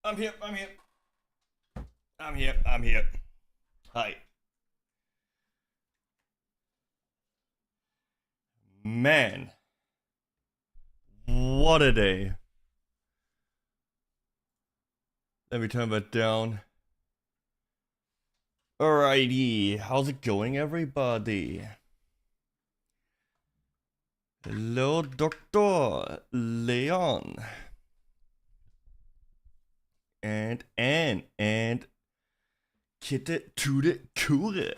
I'm here. I'm here. Hi. Man. What a day. Let me turn that down. Alrighty. How's it going, everybody? Hello, Dr. Leon. And Anne. And 𝐑𝐮𝐿.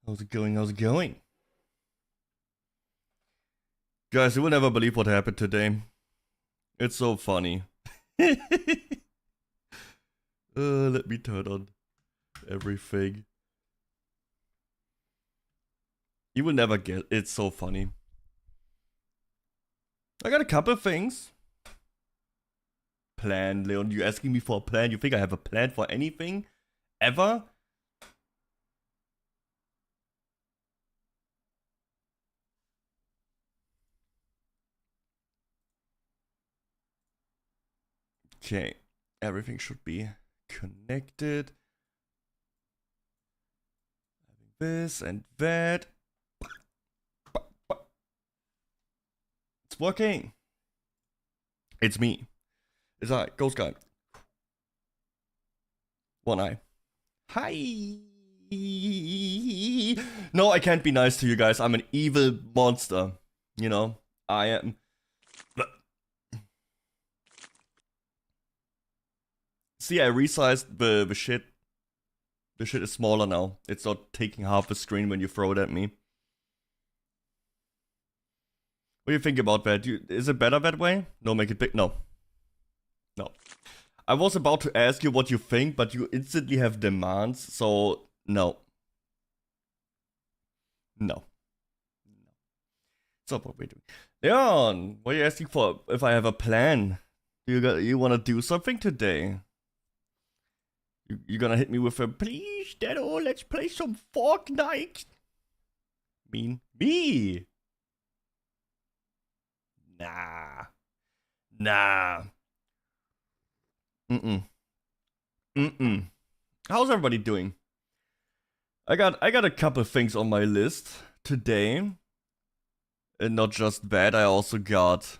How's it going? Guys, you will never believe what happened today. It's so funny. Let me turn on everything. You will never get. It's so funny. I got a couple of things. Plan, Leon. You asking me for a plan? You think I have a plan for anything? Ever? Okay. Everything should be connected. This and that. It's working. It's me. It's I, 𝐑𝐮𝐥𝐞𝐬. One eye. Hi. No, I can't be nice to you guys. I'm an evil monster. You know, I am. See, I resized the shit. The shit is smaller now. It's not taking half the screen when you throw it at me. What do you think about that? Is it better that way? No, make it big. No. No. I was about to ask you what you think, but you instantly have demands, so no. No. It's not what we're doing. Leon, what are you asking for? If I have a plan? You wanna do something today? You're gonna hit me with a, please, Deddo, let's play some Fortnite. Me? Nah. How's everybody doing? I got a couple things on my list today. And not just that, I also got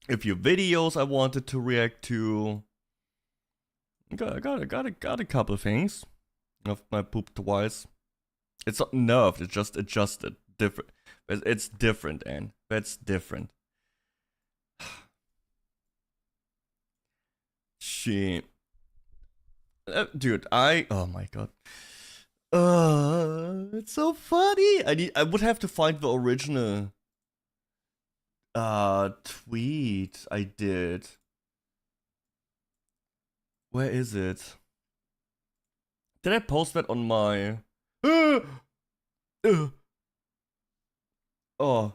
a few videos I wanted to react to. I got a couple things. Of my poop twice. It's not nerfed, it's just adjusted. Different. It's different, Anne. That's different. Shit. Dude, oh my god. It's so funny. I would have to find the original tweet I did. Where is it? Did I post that on my Oh.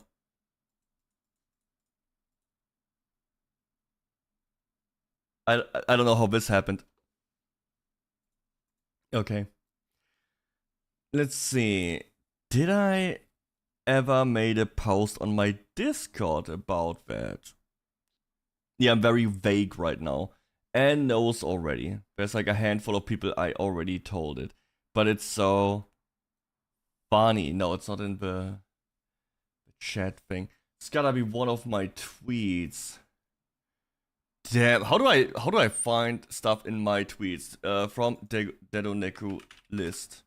I don't know how this happened. Okay. Let's see. Did I ever made a post on my Discord about that? Yeah, I'm very vague right now. Anne knows already. There's like a handful of people I already told it. But it's so funny. No, it's not in the chat thing. It's gotta be one of my tweets. Damn, how do I find stuff in my tweets? From Deddonekku list.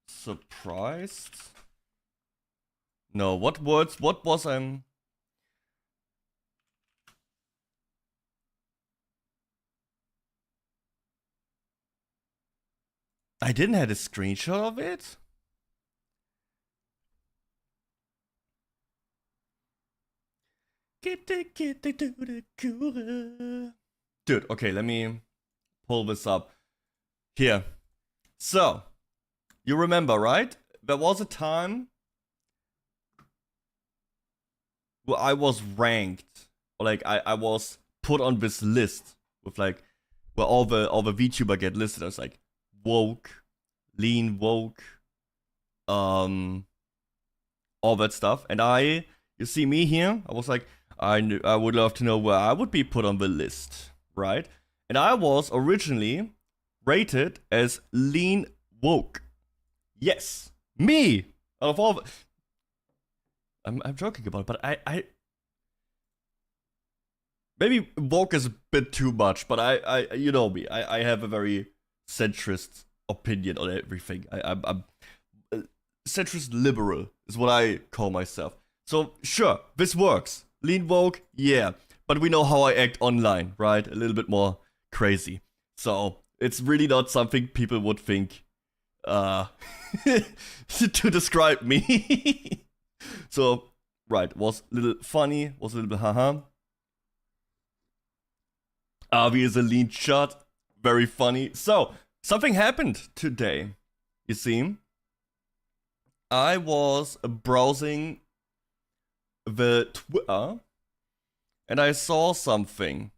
Surprised? No, what words? What was I didn't have a screenshot of it? Dude, okay, let me pull this up. Here. So, you remember, right? There was a time where I was ranked, or like I was put on this list with like where all the VTuber get listed. I was like woke, lean woke, all that stuff. And you see me here, I was like, I would love to know where I would be put on the list, right? And I was originally rated as lean woke. Yes, me. Out of all, I'm joking about it, but I maybe woke is a bit too much, but I you know me, I have a very centrist opinion on everything. I'm centrist liberal is what I call myself. So sure, this works. Lean woke, yeah. But we know how I act online, right? A little bit more crazy. So it's really not something people would think to describe me. So, right, was a little funny, was a little bit haha. Avi is a lean shot, very funny. So, something happened today, you see. I was browsing the Twitter, and I saw something.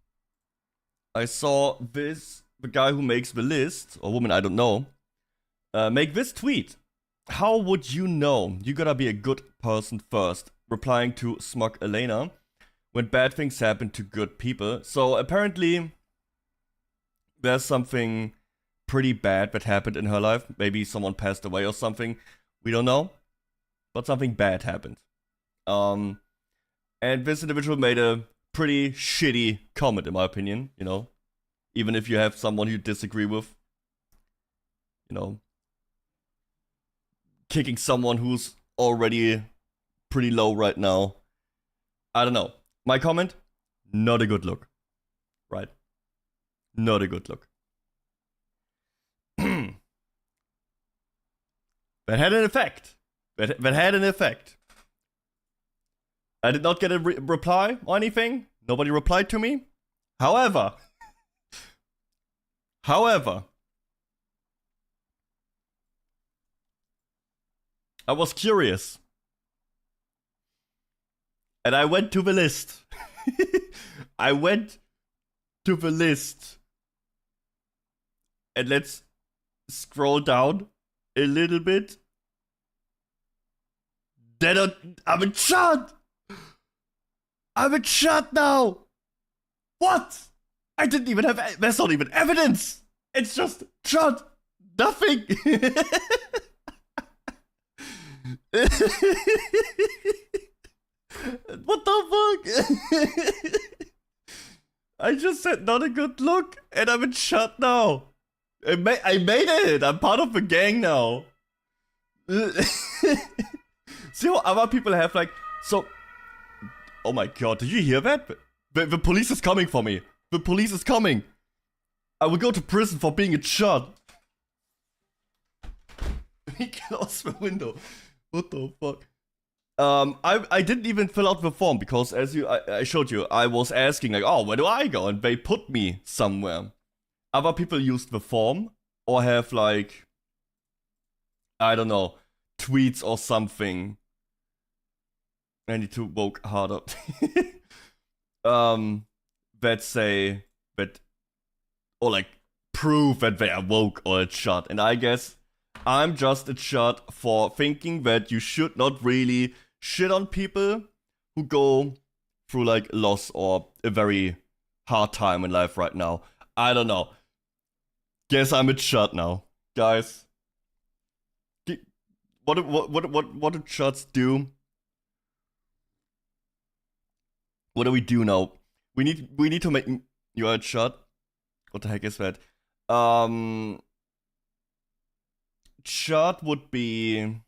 I saw this, the guy who makes the list, or woman, I don't know, make this tweet. How would you know you gotta be a good person first? Replying to Smug Elena, when bad things happen to good people. So apparently, there's something pretty bad that happened in her life. Maybe someone passed away or something. We don't know. But something bad happened. And this individual made a pretty shitty comment, in my opinion, you know. Even if you have someone you disagree with. You know. Kicking someone who's already pretty low right now. I don't know. My comment? Not a good look. Right? Not a good look. That had an effect. That had an effect. I did not get a reply or anything. Nobody replied to me. However, I was curious. And I went to the list. I went to the list. And let's scroll down a little bit. Deddo, I'm in chat! I'm in chat now! What? I didn't even have, there's not even evidence! It's just chat! Nothing! What the fuck? I just said not a good look, and I'm in chat now. I made it! I'm part of the gang now. See how other people have like, so... Oh my god, did you hear that? The police is coming for me. The police is coming. I will go to prison for being a shot. He closed the window. What the fuck? I didn't even fill out the form because as I showed you, I was asking like, oh, where do I go? And they put me somewhere. Other people used the form or have like, I don't know, tweets or something. I need to woke harder. That say that, or like prove that they are woke or a shot. And I guess I'm just a shot for thinking that you should not really shit on people who go through like loss or a very hard time in life right now. I don't know. Guess I'm a shot now, guys. What do shots do? What do we do now? We need to make you a shot. What the heck is that? Shot would be.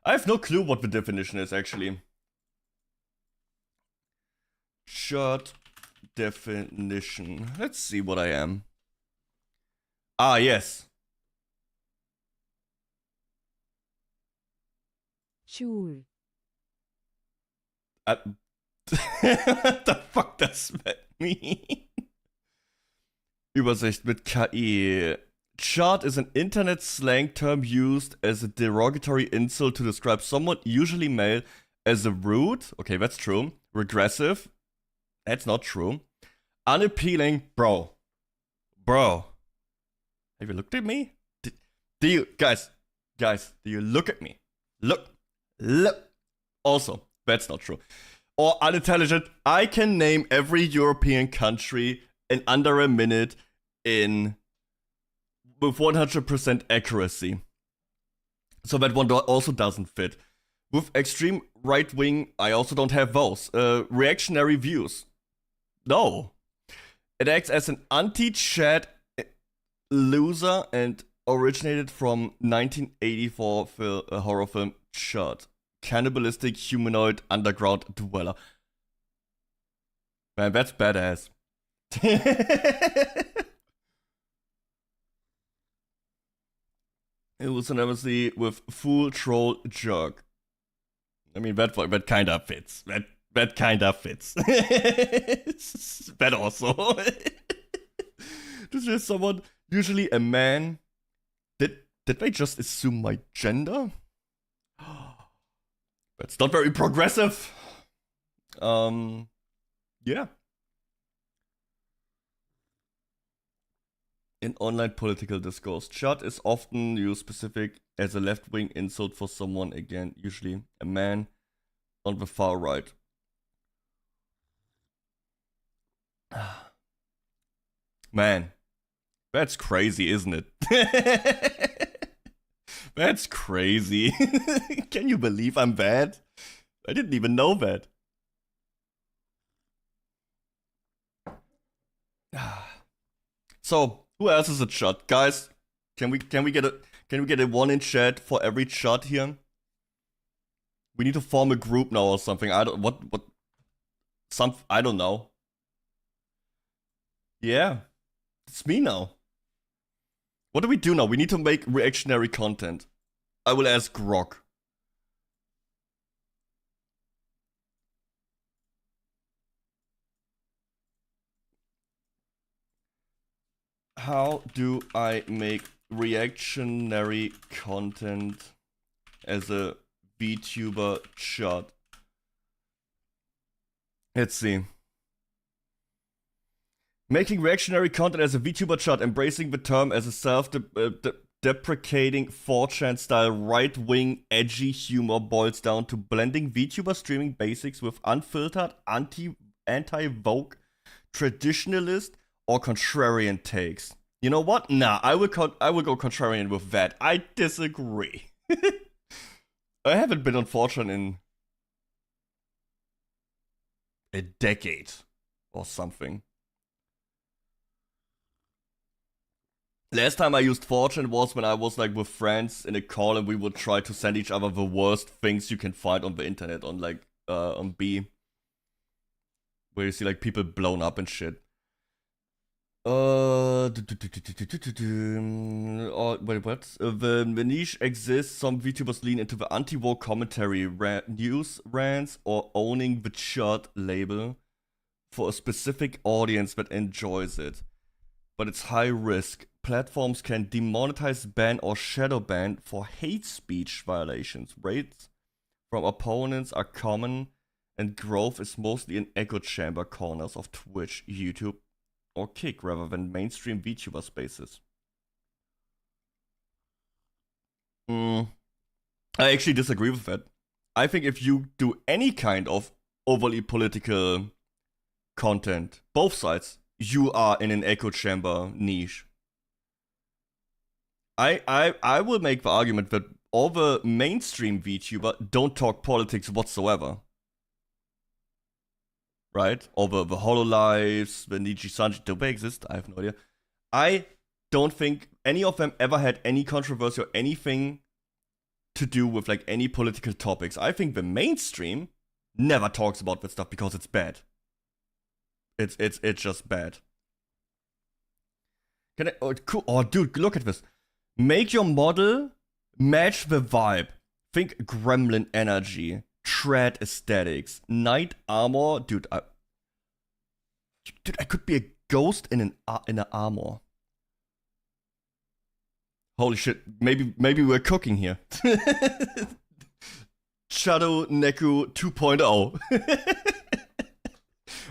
I have no clue what the definition is actually. Shot definition. Let's see what I am. Ah, yes. Schul. What the fuck does that mean? Übersicht mit KI. Chart is an internet slang term used as a derogatory insult to describe someone, usually male, as a rude, okay, that's true, regressive, that's not true, unappealing, bro. Have you looked at me? Do you, guys, do you look at me? Look. Also, that's not true. Or unintelligent, I can name every European country in under a minute with 100% accuracy. So that one also doesn't fit. With extreme right wing, I also don't have those. Reactionary views. No. It acts as an anti-chat loser and originated from 1984 horror film Shut. Cannibalistic humanoid underground dweller. Man, that's badass. It was an embassy with full troll jerk. I mean, that kind of fits. That kind of fits. That also. This is someone, usually a man. Did they just assume my gender? That's not very progressive. Yeah. In online political discourse, "chud" is often used specific as a left-wing insult for someone, again, usually a man on the far right. Man, that's crazy, isn't it? That's crazy. Can you believe I'm bad? I didn't even know that. So, who else is a chud? Guys, can we get a one in chat for every chud here? We need to form a group now or something. I don't know. Yeah. It's me now. What do we do now? We need to make reactionary content. I will ask Grok. How do I make reactionary content as a VTuber chud? Let's see. Making reactionary content as a VTuber chud, embracing the term as a self-deprecating 4chan style right-wing edgy humor, boils down to blending VTuber streaming basics with unfiltered anti-woke traditionalist or contrarian takes. You know what? Nah, I will go contrarian with that. I disagree. I haven't been on 4chan in a decade or something. Last time I used 4chan was when I was like with friends in a call and we would try to send each other the worst things you can find on the internet on like on B. Where you see like people blown up and shit. Wait, what? The niche exists. Some VTubers lean into the anti-war commentary, news rants, or owning the chud label for a specific audience that enjoys it. But it's high risk. Platforms can demonetize, ban, or shadow ban for hate speech violations. Raids from opponents are common, and growth is mostly in echo chamber corners of Twitch, YouTube, or Kick rather than mainstream VTuber spaces. I actually disagree with that. I think if you do any kind of overly political content, both sides, you are in an echo chamber niche. I will make the argument that all the mainstream VTuber don't talk politics whatsoever. Right? All the HoloLives, the Niji-Sanji, do they exist? I have no idea. I don't think any of them ever had any controversy or anything to do with like any political topics. I think the mainstream never talks about that stuff because it's bad. It's just bad. Can I? Oh, cool. Oh, dude, look at this. Make your model match the vibe. Think gremlin energy, tread aesthetics, knight armor. Dude, I could be a ghost in an armor. Holy shit! Maybe we're cooking here. Deddonekku 2.0.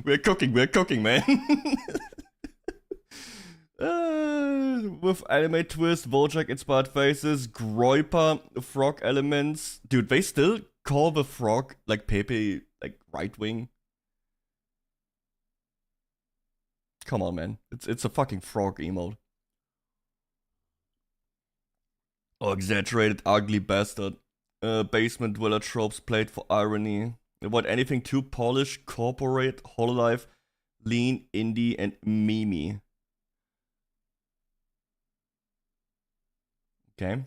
We're cooking, man. with anime twist, Wojak inspired faces, Groiper, frog elements. Dude, they still call the frog like Pepe, like right wing. Come on, man. It's a fucking frog emote. Oh, exaggerated, ugly bastard. Basement dweller tropes played for irony. Avoid anything too polished, corporate, hololive, lean, indie, and meme. Okay.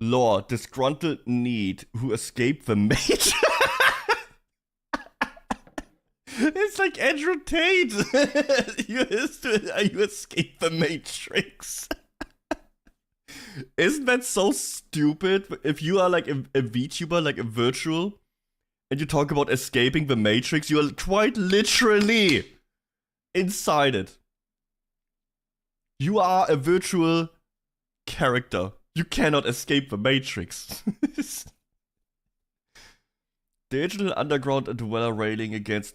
Lore, disgruntled need who escaped the mate. It's like Andrew Tate. you escape the Matrix. Isn't that so stupid? If you are like a VTuber, like a virtual, and you talk about escaping the Matrix, you are quite literally inside it. You are a virtual character. You cannot escape the Matrix. Digital underground and dweller railing against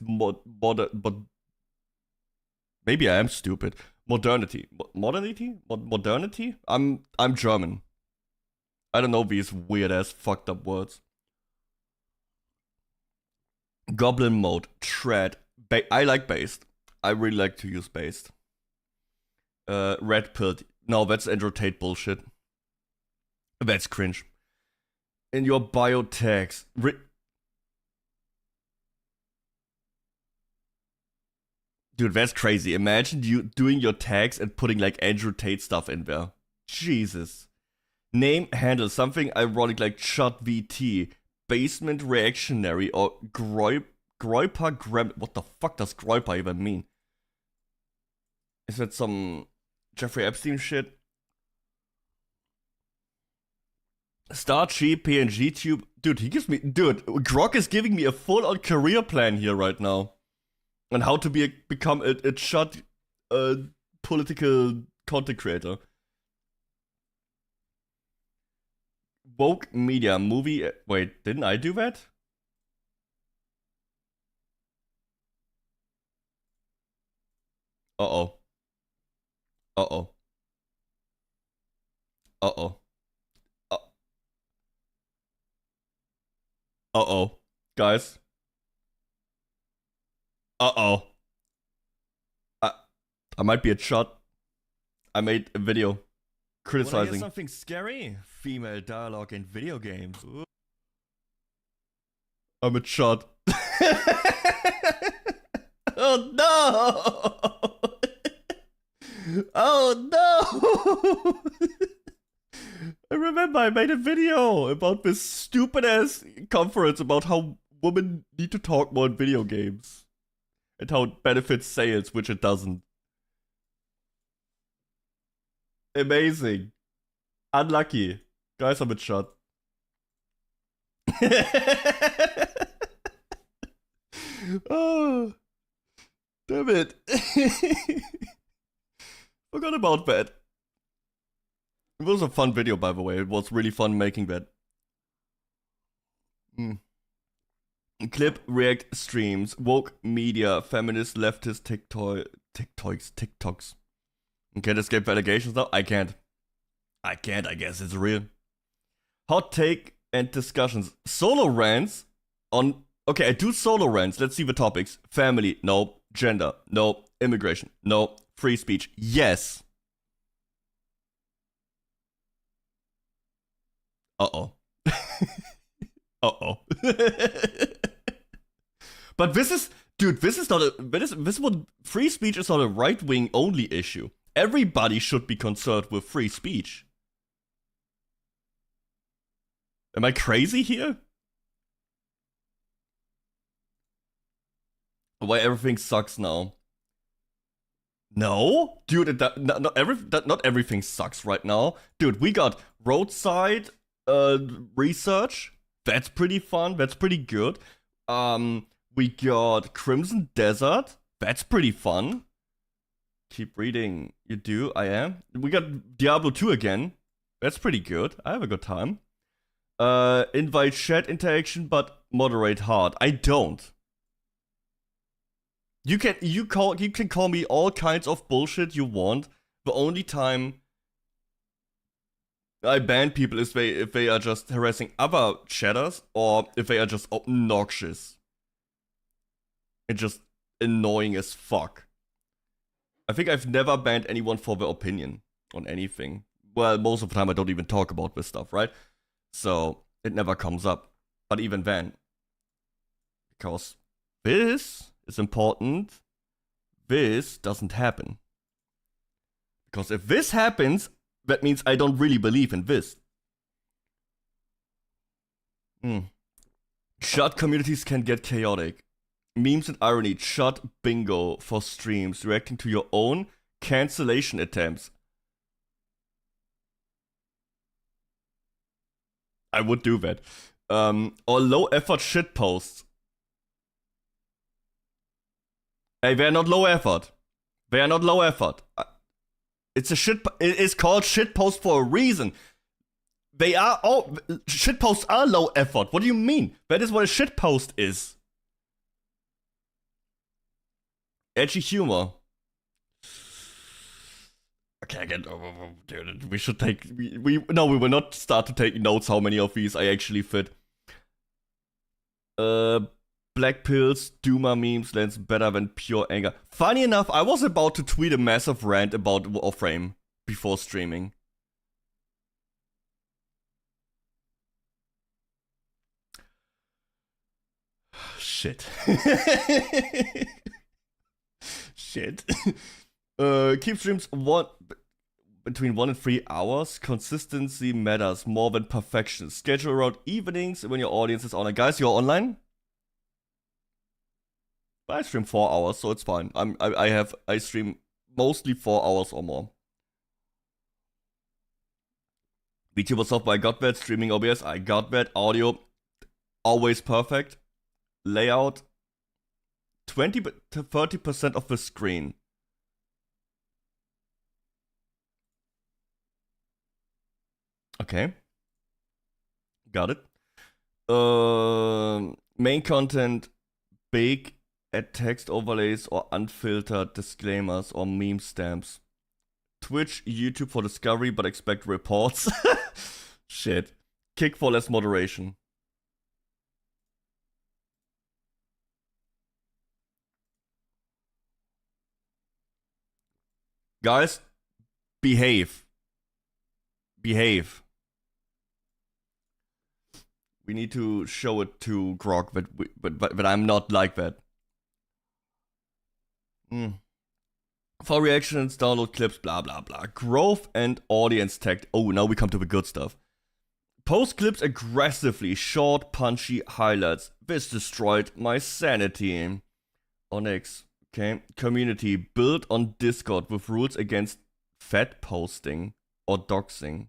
maybe I am stupid. Modernity. Modernity? I'm German. I don't know these weird ass fucked up words. Goblin mode. Tread. I like based. I really like to use based. Red pill. No, that's Andrew Tate bullshit. That's cringe. In your bio tags. Dude, that's crazy. Imagine you doing your tags and putting like Andrew Tate stuff in there. Jesus. Name handle something ironic like Chut VT, basement reactionary, or Groiper Grem. What the fuck does Groiper even mean? Is that some Jeffrey Epstein shit? Star Cheap PNG Tube. Dude, he gives me. Dude, Grok is giving me a full on career plan here right now. And how to become a shut political content creator. Woke media movie. Wait, didn't I do that? Uh-oh. Uh-oh. Uh-oh. Uh-oh. Guys. Uh-oh. I might be a shot. I made a video criticizing. Wanna hear something scary? Female dialogue in video games. Ooh. I'm a shot. Oh no! Oh no! I remember I made a video about this stupid ass conference about how women need to talk more in video games. And how it benefits sales, which it doesn't. Amazing. Unlucky. Guys, I'm a shot. Oh. Damn it. Forgot about that. It was a fun video, by the way. It was really fun making that. Clip react streams, woke media, feminist, leftist, TikToks. Can't escape allegations now? I can't, I guess it's real. Hot take and discussions. Solo rants on... Okay, I do solo rants. Let's see the topics. Family, no. Gender, no. Immigration, no. Free speech, yes. Uh-oh. Uh-oh. But this is, dude, this is not a, this one, free speech is not a right-wing only issue. Everybody should be concerned with free speech. Am I crazy here? Why everything sucks now? No? Dude, not everything sucks right now. Dude, we got roadside research. That's pretty fun. That's pretty good. We got Crimson Desert. That's pretty fun. Keep reading. You do? I am. We got Diablo 2 again. That's pretty good. I have a good time. Invite chat interaction, but moderate hard. I don't. You can call me all kinds of bullshit you want, The only time I ban people is if they are just harassing other chatters or if they are just obnoxious. And just annoying as fuck. I think I've never banned anyone for their opinion on anything. Well, most of the time I don't even talk about this stuff, right? So it never comes up. But even then. Because this is important. This doesn't happen. Because if this happens, that means I don't really believe in this. Shut communities can get chaotic. Memes and irony, shut bingo for streams, reacting to your own cancellation attempts. I would do that. Or low effort shit posts. Hey, they're not low effort. They are not low effort. It's a shit. It's called shit post for a reason. They are all shit posts are low effort. What do you mean? That is what a shit post is. Edgy humor. Okay, again, dude, we should take. No, we will not start to take notes. How many of these I actually fit? Black pills, Duma memes lands better than pure anger. Funny enough, I was about to tweet a massive rant about Warframe before streaming. Shit. Shit. Keep streams between 1 and 3 hours. Consistency matters more than perfection. Schedule around evenings when your audience is online. Guys, you're online? I stream 4 hours, so it's fine. I stream mostly 4 hours or more. VTuber software, I got that. Streaming OBS, I got that. Audio, always perfect. Layout, 20 to 30% of the screen. Okay. Got it. Main content, big. Add text overlays or unfiltered disclaimers or meme stamps. Twitch, YouTube for discovery, but expect reports. Shit. Kick for less moderation. Guys, behave. Behave. We need to show it to Grog that I'm not like that. For reactions, download clips, blah blah blah. Growth and audience tech. Oh, now we come to the good stuff. Post clips aggressively, short, punchy highlights. This destroyed my sanity. Onyx, okay. Community built on Discord with rules against fat posting or doxing.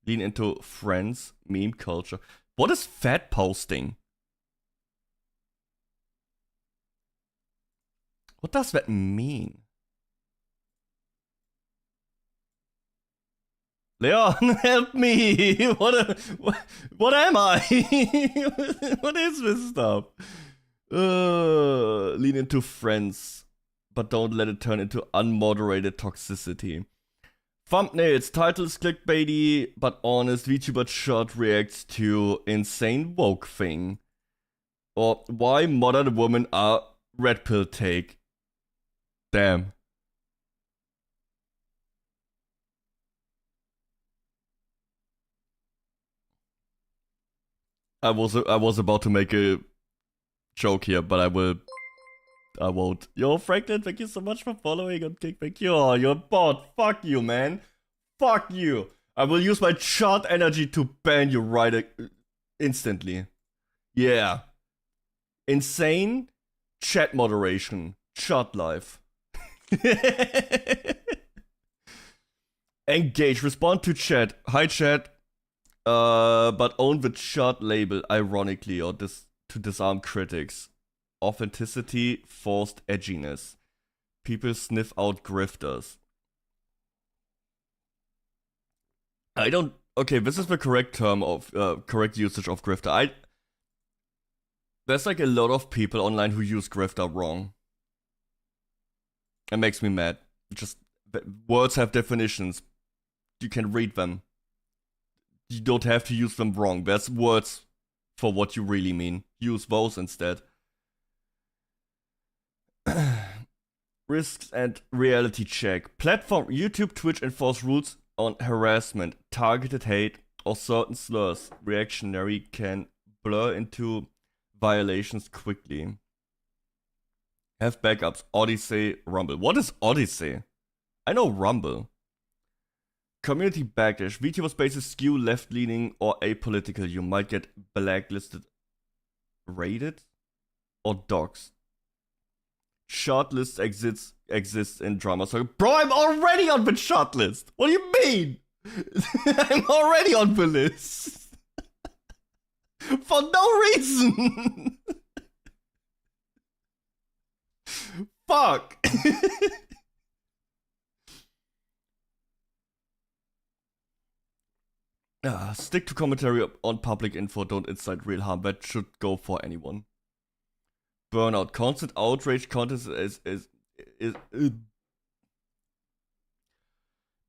Lean into friends, meme culture. What is fat posting? What does that mean? Leon, help me! What am I? What is this stuff? Lean into friends, but don't let it turn into unmoderated toxicity. Thumbnails, titles clickbaity, but honest. VTuber shot reacts to insane woke thing. Or why modern women are red pill take. Damn. I was about to make a joke here, but I won't. Yo, Franklin, thank you so much for following on Kick. Thank you. Oh, you're a bot. Fuck you, man. Fuck you. I will use my chat energy to ban you right instantly. Yeah. Insane chat moderation. Chat life. Engage. Respond to chat. Hi, chat. But own the chat label, ironically, or to disarm critics. Authenticity, forced edginess. People sniff out grifters. I don't. Okay, this is the correct term of correct usage of grifter. There's like a lot of people online who use grifter wrong. It makes me mad. Just Words have definitions. You can read them. You don't have to use them wrong. There's words for what you really mean. Use those instead. Risks and reality check. Platform YouTube, Twitch enforce rules on harassment, targeted hate, or certain slurs. Reactionary can blur into violations quickly. Have backups. Odyssey, Rumble. What is Odyssey? I know Rumble. Community backlash. VTuber spaces skew left-leaning or apolitical. You might get blacklisted, raided, or doxxed. Shortlist exists in drama. So, bro, I'm already on the shortlist. What do you mean? I'm already on the list. For no reason. Fuck. Stick to commentary on public info. Don't incite real harm. That should go for anyone. Burnout. Constant outrage content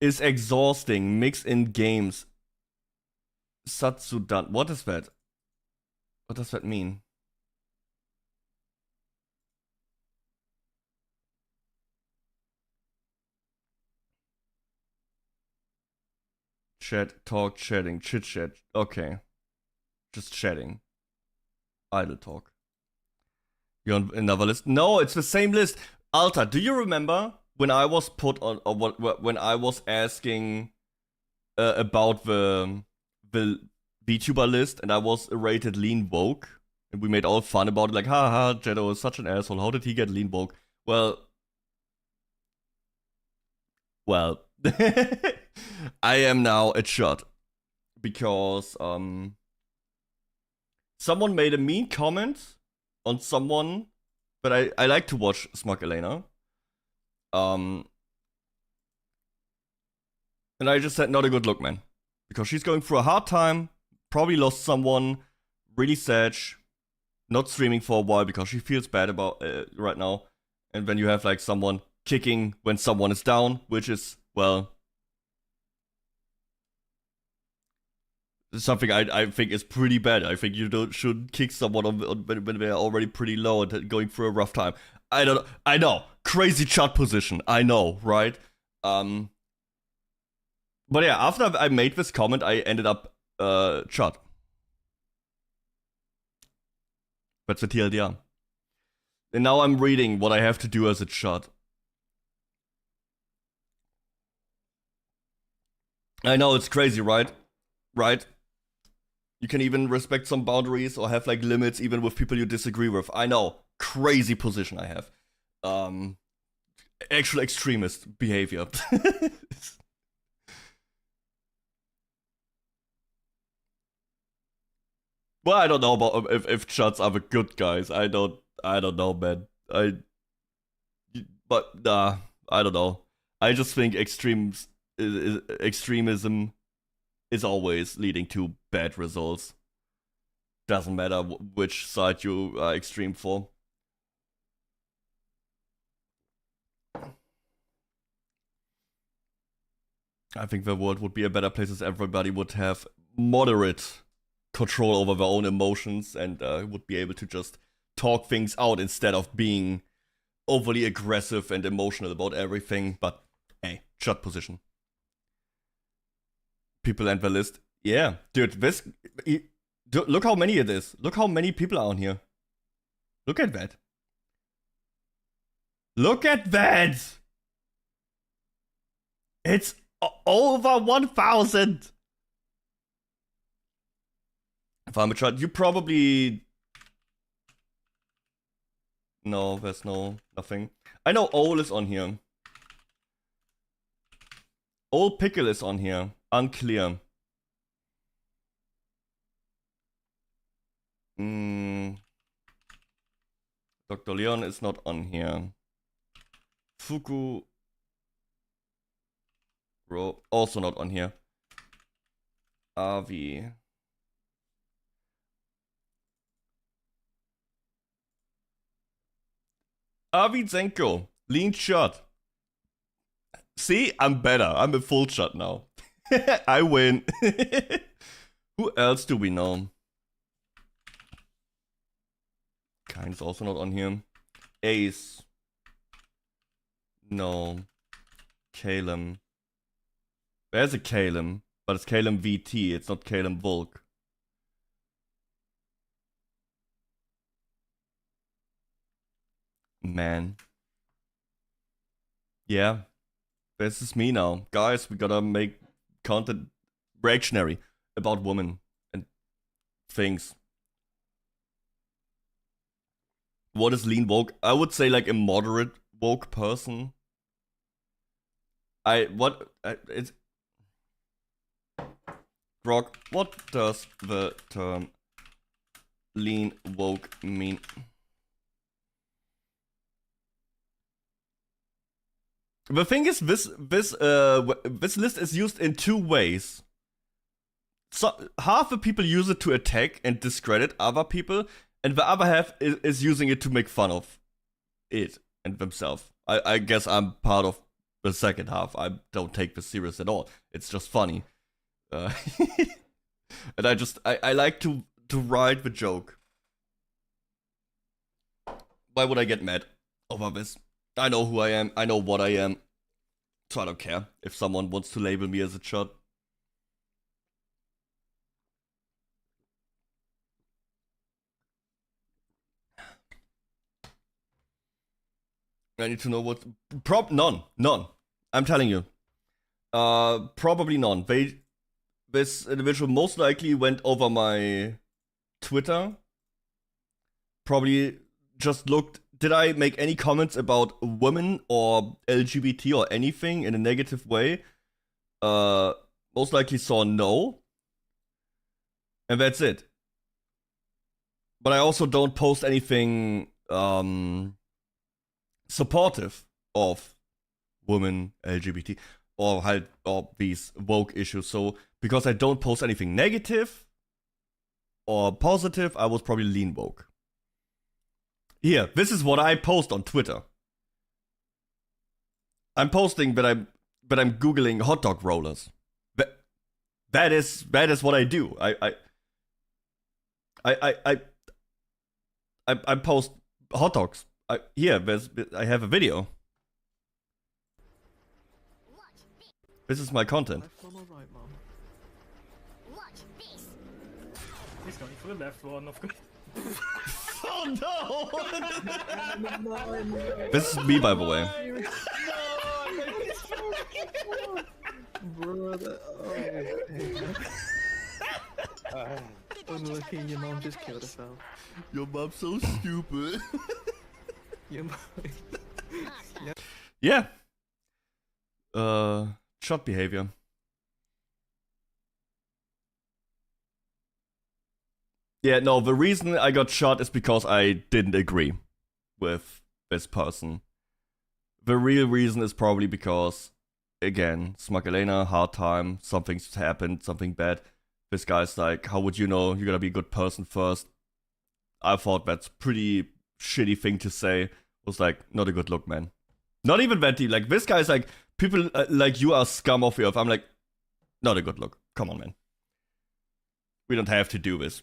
is exhausting. Mix in games. Satsudan. What is that? What does that mean? Chat, talk, chatting, chit chat. Okay. Just chatting. Idle talk. You're on another list? No, it's the same list. Alta, do you remember when I was put on, or when I was asking about the VTuber list and I was rated lean woke? And we made all fun about it, like, haha, Deddo is such an asshole. How did he get lean woke? Well, I am now a shot because someone made a mean comment on someone, but I like to watch Smug Elena. And I just said, not a good look, man, because she's going through a hard time, probably lost someone, really sad, not streaming for a while because she feels bad about right now. And then you have like someone kicking when someone is down, which is, well, something I think is pretty bad. I think you shouldn't kick someone when they're already pretty low and going through a rough time. I know. Crazy chat position. I know, right? But yeah, after I made this comment, I ended up chat. That's a TLDR. And now I'm reading what I have to do as a chat. I know, it's crazy, right? Right? You can even respect some boundaries or have like limits even with people you disagree with. I know. Crazy position I have. Actual extremist behavior. Well, I don't know about if chats are the good guys. I don't know, man. But I don't know. I just think extremism is always leading to bad results. Doesn't matter which side you are extreme for. I think the world would be a better place if everybody would have moderate control over their own emotions and would be able to just talk things out instead of being overly aggressive and emotional about everything. But hey, shut position. People and the list. Yeah, dude, look how many it is. Look how many people are on here. Look at that. Look at that! It's over 1,000! If I'm a child, you probably... No, there's nothing. I know Ole is on here. Ole Pickle is on here. Unclear. Dr. Leon is not on here. Fuku... Bro, also not on here. Avi. Zenko. Lean shot. See, I'm better. I'm a full shot now. I win. Who else do we know? Kind's also not on here. Ace. No. 𝐑𝐮𝐬. There's a 𝐑𝐮𝐬, but it's 𝐑𝐮𝐬 VT. It's not 𝐑𝐮𝐬 Vulk. Man. Yeah. This is me now. Guys, we gotta make content reactionary about women and things. What is lean woke? I would say like a moderate woke person. It's Grog, what does the term lean woke mean? The thing is, this list is used in two ways. So half the people use it to attack and discredit other people, and the other half is using it to make fun of it and themselves. I guess I'm part of the second half. I don't take this serious at all. It's just funny. And I like to ride the joke. Why would I get mad over this? I know who I am. I know what I am. So I don't care if someone wants to label me as a chud. I need to know what. None. I'm telling you. Probably none. This individual most likely went over my Twitter. Probably just looked. Did I make any comments about women or LGBT or anything in a negative way? Most likely saw no. And that's it. But I also don't post anything supportive of women, LGBT, or these woke issues. So because I don't post anything negative or positive, I was probably lean woke. Here, this is what I post on Twitter. I'm posting that I'm googling hot dog rollers. That is what I do. I post hot dogs. I have a video. This is my content. Alright, Mom. He's going for the left one, of course. Oh no! This is me, by the way. Brother, unlucky, your mom just killed herself. Your mom's so stupid. Your mom. Yeah. Shot behavior. Yeah, no, the reason I got shot is because I didn't agree with this person. The real reason is probably because, again, 𝐑𝐿𝐬, hard time, something's happened, something bad. This guy's like, how would you know? You gotta be a good person first. I thought that's pretty shitty thing to say. Was like, not a good look, man. Not even that deep. Like, this guy's like, people like you are scum of the earth. I'm like, not a good look. Come on, man. We don't have to do this.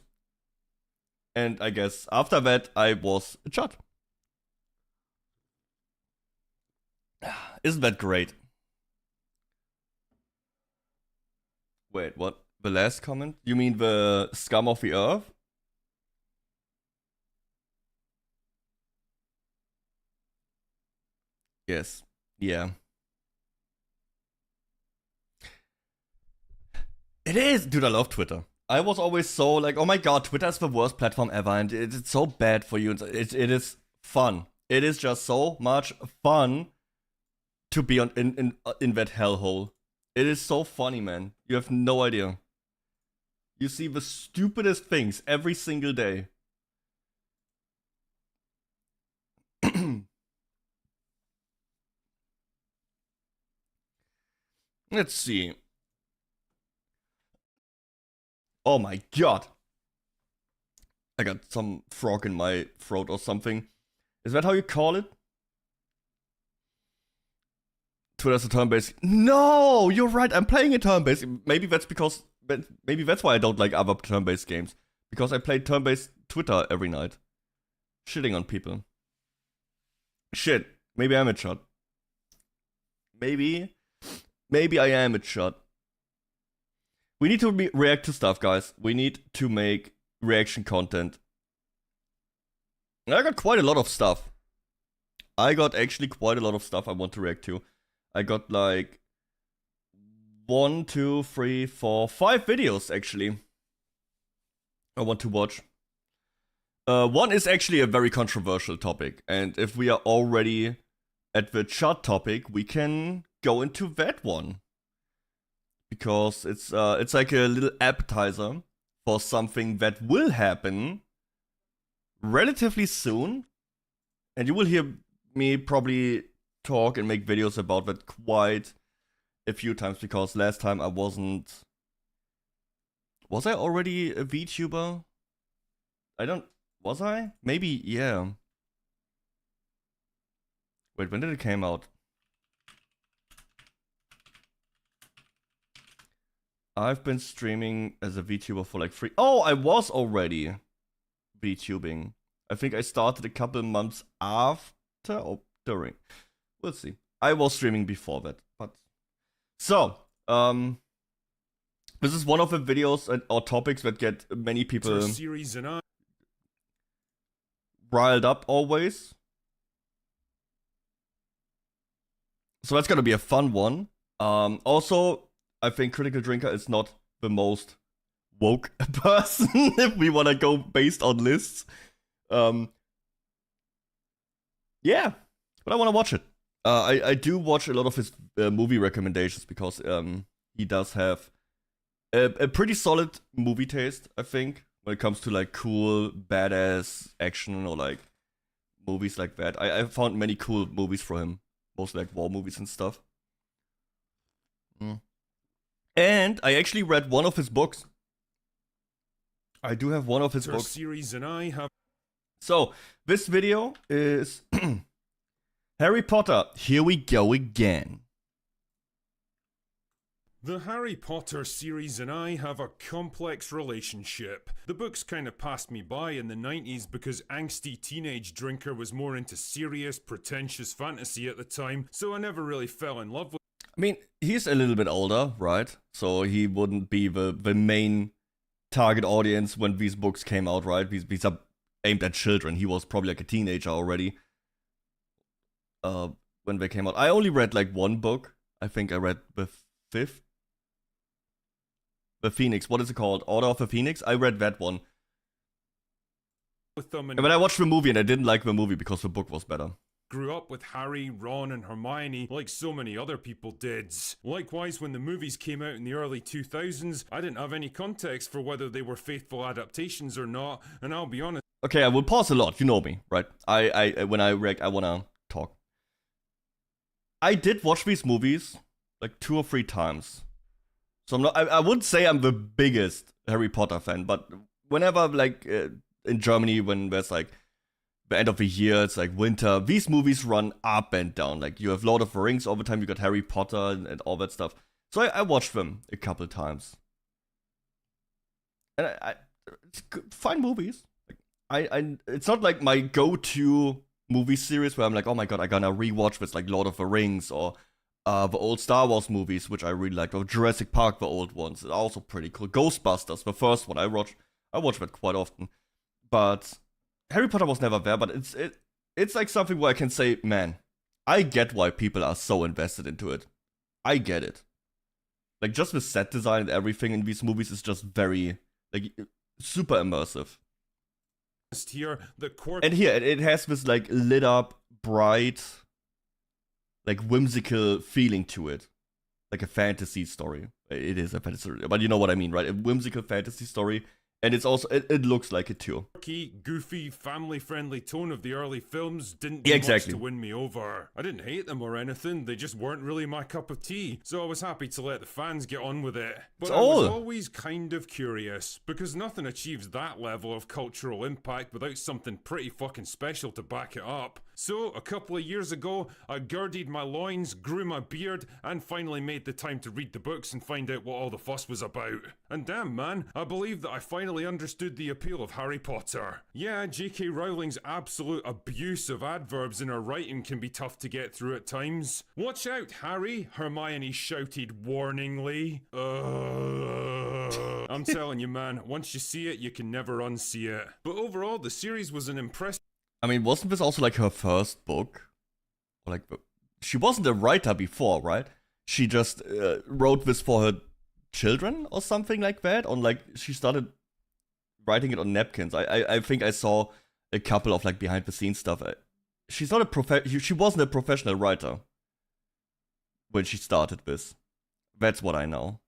And I guess after that, I was a chud. Isn't that great? Wait, what? The last comment? You mean the scum of the earth? Yes. Yeah. It is! Dude, I love Twitter. I was always so like, oh my god, Twitter is the worst platform ever, and it's so bad for you. It is fun. It is just so much fun to be in that hellhole. It is so funny, man. You have no idea. You see the stupidest things every single day. Let's see. Oh my god. I got some frog in my throat or something. Is that how you call it? Twitter's a turn-based. No, you're right. I'm playing a turn-based. Maybe that's because. Maybe that's why I don't like other turn-based games. Because I play turn-based Twitter every night. Shitting on people. Shit. Maybe I'm a shot. Maybe I am a shot. We need to react to stuff, guys. We need to make reaction content. And I got quite a lot of stuff. I got actually quite a lot of stuff I want to react to. I got like 1, 2, 3, 4, 5 videos actually I want to watch. One is actually a very controversial topic, and if we are already at the chart topic, we can go into that one. Because it's like a little appetizer for something that will happen relatively soon. And you will hear me probably talk and make videos about that quite a few times, because last time I wasn't... Was I already a VTuber? Was I? Maybe, yeah. Wait, when did it came out? I've been streaming as a VTuber for like 3... Oh, I was already VTubing. I think I started a couple months after or during. We'll see. I was streaming before that, but... So, this is one of the videos or topics that get many people riled up always. So that's gonna be a fun one. Also, I think Critical Drinker is not the most woke person if we want to go based on lists. Yeah, but I want to watch it. I do watch a lot of his movie recommendations because he does have a pretty solid movie taste, I think, when it comes to like cool, badass action or like movies like that. I found many cool movies for him, mostly like war movies and stuff. And I actually read one of his books. I do have one of his books. Series and I have. So, this video is Harry Potter, Here We Go Again. The Harry Potter series and I have a complex relationship. The books kind of passed me by in the 90s because angsty teenage drinker was more into serious, pretentious fantasy at the time, so I never really fell in love with. I mean, he's a little bit older, right? So he wouldn't be the main target audience when these books came out, right? These are aimed at children. He was probably like a teenager already when they came out. I only read like one book. I think I read the 5th. The Phoenix. What is it called? Order of the Phoenix? I read that one. With them and when I watched the movie and I didn't like the movie because the book was better. Grew up with Harry, Ron, and Hermione like so many other people did. Likewise, when the movies came out in the early 2000s, I didn't have any context for whether they were faithful adaptations or not, and I'll be honest. Okay, I will pause a lot. You know me, right? When I react, I wanna talk. I did watch these movies like 2 or 3 times. So I wouldn't say I'm the biggest Harry Potter fan, but whenever like in Germany when there's like the end of the year, it's like winter, these movies run up and down. Like you have Lord of the Rings all the time, you got Harry Potter and all that stuff. So I watched them a couple times. And it's good, fine movies. Like, it's not like my go-to movie series where I'm like, oh my god, I'm gonna rewatch this, like Lord of the Rings or the old Star Wars movies, which I really liked, or Jurassic Park, the old ones, are also pretty cool. Ghostbusters, the first one, I watch that quite often. But Harry Potter was never there, but it's like something where I can say, man, I get why people are so invested into it. I get it. Like, just the set design and everything in these movies is just very, like, super immersive. Here, and here, it has this, like, lit up, bright, like, whimsical feeling to it. Like a fantasy story. It is a fantasy story, but you know what I mean, right? A whimsical fantasy story. And it's also, it looks like it too. Goofy, family-friendly tone of the early films didn't do much to win me over. I didn't hate them or anything, they just weren't really my cup of tea. So I was happy to let the fans get on with it. But I was always kind of curious, because nothing achieves that level of cultural impact without something pretty fucking special to back it up. So, a couple of years ago, I girded my loins, grew my beard, and finally made the time to read the books and find out what all the fuss was about. And damn man, I believe that I finally understood the appeal of Harry Potter. Yeah, J.K. Rowling's absolute abuse of adverbs in her writing can be tough to get through at times. Watch out, Harry, Hermione shouted warningly. I'm telling you man, once you see it, you can never unsee it. But overall, the series was an impressive... I mean, wasn't this also like her first book? Or like, she wasn't a writer before, right? She just wrote this for her children or something like that. On like, she started writing it on napkins. I think I saw a couple of like behind the scenes stuff. She's not a she wasn't a professional writer when she started this. That's what I know.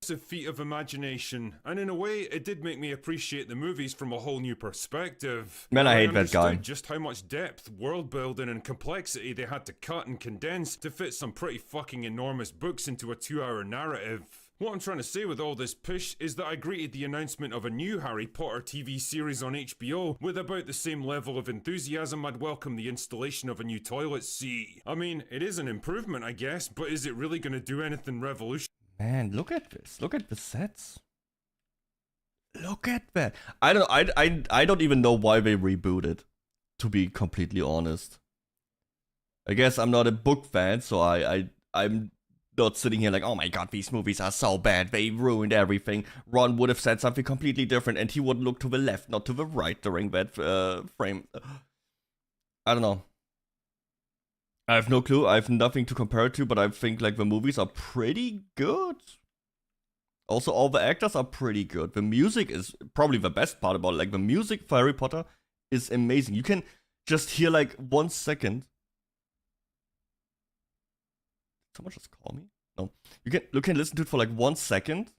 Feat of imagination, and in a way, it did make me appreciate the movies from a whole new perspective. Man, I hate that guy. Just how much depth, world building, and complexity they had to cut and condense to fit some pretty fucking enormous books into a 2-hour narrative. What I'm trying to say with all this push is that I greeted the announcement of a new Harry Potter TV series on HBO with about the same level of enthusiasm I'd welcome the installation of a new toilet seat. I mean, it is an improvement, I guess, but is it really going to do anything revolutionary? Man, look at this. Look at the sets. Look at that. I don't even know why they rebooted, to be completely honest. I guess I'm not a book fan, so I'm not sitting here like, oh my god, these movies are so bad, they ruined everything. Ron would have said something completely different and he would look to the left, not to the right during that frame. I don't know. I have no clue. I have nothing to compare it to, but I think like the movies are pretty good. Also, all the actors are pretty good. The music is probably the best part about it. Like the music for Harry Potter is amazing. You can just hear like 1 second. Did someone just call me? No. You can listen to it for like 1 second,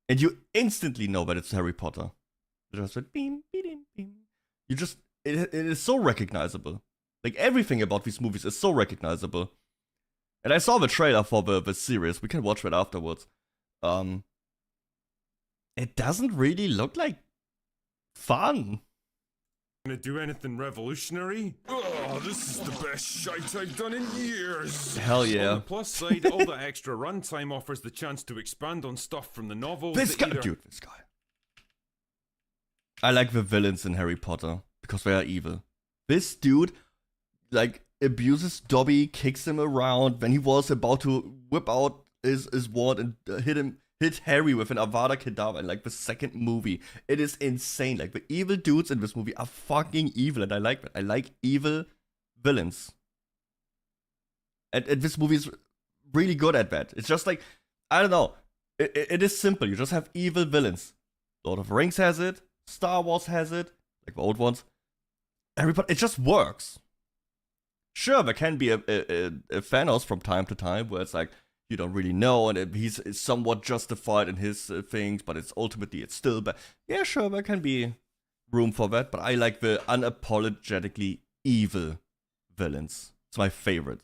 and you instantly know that it's Harry Potter. It just went beam, beam, beam. You just it is so recognizable. Like, everything about these movies is so recognizable. And I saw the trailer for the series. We can watch that afterwards. It doesn't really look like fun. Gonna do anything revolutionary? Oh, this is the best shite I've done in years. Hell yeah. On the plus side, all that extra runtime offers the chance to expand on stuff from the novels. This guy. I like the villains in Harry Potter because they are evil. This dude, like, abuses Dobby, kicks him around when he was about to whip out his wand and hit Harry with an Avada Kedavra in like the second movie. It is insane. Like, the evil dudes in this movie are fucking evil, and I like that. I like evil villains. And this movie is really good at that. It's just like, I don't know. It is simple. You just have evil villains. Lord of the Rings has it. Star Wars has it. Like the old ones. It just works. Sure, there can be a Thanos from time to time where it's like, you don't really know, and he's somewhat justified in his things, but it's still bad. Yeah, sure, there can be room for that, but I like the unapologetically evil villains. It's my favorite.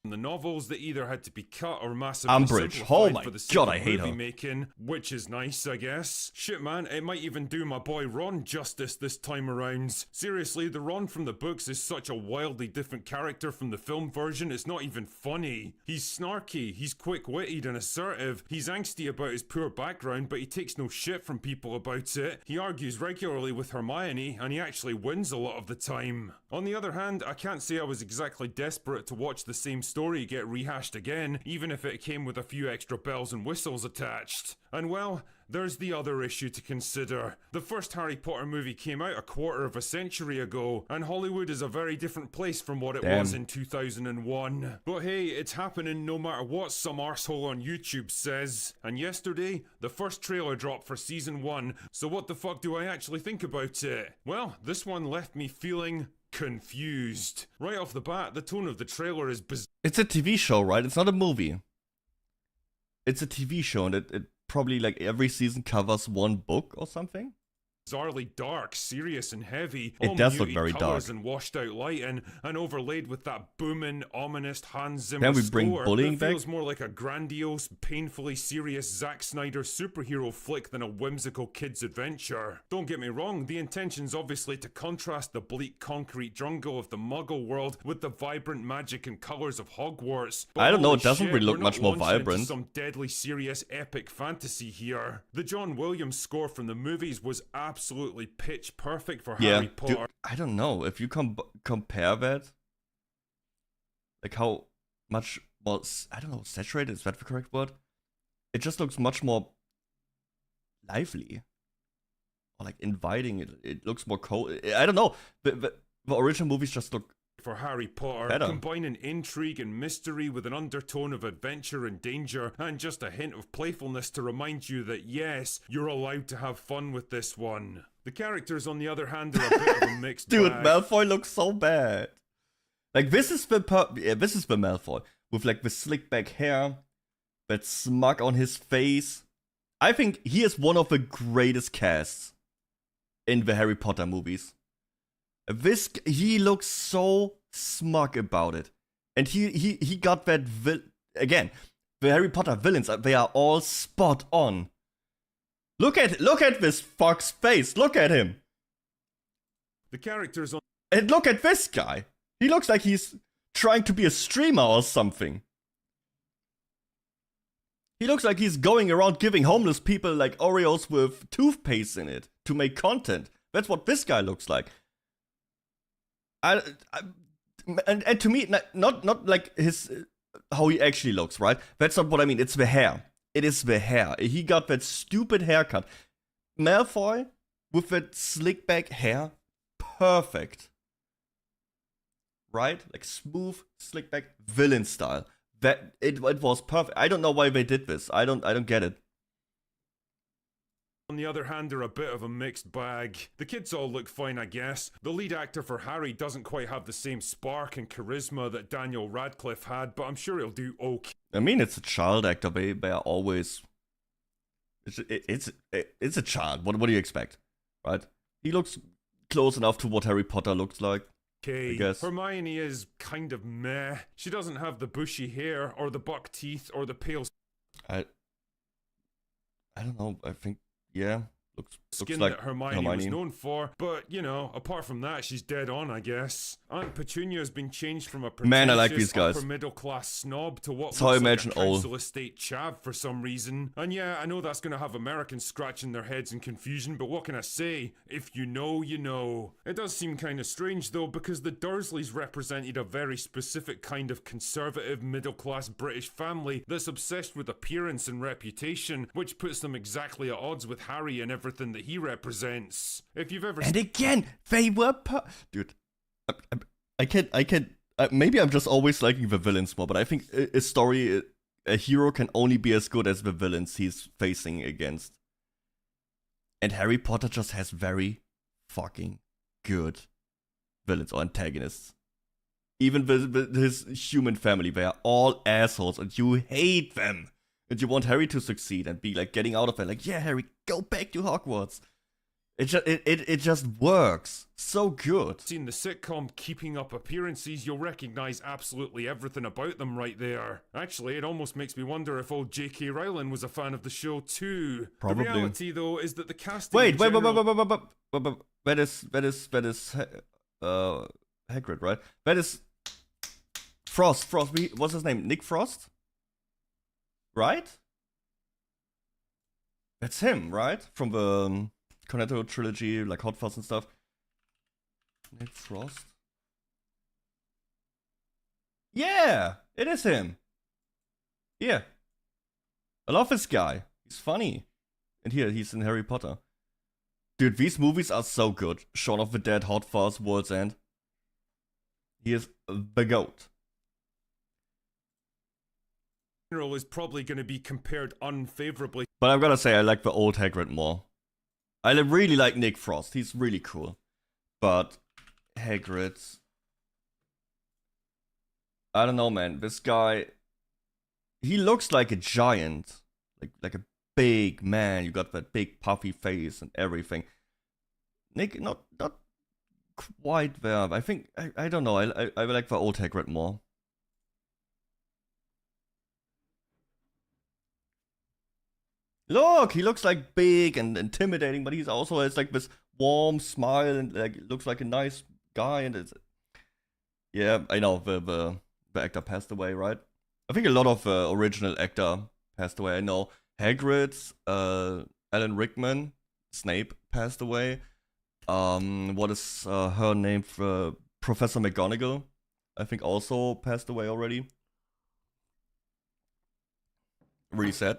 The novels that either had to be cut or massively Umbridge. simplified Oh my for the god, I hate her. making, which is nice, I guess. Shit, man, it might even do my boy Ron justice this time around. Seriously, the Ron from the books is such a wildly different character from the film version, it's not even funny. He's snarky, he's quick-witted and assertive, he's angsty about his poor background, but he takes no shit from people about it. He argues regularly with Hermione, and he actually wins a lot of the time. On the other hand, I can't say I was exactly desperate to watch the same story get rehashed again, even if it came with a few extra bells and whistles attached. And well, there's the other issue to consider. The first Harry Potter movie came out a quarter of a century ago, and Hollywood is a very different place from what it was in 2001. But hey, it's happening no matter what some arsehole on YouTube says. And yesterday, the first trailer dropped for season 1, so what the fuck do I actually think about it? Well, this one left me feeling confused. Right off the bat, the tone of the trailer is bizarre. It's a TV show, right? It's not a movie. It's a TV show, and it probably, like, every season covers one book or something. bizarrely dark, serious and heavy. It all does look muted very colours dark. and washed out lighting, and overlaid with that booming, ominous Hans Zimmer Can we bring score bullying that back? feels more like a grandiose, painfully serious Zack Snyder superhero flick than a whimsical kid's adventure. Don't get me wrong, the intention's obviously to contrast the bleak concrete jungle of the Muggle world with the vibrant magic and colours of Hogwarts. But I don't know, holy it doesn't shit, really look we're much not more launching into vibrant. some deadly serious epic fantasy here. The John Williams score from the movies was absolutely pitch perfect for Harry Potter. Dude, I don't know if you compare that, like how much more, I don't know, saturated, is that the correct word? It just looks much more lively, or like inviting. It looks more cold. I don't know. The original movies just look for Harry Potter, better. combining intrigue and mystery with an undertone of adventure and danger, and just a hint of playfulness to remind you that yes, you're allowed to have fun with this one. The characters, on the other hand, are a bit of a mixed Dude, bag. Malfoy looks so bad. Like this is the Malfoy with like the slick back hair, that smug on his face. I think he is one of the greatest casts in the Harry Potter movies. He looks so smug about it, and he got that again. The Harry Potter villains, they are all spot on. Look at this fuck's face. Look at him, The characters on and look at this guy. He looks like he's trying to be a streamer or something. He looks like he's going around giving homeless people like Oreos with toothpaste in it to make content. That's what this guy looks like. And to me, not like his how he actually looks, right? That's not what I mean. It's the hair. It is the hair. He got that stupid haircut. Malfoy with that slick back hair, perfect. Right? Like smooth, slick back villain style. That it was perfect. I don't know why they did this. I don't get it. the other hand, are a bit of a mixed bag. The kids all look fine, I guess. The lead actor for Harry doesn't quite have the same spark and charisma that Daniel Radcliffe had, but I'm sure he'll do okay. I mean, it's a child actor. They are always. It's a child. What do you expect, right? He looks close enough to what Harry Potter looks like. I guess. Hermione is kind of meh. She doesn't have the bushy hair, or the buck teeth, or the pale I don't know. I think looks skin like that Hermione was known for, but you know, apart from that, she's dead on, I guess. Aunt Petunia has been changed from a Man, I like these guys. upper middle class snob to what That's how I looks like imagine a council estate chav for some reason. And yeah, I know that's gonna have Americans scratching their heads in confusion, but what can I say? If you know, you know. It does seem kind of strange though, because the Dursleys represented a very specific kind of conservative middle class British family that's obsessed with appearance and reputation, which puts them exactly at odds with Harry and everything that he represents. If you've ever And again, they were dude. I can't. Maybe I'm just always liking the villains more, but I think a hero can only be as good as the villains he's facing against. And Harry Potter just has very fucking good villains or antagonists. Even his human family, they are all assholes, and you hate them. And you want Harry to succeed and be like getting out of it, like, yeah, Harry, go back to Hogwarts. It just works so good. seen the sitcom Keeping Up Appearances, you'll recognize absolutely everything about them right there. Actually, it almost makes me wonder if old J.K. Rowling was a fan of the show too. Probably. The reality, though, is that the casting. Wait. in general- That is Hagrid, right? That is Frost. What's his name? Nick Frost? Right? That's him, right? From the Cornetto trilogy, like Hot Fuzz and stuff. Nick Frost? Yeah! It is him! Yeah. I love this guy. He's funny. And here, he's in Harry Potter. Dude, these movies are so good. Shaun of the Dead, Hot Fuzz, World's End. He is the GOAT. Is probably going to be compared unfavorably But I'm gonna say I like the old Hagrid more. I really like Nick Frost. He's really cool. But Hagrid, I don't know, man. This guy, he looks like a giant, like a big man. You got that big puffy face and everything. Nick, not quite there. I think I don't know. I like the old Hagrid more. Look, he looks like big and intimidating, but he's also has like this warm smile and like looks like a nice guy. And it's yeah, I know the actor passed away, right? I think a lot of original actor passed away. I know Hagrid, Alan Rickman, Snape passed away. What is her name? Professor McGonagall, I think also passed away already. Really sad.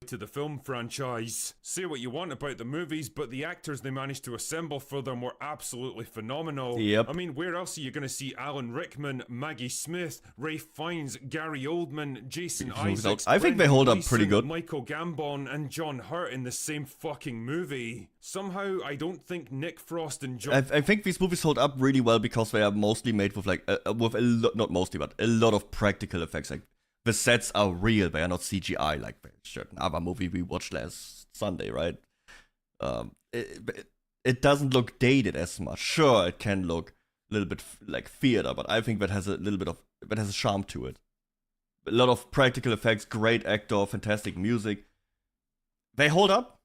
To the film franchise. Say what you want about the movies, but the actors they managed to assemble for them were absolutely phenomenal. Yep. I mean, where else are you going to see Alan Rickman, Maggie Smith, Ralph Fiennes, Gary Oldman, Jason Isaacs, I think they hold up pretty good. Michael Gambon, and John Hurt in the same fucking movie? Somehow, I don't think Nick Frost and John... I think these movies hold up really well because they are mostly made with like with a lot, not mostly, but a lot of practical effects. Like the sets are real; they are not CGI like a certain other movie we watched last Sunday, right? It doesn't look dated as much. Sure, it can look a little bit like theater, but I think that has a little bit of that has a charm to it. A lot of practical effects, great actor, fantastic music. They hold up.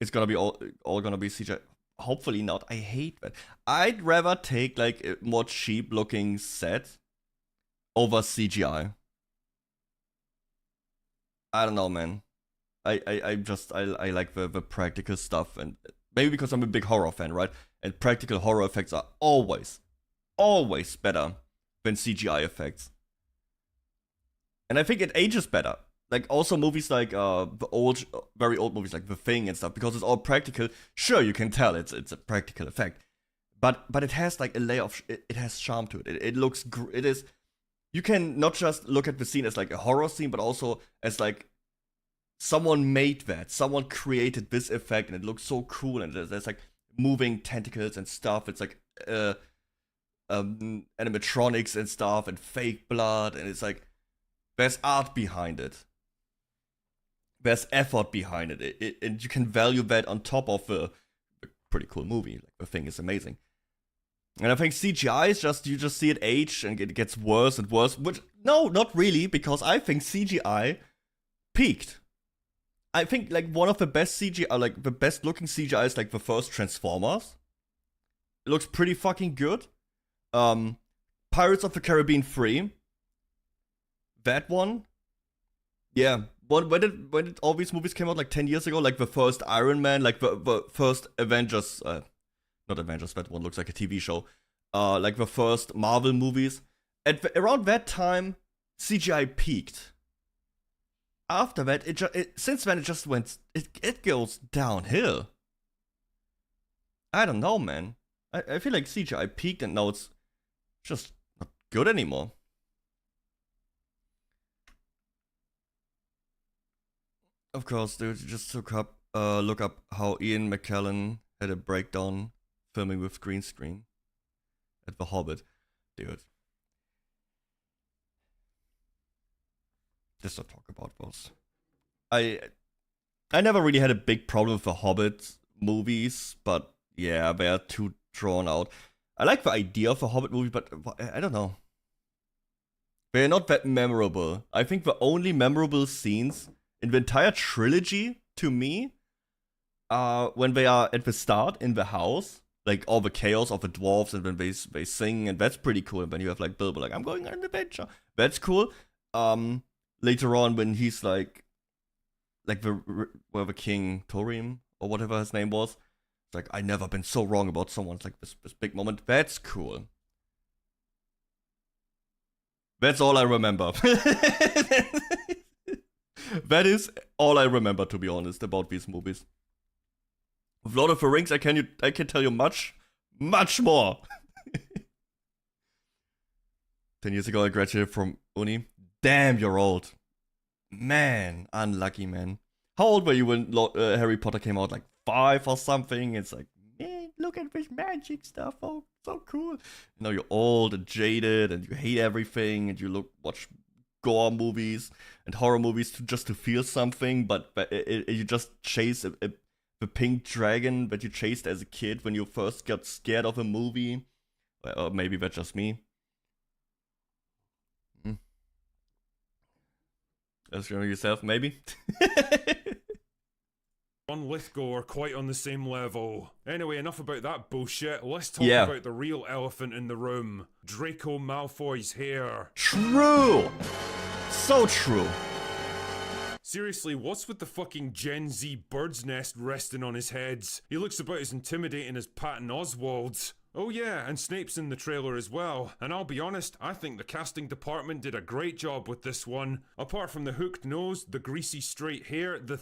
It's gonna be all gonna be CGI. Hopefully not. I hate that. I'd rather take like a more cheap looking set over CGI. I don't know, man. I like the practical stuff, and maybe because I'm a big horror fan, right? And practical horror effects are always better than CGI effects. And I think it ages better. Like also movies like the old, very old movies like The Thing and stuff, because it's all practical. Sure, you can tell it's a practical effect, but it has like a layer of it has charm to it. It looks it is. You can not just look at the scene as like a horror scene, but also as like someone made that, someone created this effect, and it looks so cool. And there's like moving tentacles and stuff. It's like animatronics and stuff, and fake blood, and it's like there's art behind it. There's effort behind it. And you can value that on top of a pretty cool movie. Like The Thing is amazing. And I think CGI is just, you just see it age and it gets worse and worse. Which, no, not really, because I think CGI peaked. I think like one of the best CGI, like the best looking CGI is like the first Transformers. It looks pretty fucking good. Pirates of the Caribbean 3. That one. Yeah. When did all these movies came out? Like 10 years ago? Like the first Iron Man, like the first Avengers, not Avengers, that one looks like a TV show. Like the first Marvel movies. Around that time, CGI peaked. After that, since then it just went, it goes downhill. I don't know, man. I feel like CGI peaked and now it's just not good anymore. Of course, dude, just look up how Ian McKellen had a breakdown filming with green screen at The Hobbit. Dude. Let's not talk about those. I never really had a big problem with The Hobbit movies, but yeah, they are too drawn out. I like the idea of a Hobbit movie, but I don't know. They're not that memorable. I think the only memorable scenes in the entire trilogy, to me, when they are at the start in the house, like all the chaos of the dwarves, and when they sing, and that's pretty cool. And when you have like Bilbo, like I'm going on an adventure, that's cool. Later on, when he's like the King Thorim or whatever his name was, it's like I never been so wrong about someone. It's like this big moment. That's cool. That's all I remember. That is all I remember, to be honest, about these movies. With Lord of the Rings, I can tell you much more. 10 years ago, I graduated from uni. Damn, you're old. Man, unlucky, man. How old were you when Harry Potter came out? Like 5 or something? It's like, man, look at this magic stuff. Oh, so cool. You know, you're old and jaded and you hate everything and you watch gore movies and horror movies just to feel something, but you just chase the pink dragon that you chased as a kid when you first got scared of a movie. Or maybe that's just me. That's yourself, maybe? On Lithgow are quite on the same level. Anyway, enough about that bullshit. Let's talk about the real elephant in the room. Draco Malfoy's hair. True! So true. Seriously, what's with the fucking Gen Z bird's nest resting on his head? He looks about as intimidating as Patton Oswalt. Oh yeah, and Snape's in the trailer as well. And I'll be honest, I think the casting department did a great job with this one. Apart from the hooked nose, the greasy straight hair, the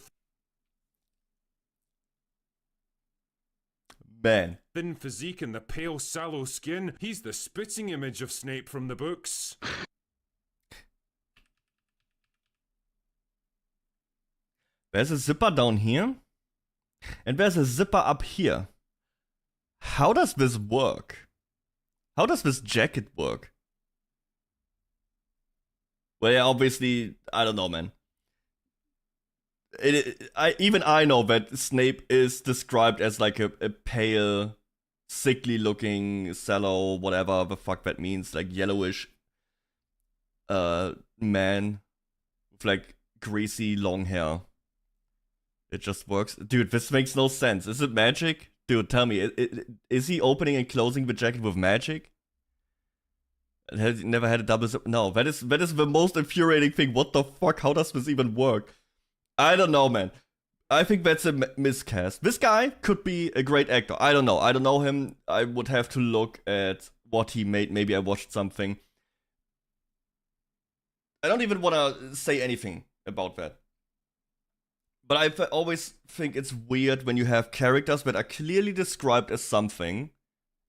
thin physique and the pale, sallow skin, he's the spitting image of Snape from the books. There's a zipper down here, and there's a zipper up here. How does this work? How does this jacket work? Well, yeah, obviously, I don't know, man. Even I know that Snape is described as like a pale, sickly looking, sallow, whatever the fuck that means, like yellowish man with like greasy long hair. It just works. Dude, this makes no sense. Is it magic? Dude, tell me, is he opening and closing the jacket with magic? Has he never had a double zip? No, that is the most infuriating thing. What the fuck? How does this even work? I don't know, man. I think that's a miscast. This guy could be a great actor. I don't know. I don't know him. I would have to look at what he made. Maybe I watched something. I don't even want to say anything about that. But I always think it's weird when you have characters that are clearly described as something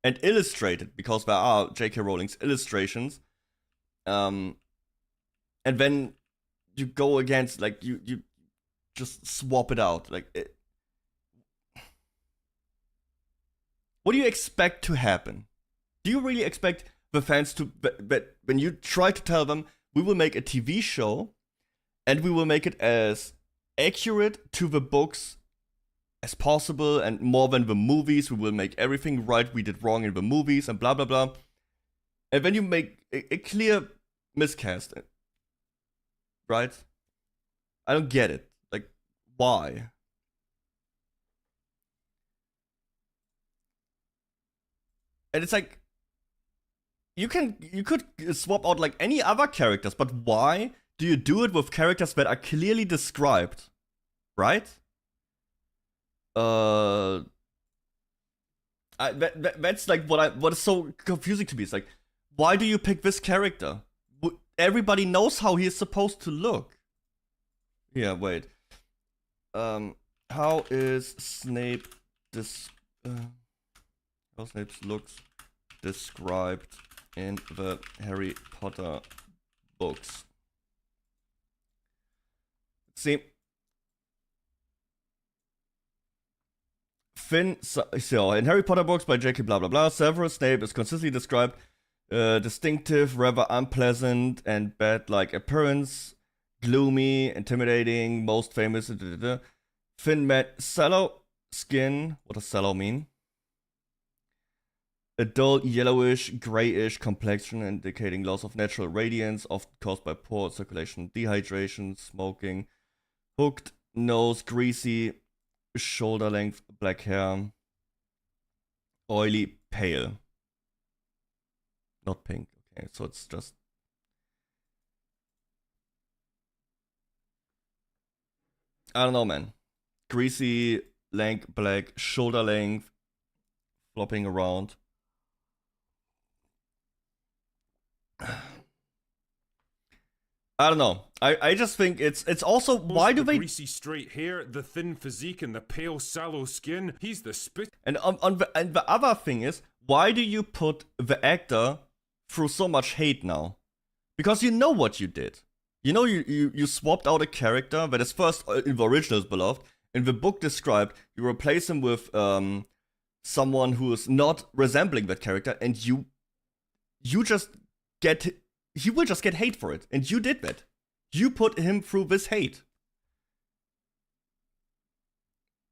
and illustrated, because there are J.K. Rowling's illustrations. And then you go against, like, you just swap it out. Like, what do you expect to happen? Do you really expect the fans to, that when you try to tell them, we will make a TV show and we will make it as accurate to the books as possible and more than the movies, we will make everything right we did wrong in the movies and blah blah blah, and then you make a clear miscast, right? I don't get it. Like, why? And it's like, you could swap out like any other characters, but why do you do it with characters that are clearly described, right? That's like what is so confusing to me. It's like, why do you pick this character? Everybody knows how he is supposed to look. Yeah, wait. How is Snape how Snape's looks described in the Harry Potter books? See, so in Harry Potter books by J.K. blah blah blah, Severus Snape is consistently described distinctive, rather unpleasant and bat-like appearance, gloomy, intimidating, most famous, thin sallow skin. What does sallow mean? A dull yellowish, grayish complexion indicating loss of natural radiance, often caused by poor circulation, dehydration, smoking. Hooked nose, greasy, shoulder length, black hair. Oily, pale. Not pink. Okay, so it's just... I don't know, man. Greasy, lank, black, shoulder length, flopping around. I don't know. I just think it's also, why do they... greasy straight hair, the thin physique, and the pale sallow skin. He's the spit... And the other thing is, why do you put the actor through so much hate now? Because you know what you did. You know you swapped out a character that is first in the original is beloved, in the book described, you replace him with someone who is not resembling that character, and you just get... He will just get hate for it, and you did that. You put him through this hate.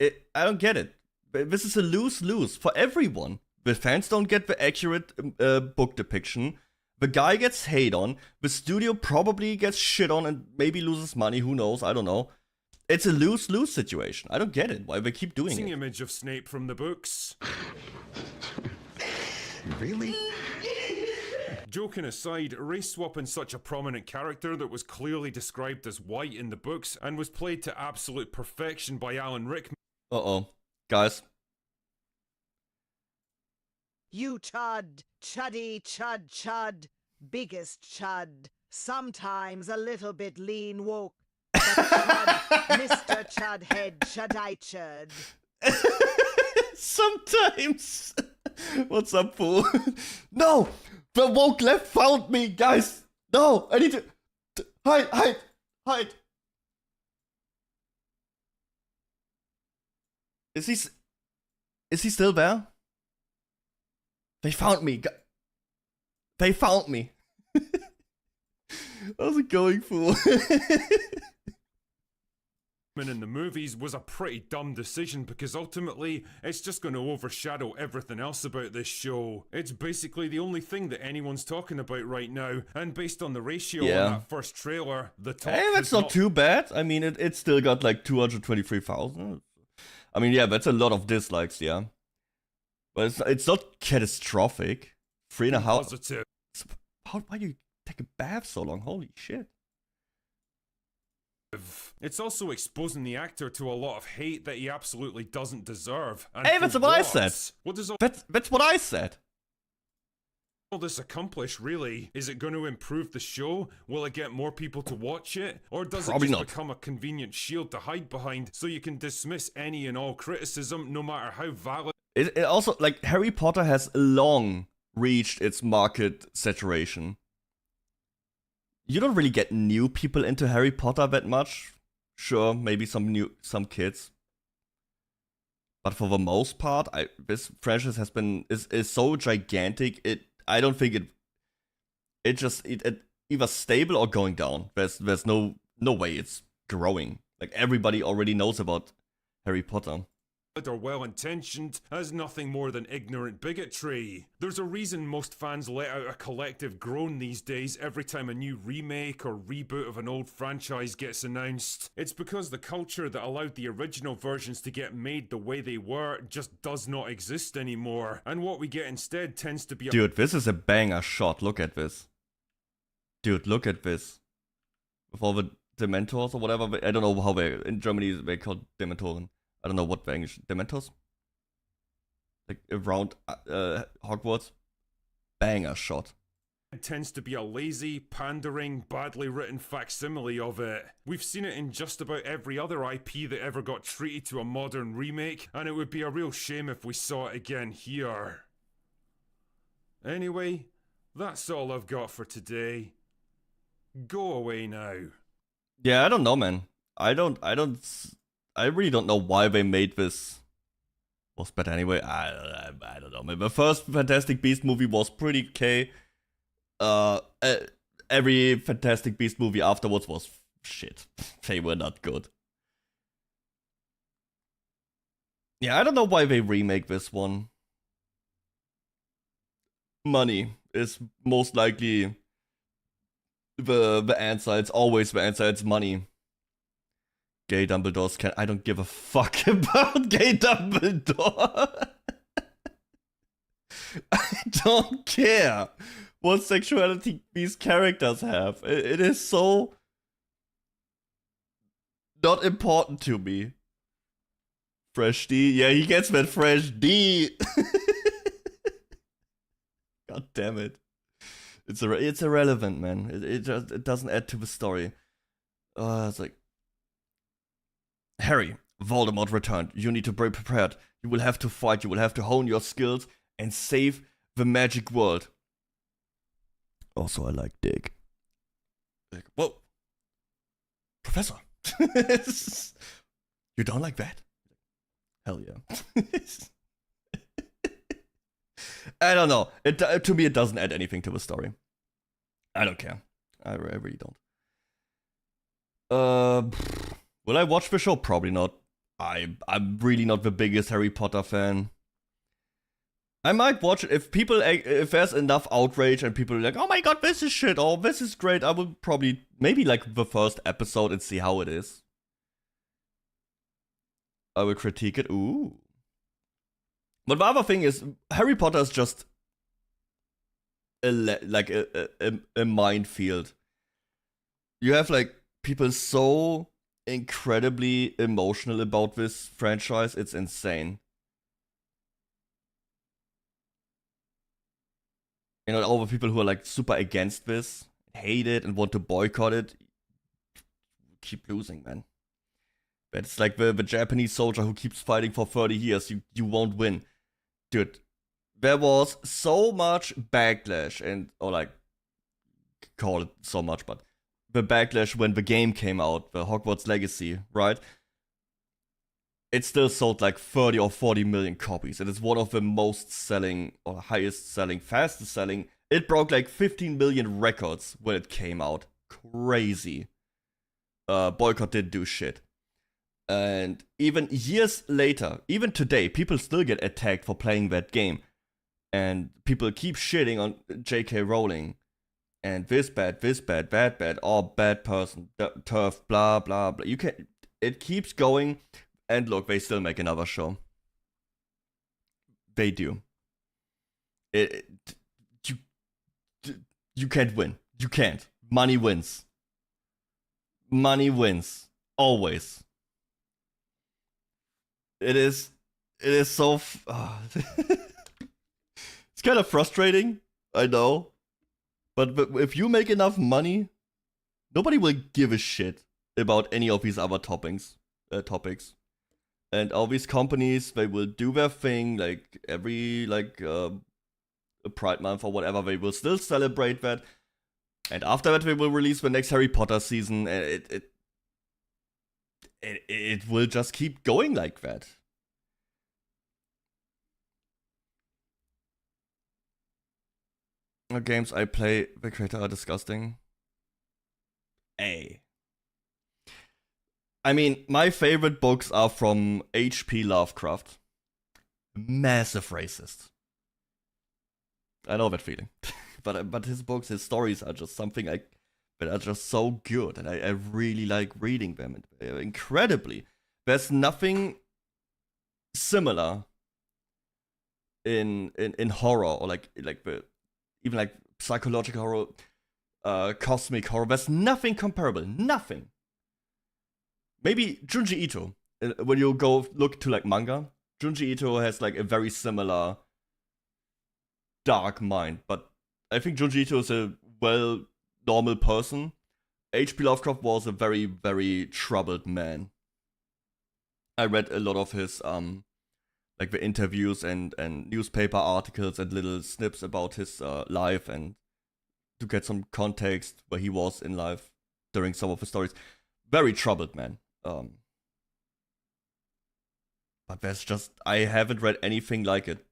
I don't get it. This is a lose-lose for everyone. The fans don't get the accurate book depiction. The guy gets hate on. The studio probably gets shit on and maybe loses money. Who knows? I don't know. It's a lose-lose situation. I don't get it. Why they keep doing it. Image of Snape from the books. Really? Joking aside, race swapping such a prominent character that was clearly described as white in the books and was played to absolute perfection by Alan Rickman. Uh-oh. Guys. You chud, chuddy, chud, chud, biggest chud, sometimes a little bit lean woke, but chud, Mr. Chudhead, chudai chud. Sometimes. What's up, fool? No! The woke left found me, guys! No! I need to hide! Is he still there? They found me. They found me. How's it going, fool? In the movies was a pretty dumb decision because ultimately it's just going to overshadow everything else about this show. It's basically the only thing that anyone's talking about right now, and based on the ratio on that first trailer, the top. Hey, that's not too bad. I mean, it still got like 223,000. I mean, yeah, that's a lot of dislikes, yeah. But it's not catastrophic. 3.5. Positive. Why do you take a bath so long? Holy shit. It's also exposing the actor to a lot of hate that he absolutely doesn't deserve. And hey, that's what I said. What does that's what I said. All this accomplish, really? Is it going to improve the show? Will it get more people to watch it? Or does Probably it just not. become a convenient shield to hide behind so you can dismiss any and all criticism, no matter how valid? It also, like, Harry Potter has long reached its market saturation. You don't really get new people into Harry Potter that much. Sure, maybe some kids. But for the most part, this franchise is so gigantic. I don't think it either stable or going down. There's no way it's growing. Like, everybody already knows about Harry Potter. Or well-intentioned as nothing more than ignorant bigotry. There's a reason most fans let out a collective groan these days every time a new remake or reboot of an old franchise gets announced. It's because the culture that allowed the original versions to get made the way they were just does not exist anymore, and what we get instead tends to be a— Dude, this is a banger shot. Look at this. Dude, look at this. With all the Dementors or whatever. I don't know how in Germany they call Dementoren. I don't know what the English Dementors. Like around Hogwarts. Banger shot. It tends to be a lazy, pandering, badly written facsimile of it. We've seen it in just about every other IP that ever got treated to a modern remake, and it would be a real shame if we saw it again here. Anyway, that's all I've got for today. Go away now. Yeah, I don't know, man. I really don't know why they made this was better anyway. I don't know. The first Fantastic Beast movie was pretty okay. Every Fantastic Beast movie afterwards was shit. They were not good. Yeah, I don't know why they remake this one. Money is most likely the answer. It's always the answer. It's money. Gay Dumbledores can. I don't give a fuck about gay Dumbledore. I don't care what sexuality these characters have. It is so not important to me. Fresh D. Yeah, he gets that Fresh D. God damn it. It's irrelevant, man. It doesn't add to the story. It's like, Harry, Voldemort returned. You need to be prepared. You will have to fight. You will have to hone your skills and save the magic world. Also, I like Dick. Like, whoa. Professor. You don't like that? Hell yeah. I don't know. To me, it doesn't add anything to the story. I don't care. I really don't. Will I watch the show? Probably not. I'm really not the biggest Harry Potter fan. I might watch it if there's enough outrage and people are like, oh my god, this is shit, oh, this is great. I will probably, maybe like the first episode and see how it is. I will critique it. Ooh. But the other thing is, Harry Potter is just a minefield. You have like people so incredibly emotional about this franchise, it's insane. You know, all the people who are like super against this, hate it, and want to boycott it, keep losing, man. But it's like the Japanese soldier who keeps fighting for 30 years. You won't win. Dude, there was so much backlash or like, call it so much, but the backlash when the game came out, the Hogwarts Legacy, right? It still sold like 30 or 40 million copies. It is one of the most selling, or highest selling, fastest selling. It broke like 15 million records when it came out. Crazy. Boycott didn't do shit. And even years later, even today, people still get attacked for playing that game. And people keep shitting on J.K. Rowling. And this bad, that bad, oh, bad person, turf, blah, blah, blah. It keeps going. And look, they still make another show. They do. You can't win. You can't. Money wins. Money wins. Always. It is so... It's kind of frustrating, I know. But if you make enough money, nobody will give a shit about any of these other topics. And all these companies, they will do their thing, like every a Pride Month or whatever, they will still celebrate that. And after that, they will release the next Harry Potter season, and it will just keep going like that. The games I play, the creator are disgusting. I mean, my favorite books are from H.P. Lovecraft. Massive racist. I know that feeling. but his books, his stories are just something that are just so good, and I really like reading them incredibly. There's nothing similar in horror, or like even like psychological horror, cosmic horror. There's nothing comparable. Nothing. Maybe Junji Ito. When you go look to like manga, Junji Ito has like a very similar dark mind. But I think Junji Ito is a normal person. H.P. Lovecraft was a very, very troubled man. I read a lot of his like the interviews and newspaper articles and little snips about his life, and to get some context where he was in life during some of his stories. Very troubled man. But there's just, I haven't read anything like it.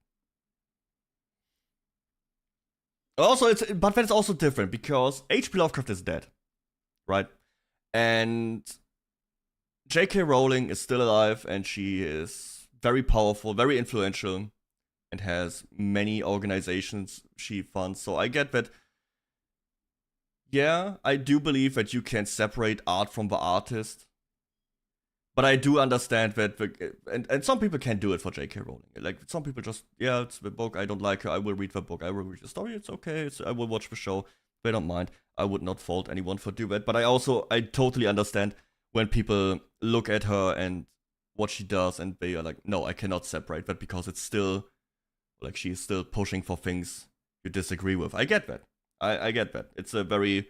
Also, but that's also different because H.P. Lovecraft is dead, right? And J.K. Rowling is still alive, and she is very powerful, very influential, and has many organizations she funds. So I get that. Yeah, I do believe that you can separate art from the artist. But I do understand that, and some people can do it for J.K. Rowling. Like, some people just, yeah, it's the book, I don't like her, I will read the book, I will read the story, it's okay, I will watch the show, they don't mind. I would not fault anyone for doing that. But I totally understand when people look at her and what she does, and they are like, no, I cannot separate that because it's still, like, she's still pushing for things you disagree with. I get that. I get that. It's a very,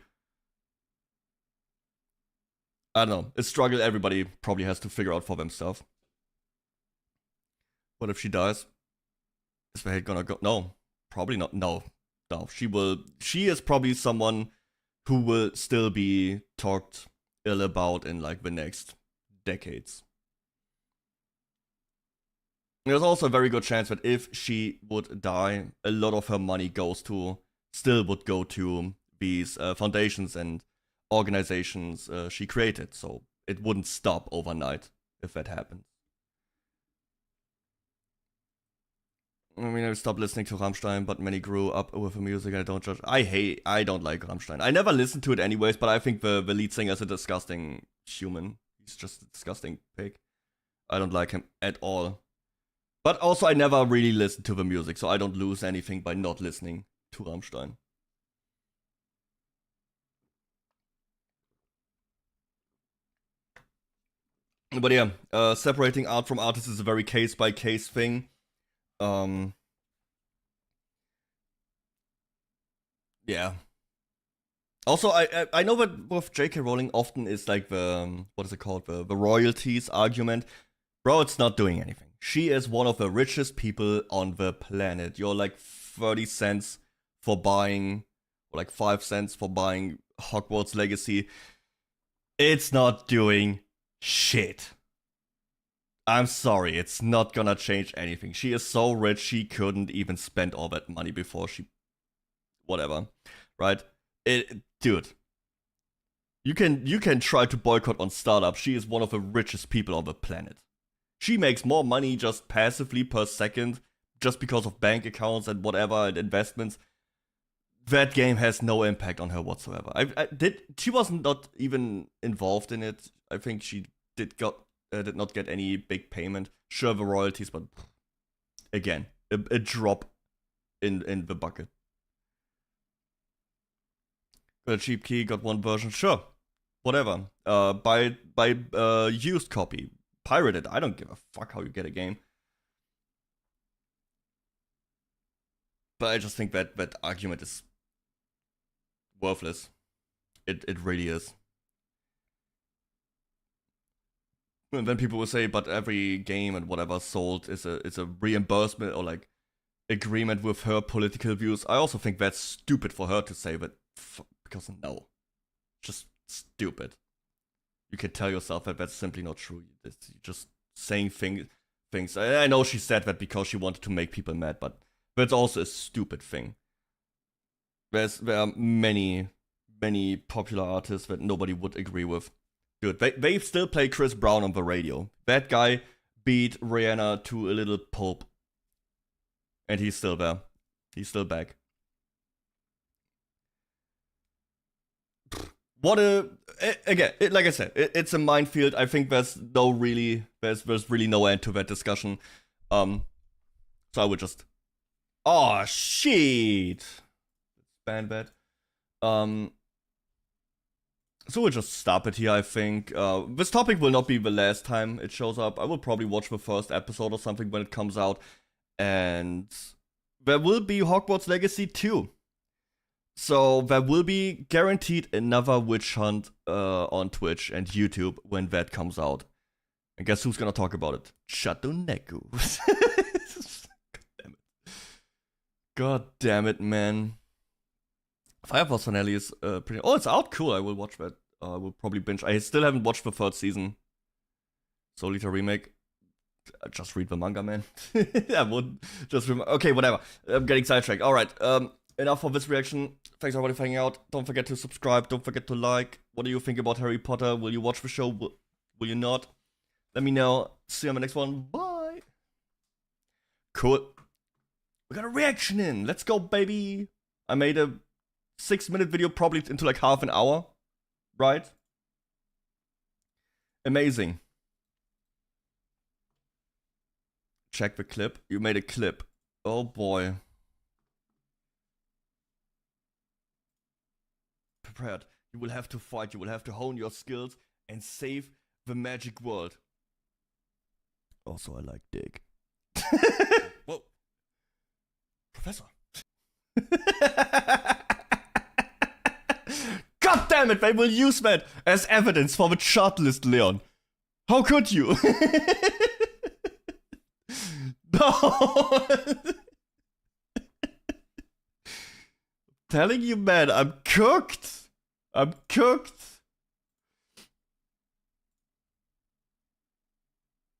I don't know, a struggle everybody probably has to figure out for themselves. What if she dies? Is the hate gonna go? No, probably not. No. She is probably someone who will still be talked ill about in like the next decades. There's also a very good chance that if she would die, a lot of her money would go to these foundations and organizations she created, so it wouldn't stop overnight if that happened. I mean, I stopped listening to Rammstein, but many grew up with the music. I don't judge. I don't like Rammstein. I never listened to it anyways, but I think the lead singer is a disgusting human. He's just a disgusting pig. I don't like him at all. But also, I never really listened to the music, so I don't lose anything by not listening to Rammstein. But yeah, separating art from artists is a very case-by-case thing. Yeah. Also, I know that with J.K. Rowling often is like the, what is it called, the royalties argument. Bro, it's not doing anything. She is one of the richest people on the planet. You're like 30 cents for buying, or like 5 cents for buying Hogwarts Legacy. It's not doing shit. I'm sorry, it's not gonna change anything. She is so rich, she couldn't even spend all that money before she... Whatever, right? Dude, you can try to boycott on startup. She is one of the richest people on the planet. She makes more money just passively per second, just because of bank accounts and whatever and investments. That game has no impact on her whatsoever. She wasn't not even involved in it. I think she did not get any big payment. Sure, the royalties, but again, a drop in the bucket. Got a cheap key, got one version, sure, whatever. Buy used copy, pirate it. I don't give a fuck how you get a game. But I just think that argument is worthless. It really is. And then people will say, but every game and whatever sold is a reimbursement or like agreement with her political views. I also think that's stupid for her to say, but because no, just stupid. You can tell yourself that that's simply not true. You're just saying things. I know she said that because she wanted to make people mad, but that's also a stupid thing. There are many popular artists that nobody would agree with. Dude, they still play Chris Brown on the radio. That guy beat Rihanna to a little pulp. And he's still there. He's still back. Again, like I said, it's a minefield. I think there's really no end to that discussion. So I would just... Oh, shit! Ban that. So we'll just stop it here, I think. This topic will not be the last time it shows up. I will probably watch the first episode or something when it comes out. And there will be Hogwarts Legacy 2. So there will be guaranteed another witch hunt on Twitch and YouTube when that comes out. And guess who's gonna talk about it? Deddonekku. God damn it. God damn it, man. Fire Force finale is pretty... Oh, it's out? Cool, I will watch that. I will probably binge. I still haven't watched the third season. Soul Eater remake. Just read the manga, man. I would just... Okay, whatever. I'm getting sidetracked. Alright, enough for this reaction. Thanks everybody for hanging out. Don't forget to subscribe. Don't forget to like. What do you think about Harry Potter? Will you watch the show? Will you not? Let me know. See you on the next one. Bye. Cool. We got a reaction in. Let's go, baby. I made a 6-minute video probably into like half an hour. Right? Amazing. Check the clip. You made a clip. Oh boy. Prepared. You will have to fight. You will have to hone your skills and save the magic world. Also, I like dick. Whoa. Professor. God damn it, they will use that as evidence for the chart list, Leon. How could you? No. Telling you, man, I'm cooked. I'm cooked.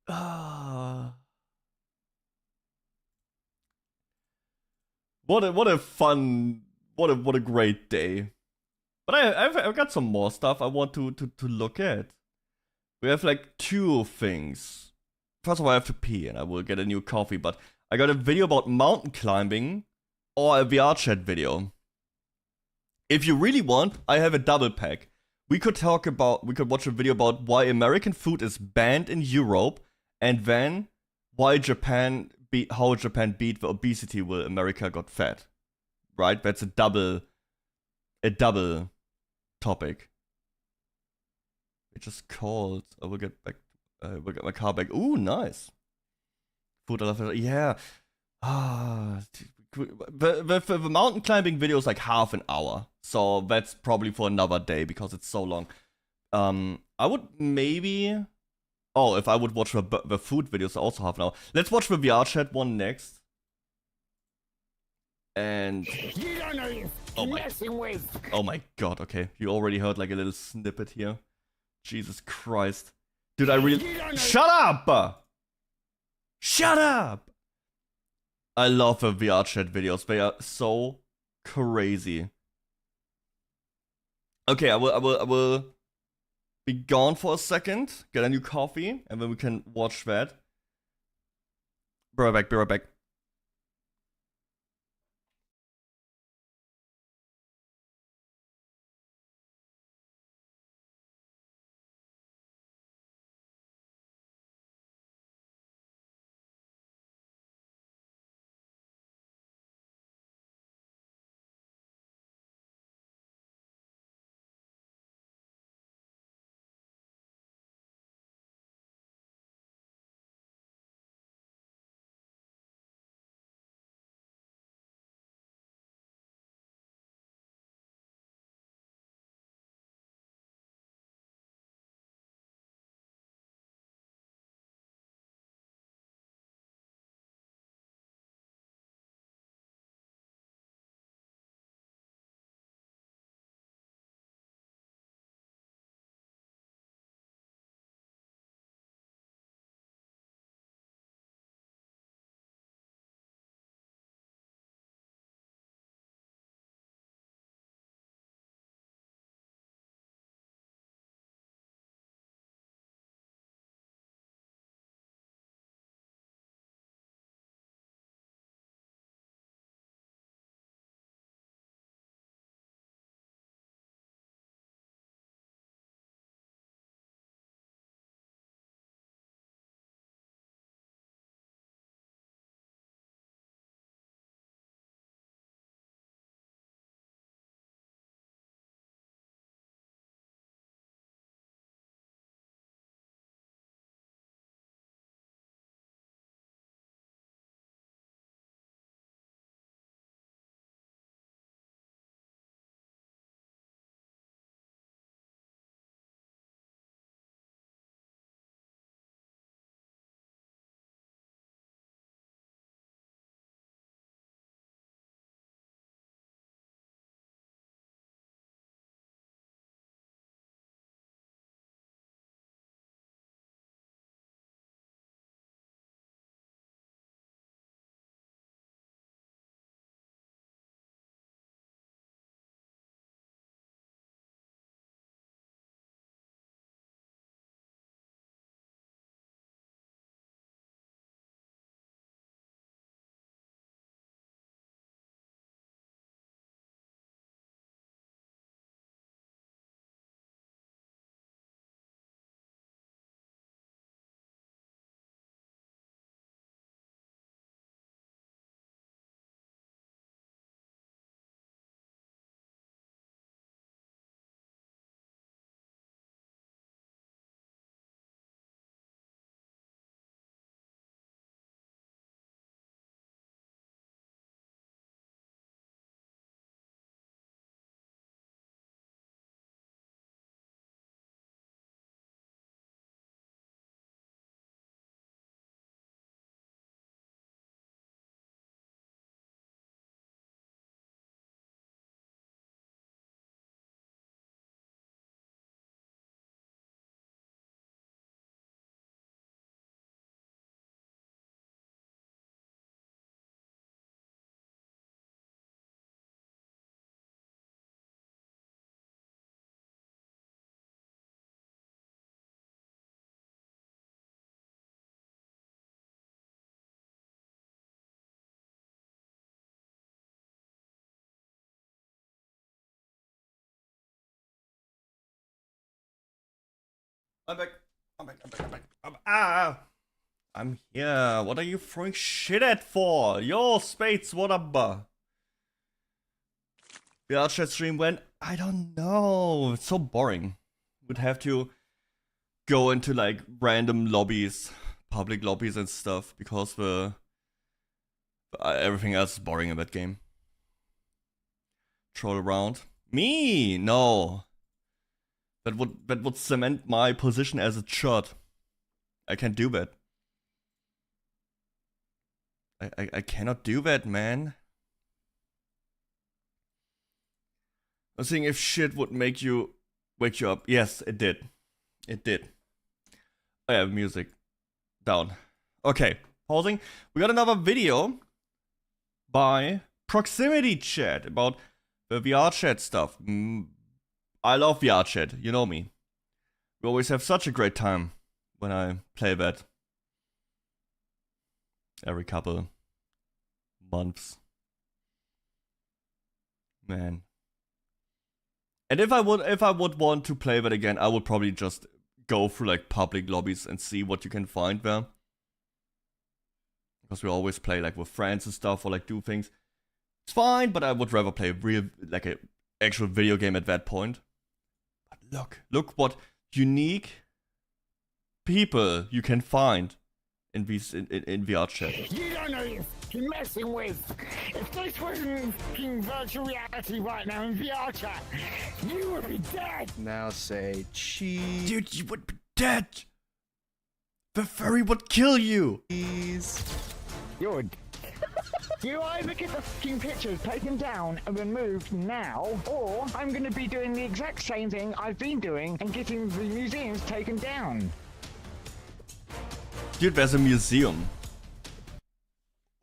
Ah. What a fun, what a great day. But I've got some more stuff I want to look at. We have like 2 things. First of all, I have to pee and I will get a new coffee, but I got a video about mountain climbing or a VR chat video. If you really want, I have a double pack. We could watch a video about why American food is banned in Europe, and then how Japan beat the obesity while America got fat. Right? That's a double topic. It just called. I will get my car back. Ooh, nice. Food I love. Yeah. The mountain climbing video is like half an hour, so that's probably for another day because it's so long. I would maybe. Oh, if I would watch the food videos, also half an hour. Let's watch the VR chat one next. And You don't know you're messing with. oh my god, okay. You already heard like a little snippet here. Jesus Christ. Dude, I really. Shut up! Shut up! I love the VR chat videos. They are so crazy. Okay, I will be gone for a second, get a new coffee, and then we can watch that. Be right back. I'm back. I'm here. What are you throwing shit at for? Yo, Spades, what up, bruh? The art chat stream went, I don't know. It's so boring. Would have to go into like random lobbies, public lobbies and stuff, because the everything else is boring in that game. Troll around. Me? No. That would cement my position as a chud. I can't do that. I cannot do that, man. I was thinking if shit would wake you up. Yes, it did. It did. I have music down. Okay, pausing. We got another video by Proximity Chat about the VR chat stuff. I love VR chat, you know me. We always have such a great time when I play that. Every couple months. Man. And if I would want to play that again, I would probably just go through like public lobbies and see what you can find there. Because we always play like with friends and stuff or like do things. It's fine, but I would rather play like a actual video game at that point. But look what unique people you can find in these in VR chat. You don't know you're f***ing messing with. If this wasn't f***ing virtual reality right now in VR chat, you would be dead. Now say cheese. Dude, you would be dead. The furry would kill you. You're You either get the f***ing pictures taken down and removed now, or I'm gonna be doing the exact same thing I've been doing and getting the museums taken down. Dude, there's a museum.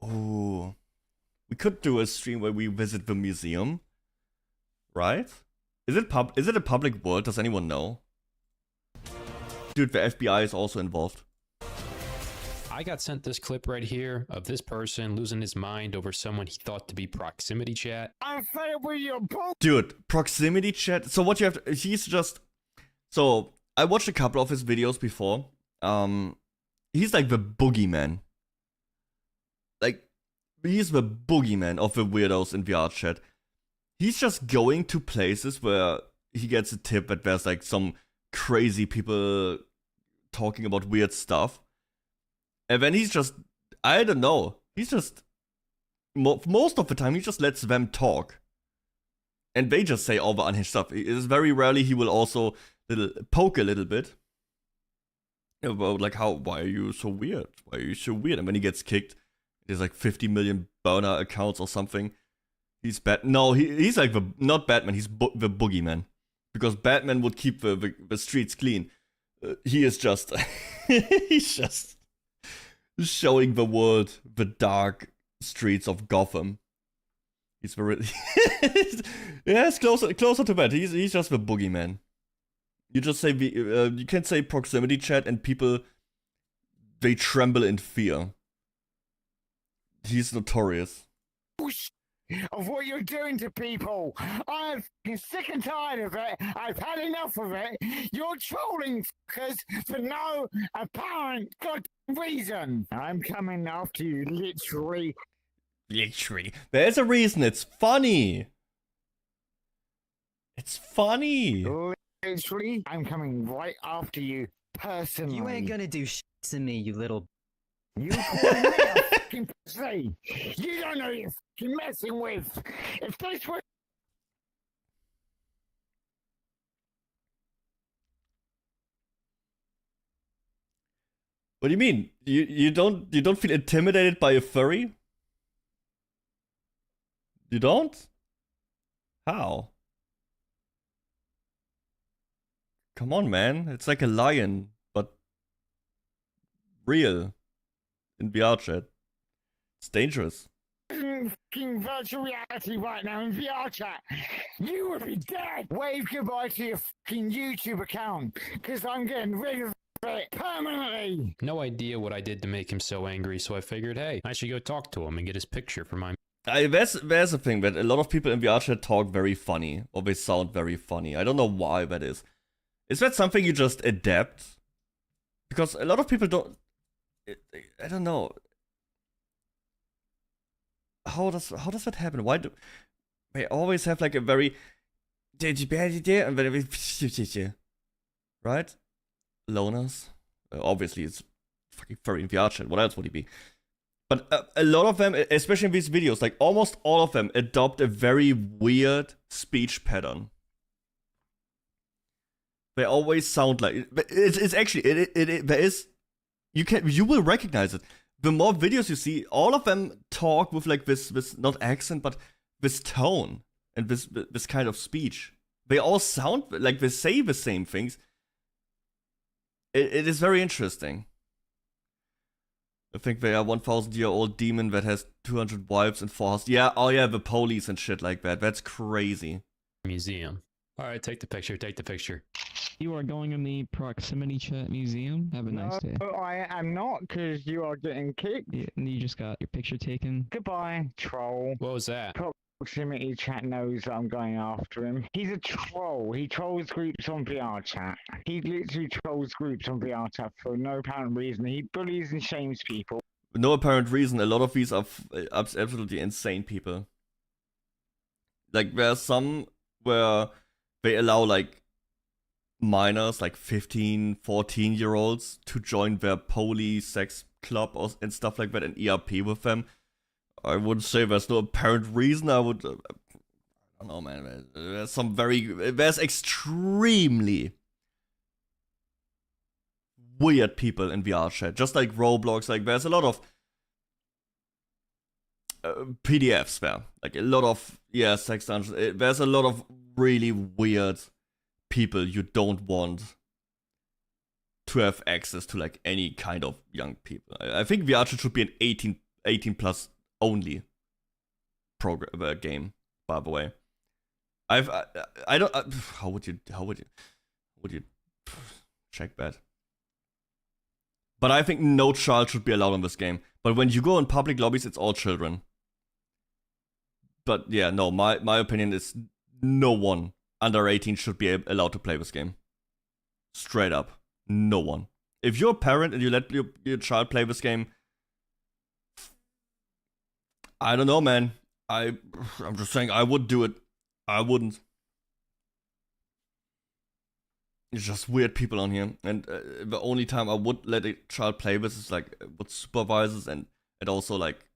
Oh. We could do a stream where we visit the museum. Right? Is it a public world? Does anyone know? Dude, the FBI is also involved. I got sent this clip right here of this person losing his mind over someone he thought to be proximity chat. I'm fed with your bull. Dude, proximity chat. So what you have to, he's just, so I watched a couple of his videos before. He's like the boogeyman. Like, he's the boogeyman of the weirdos in VR chat. He's just going to places where he gets a tip that there's like some crazy people talking about weird stuff. And then he's just, I don't know, he's just, most of the time he just lets them talk. And they just say all the unhinged stuff. It's very rarely he will also poke a little bit. About like why are you so weird? Why are you so weird? And when he gets kicked, there's like 50 million burner accounts or something. He's bad. No, he's like not Batman, he's the boogeyman. Because Batman would keep the streets clean. He is just, he's just showing the world the dark streets of Gotham. He's very, yeah, it's closer to that. He's just the boogeyman. You just say you can say proximity chat and people, they tremble in fear. He's notorious. Of what you're doing to people. I'm sick and tired of it. I've had enough of it. You're trolling fuckers for no apparent good reason. I'm coming after you, literally. Literally. There's a reason. It's funny. It's funny. Literally, I'm coming right after you, personally. You ain't gonna do shit to me, you little. You call me a fucking pussy. You don't know you're fucking messing with. If this was... What do you mean? You don't feel intimidated by a furry? You don't? How? Come on, man. It's like a lion, but real. In VR chat. It's dangerous. Fucking virtual reality right now in VR chat. You would be dead. Wave goodbye to your fucking YouTube account, because I'm getting rid of it permanently. No idea what I did to make him so angry, so I figured, hey, I should go talk to him and get his picture for my... There's a thing that a lot of people in VR chat talk very funny, or they sound very funny. I don't know why that is. Is that something you just adapt? Because a lot of people don't. I don't know. How does that happen? Why do they always have like a very and right? Loners. Obviously, it's fucking furry in VR chat. What else would he be? But a lot of them, especially in these videos, like almost all of them, adopt a very weird speech pattern. They always sound like it's actually there is you will recognize it. The more videos you see, all of them talk with like this not accent but this tone and this kind of speech. They all sound like they say the same things. It is very interesting. I think they are 1,000-year-old demon that has 200 wives and 4 houses. Yeah, oh yeah, the police and shit like that. That's crazy. Museum. All right, take the picture. Take the picture. You are going in the proximity chat museum. Have a nice day. No, I am not, because you are getting kicked. Yeah, and you just got your picture taken. Goodbye, troll. What was that? Proximity chat knows that I'm going after him. He's a troll. He trolls groups on VR chat. He literally trolls groups on VR chat for no apparent reason. He bullies and shames people. No apparent reason. A lot of these are absolutely insane people. Like, there are some where they allow, like, minors, like 15, 14-year-olds, to join their poly sex club and stuff like that and ERP with them. I wouldn't say there's no apparent reason. I would... I don't know, man. There's extremely weird people in VR chat. Just like Roblox, like there's a lot of PDFs there. Like a lot of, yeah, sex dungeons. There's a lot of really weird people you don't want to have access to, like, any kind of young people. I think VR chat should be an 18 plus only game, by the way. I don't how would you check that? But I think no child should be allowed in this game. But when you go in public lobbies, it's all children. But yeah, no, my opinion is no one under 18 should be allowed to play this game. Straight up. No one. If you're a parent and you let your child play this game, I don't know, man. I'm just saying I would do it. I wouldn't. It's just weird people on here. And the only time I would let a child play this is like with supervisors and also like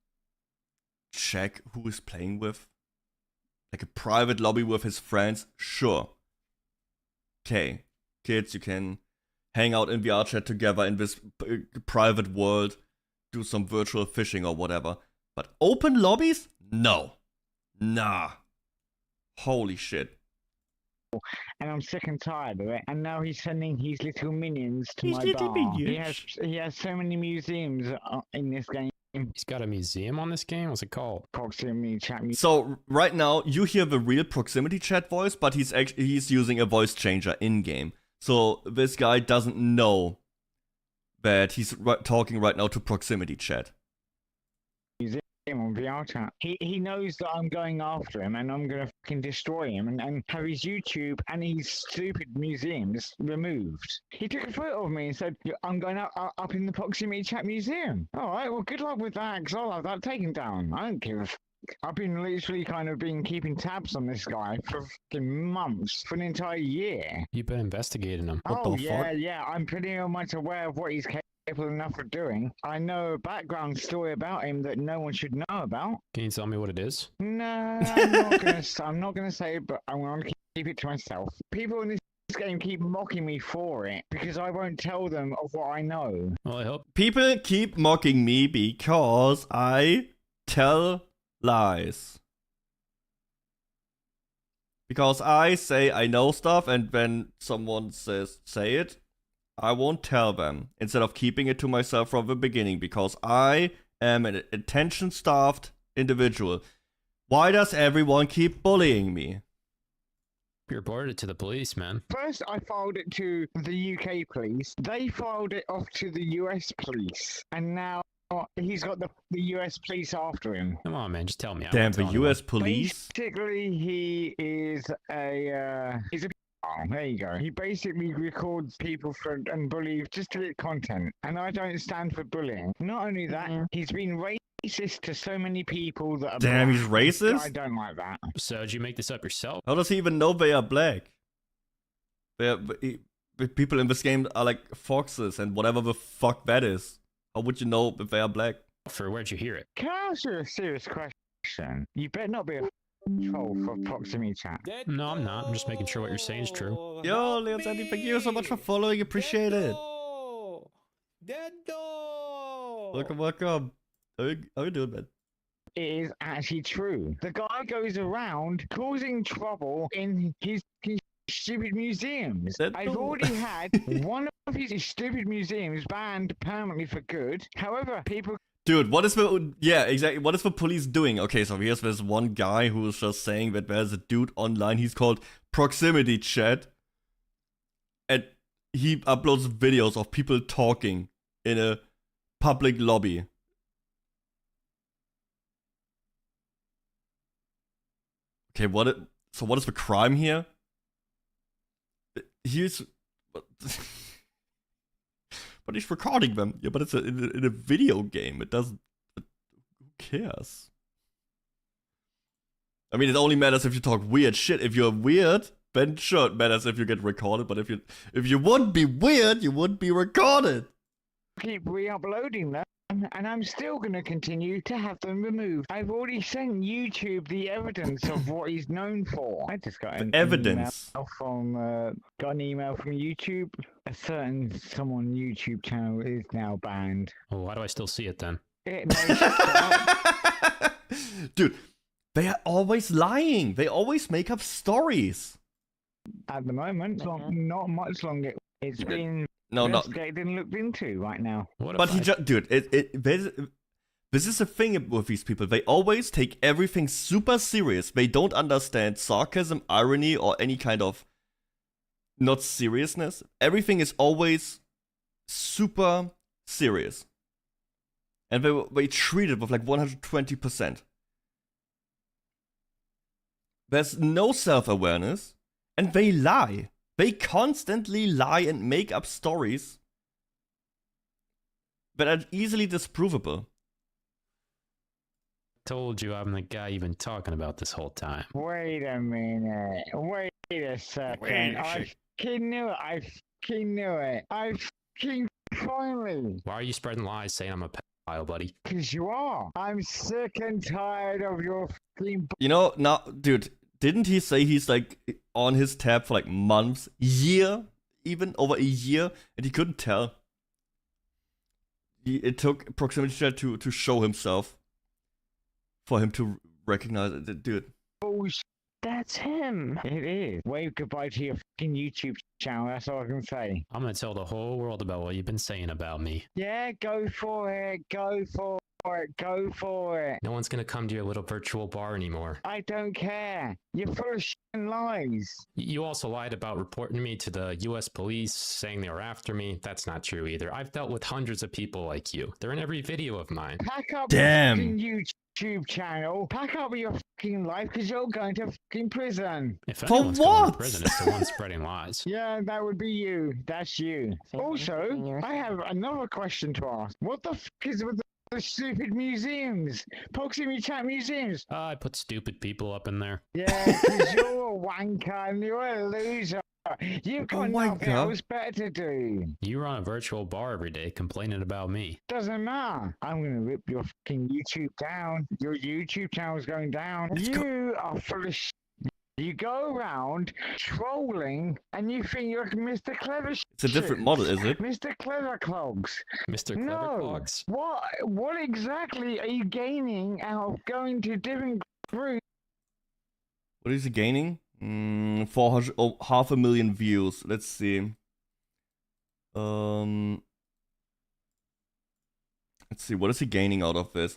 check who is playing with. Like a private lobby with his friends, sure. Okay, kids, you can hang out in VR chat together in this private world, do some virtual fishing or whatever. But open lobbies? No. Nah. Holy shit. And I'm sick and tired of it. And now he's sending his little minions to my bar. He has so many museums in this game. He's got a museum on this game? What's it called? Proximity chat. So right now you hear the real proximity chat voice, but he's using a voice changer in game. So this guy doesn't know that he's talking right now to proximity chat. On VR chat. He knows that I'm going after him and I'm gonna fucking destroy him and have his YouTube and his stupid museums removed. He took a photo of me and said, I'm going up in the proximity chat museum. Alright, well good luck with that, because I'll have that taken down. I don't give a I've been literally keeping tabs on this guy for fucking months, for an entire year. You've been investigating him. What the fuck? Yeah, I'm pretty much aware of what he's capable enough of doing. I know a background story about him that no one should know about. Can you tell me what it is? No, I'm not gonna say it, but I'm gonna keep it to myself. People in this game keep mocking me for it because I won't tell them of what I know. Well, I hope. People keep mocking me because I tell lies. Because I say I know stuff, and when someone says say it, I won't tell them, instead of keeping it to myself from the beginning, because I am an attention-starved individual. Why does everyone keep bullying me? You reported it to the police, man. First, I filed it to the UK police. They filed it off to the US police. And now he's got the US police after him. Come on, man. Just tell me. Damn, the US police? Basically, he is he's a There you go. He basically records people for and bullies just to get content. And I don't stand for bullying. Not only that, he's been racist to so many people that are Damn, black. he's racist? I don't like that. So did you make this up yourself? How does he even know they are black? The people in this game are like foxes and whatever the fuck that is. How would you know if they are black? For where'd you hear it? Can I ask you a serious question? You better not be a troll for proximity chat. No, I'm not. I'm just making sure what you're saying is true. Yo, Leon Sandy, thank you so much for following. Appreciate it. Deddo! Welcome. How you doing, man? It is actually true. The guy goes around causing trouble in his stupid museums. I've already had one of his stupid museums banned permanently for good. However, people... Dude, what is the... Yeah, exactly. What is the police doing? Okay, so here's this one guy who is just saying that there's a dude online. He's called Proximity Chat. And he uploads videos of people talking in a public lobby. Okay, so what is the crime here? He's... But he's recording them. Yeah, but it's in a video game. It doesn't... Who cares? I mean, it only matters if you talk weird shit. If you're weird, then sure, it matters if you get recorded. But if you wouldn't be weird, you wouldn't be recorded. Keep re-uploading them. And I'm still going to continue to have them removed. I've already sent YouTube the evidence of what he's known for. I just got an evidence email from got an email from YouTube. A certain someone YouTube channel is now banned. Well, why do I still see it then? Dude, they are always lying. They always make up stories. At the moment, not much longer. It's been investigated and looked into right now. But he just, dude, this is the thing with these people. They always take everything super serious. They don't understand sarcasm, irony, or any kind of not seriousness. Everything is always super serious. And they treat it with like 120%. There's no self-awareness, and they lie. They constantly lie and make up stories that are easily disprovable. Told you I'm the guy you've been talking about this whole time. Wait a minute. Wait a second. I fucking knew it. I fucking knew it. I fucking finally. Why are you spreading lies saying I'm a pedophile, buddy? Because you are. I'm sick and tired of your fucking... You know, now, dude, didn't he say he's like on his tab for like months, even over a year, and he couldn't tell? It took Proximity Chat to show himself for him to recognize it, dude. Oh, that's him. It is. Wave goodbye to your fucking YouTube channel. That's all I can say. I'm gonna tell the whole world about what you've been saying about me. Yeah, go for it. Go for it. Go for it. No one's gonna come to your little virtual bar anymore. I don't care. You're full of shit and lies. You also lied about reporting me to the US police, saying they were after me. That's not true either. I've dealt with hundreds of people like you. They're in every video of mine. Pack up Damn. your YouTube channel. Pack up your fucking life because you're going to fucking prison. If For anyone's going what? to prison, it's the one spreading lies. Yeah, that would be you. That's you. Also, I have another question to ask. What the fuck is with the stupid museums? Proximity Chat museums? I put stupid people up in there. Yeah, because you're a wanker and you're a loser. You've got nothing else better to do. You run a virtual bar every day complaining about me. Doesn't matter. I'm going to rip your fucking YouTube down. Your YouTube channel's going down. You are full of shit. You go around trolling and you think you're Mr. Clever shit. It's a different model, is it? Mr. Clever Clogs. Mr. Clever Clogs? What exactly are you gaining out of going to different groups? What is he gaining? 400, 500,000 views. Let's see. Let's see. What is he gaining out of this?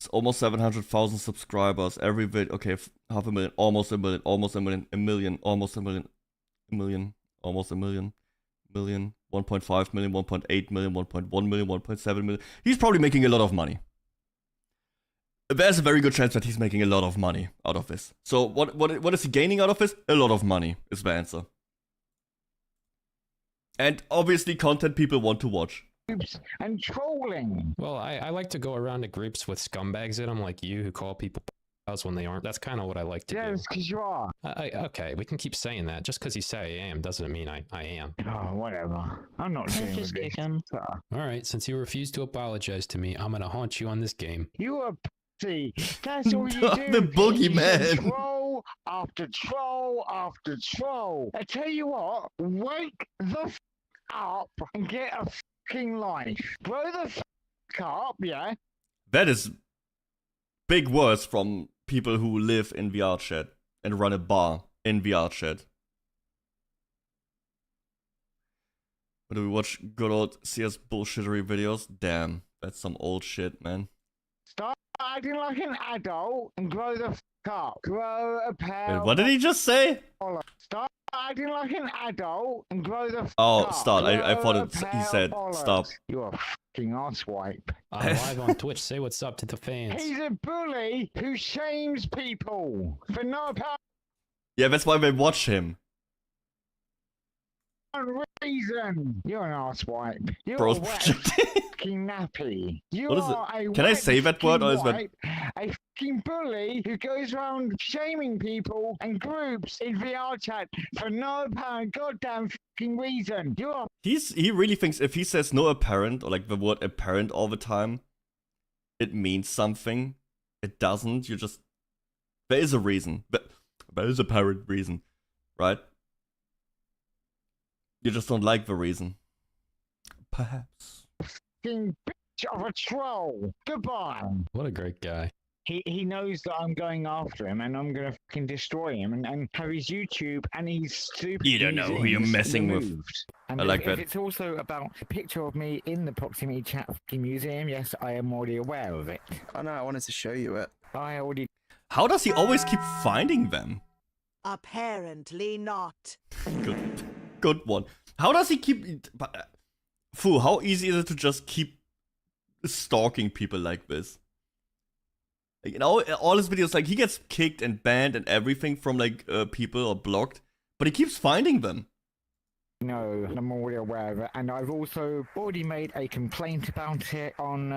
It's almost 700,000 subscribers. Every video. Okay, 500,000, almost a million, almost a million, a million, almost a million, a million, almost a million, million, 1.5 million, 1.8 million, 1.1 million, 1.7 million. He's probably making a lot of money. There's a very good chance that he's making a lot of money out of this. So what is he gaining out of this? A lot of money is the answer. And obviously content people want to watch. And trolling. Well, I like to go around to groups with scumbags in them like you who call people pedophiles when they aren't. That's kind of what I like to Yes, do. because you are. Okay, we can keep saying that. Just because you say I am doesn't mean I am. Oh, whatever. I'm not doing with this. Alright, since you refuse to apologize to me, I'm gonna haunt you on this game. You are pussy. That's all you do. The boogeyman. Troll after troll after troll. I tell you what, wake the f up and get a fucking life. Grow the f up, yeah? That is big words from people who live in VR chat and run a bar in VR chat. But do we watch good old CS bullshittery videos? Damn, that's some old shit, man. Start acting like an adult and grow the f up. Grow a pair. Wait, what did he just say? Start acting like an adult and grow the f Oh, up. start. I Grow thought a he pair said of stop. bollocks. You're a fucking arsewipe. I'm live on Twitch. Say what's up to the fans. He's a bully who shames people for no apparent Yeah, that's why they watch him. reason. You're an arsewipe. You're Bros a wet projecting. fucking nappy. You What is are a Can I wet say that word or is that... wipe, a fucking bully who goes around shaming people and groups in VR chat for no apparent goddamn fucking reason. You're He really thinks if he says no apparent, or like the word apparent all the time, it means something. It doesn't. You just... There is a reason. But there is a apparent reason. Right? You just don't like the reason. Perhaps. fucking bitch of a troll. Goodbye. What a great guy. He knows that I'm going after him and I'm gonna fucking destroy him and have his YouTube and he's stupid. You don't know who you're messing with. And I like if that. it's also about a picture of me in the proximity chat fucking museum, yes, I am already aware of it. Oh no, I wanted to show you it. I already How does he always keep finding them? Apparently not. Good one. How does he keep... Fu, how easy is it to just keep stalking people like this? Like, you know, all his videos, like, he gets kicked and banned and everything from, like, people or blocked, but he keeps finding them. know, I'm already aware of it, and I've also already made a complaint about it on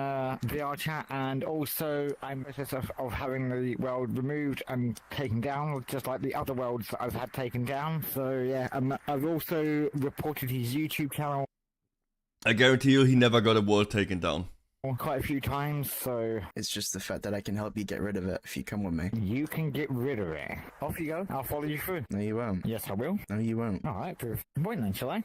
VR chat, and also I'm in the process of having the world removed and taken down, just like the other worlds that I've had taken down. So yeah, I've also reported his YouTube channel I guarantee you he never got a world taken down. quite a few times, so It's just the fact that I can help you get rid of it if you come with me. you can get rid of it. Off you go. I'll follow you through. No, you won't. Yes, I will. No, you won't. Alright, proof. Point then, shall I?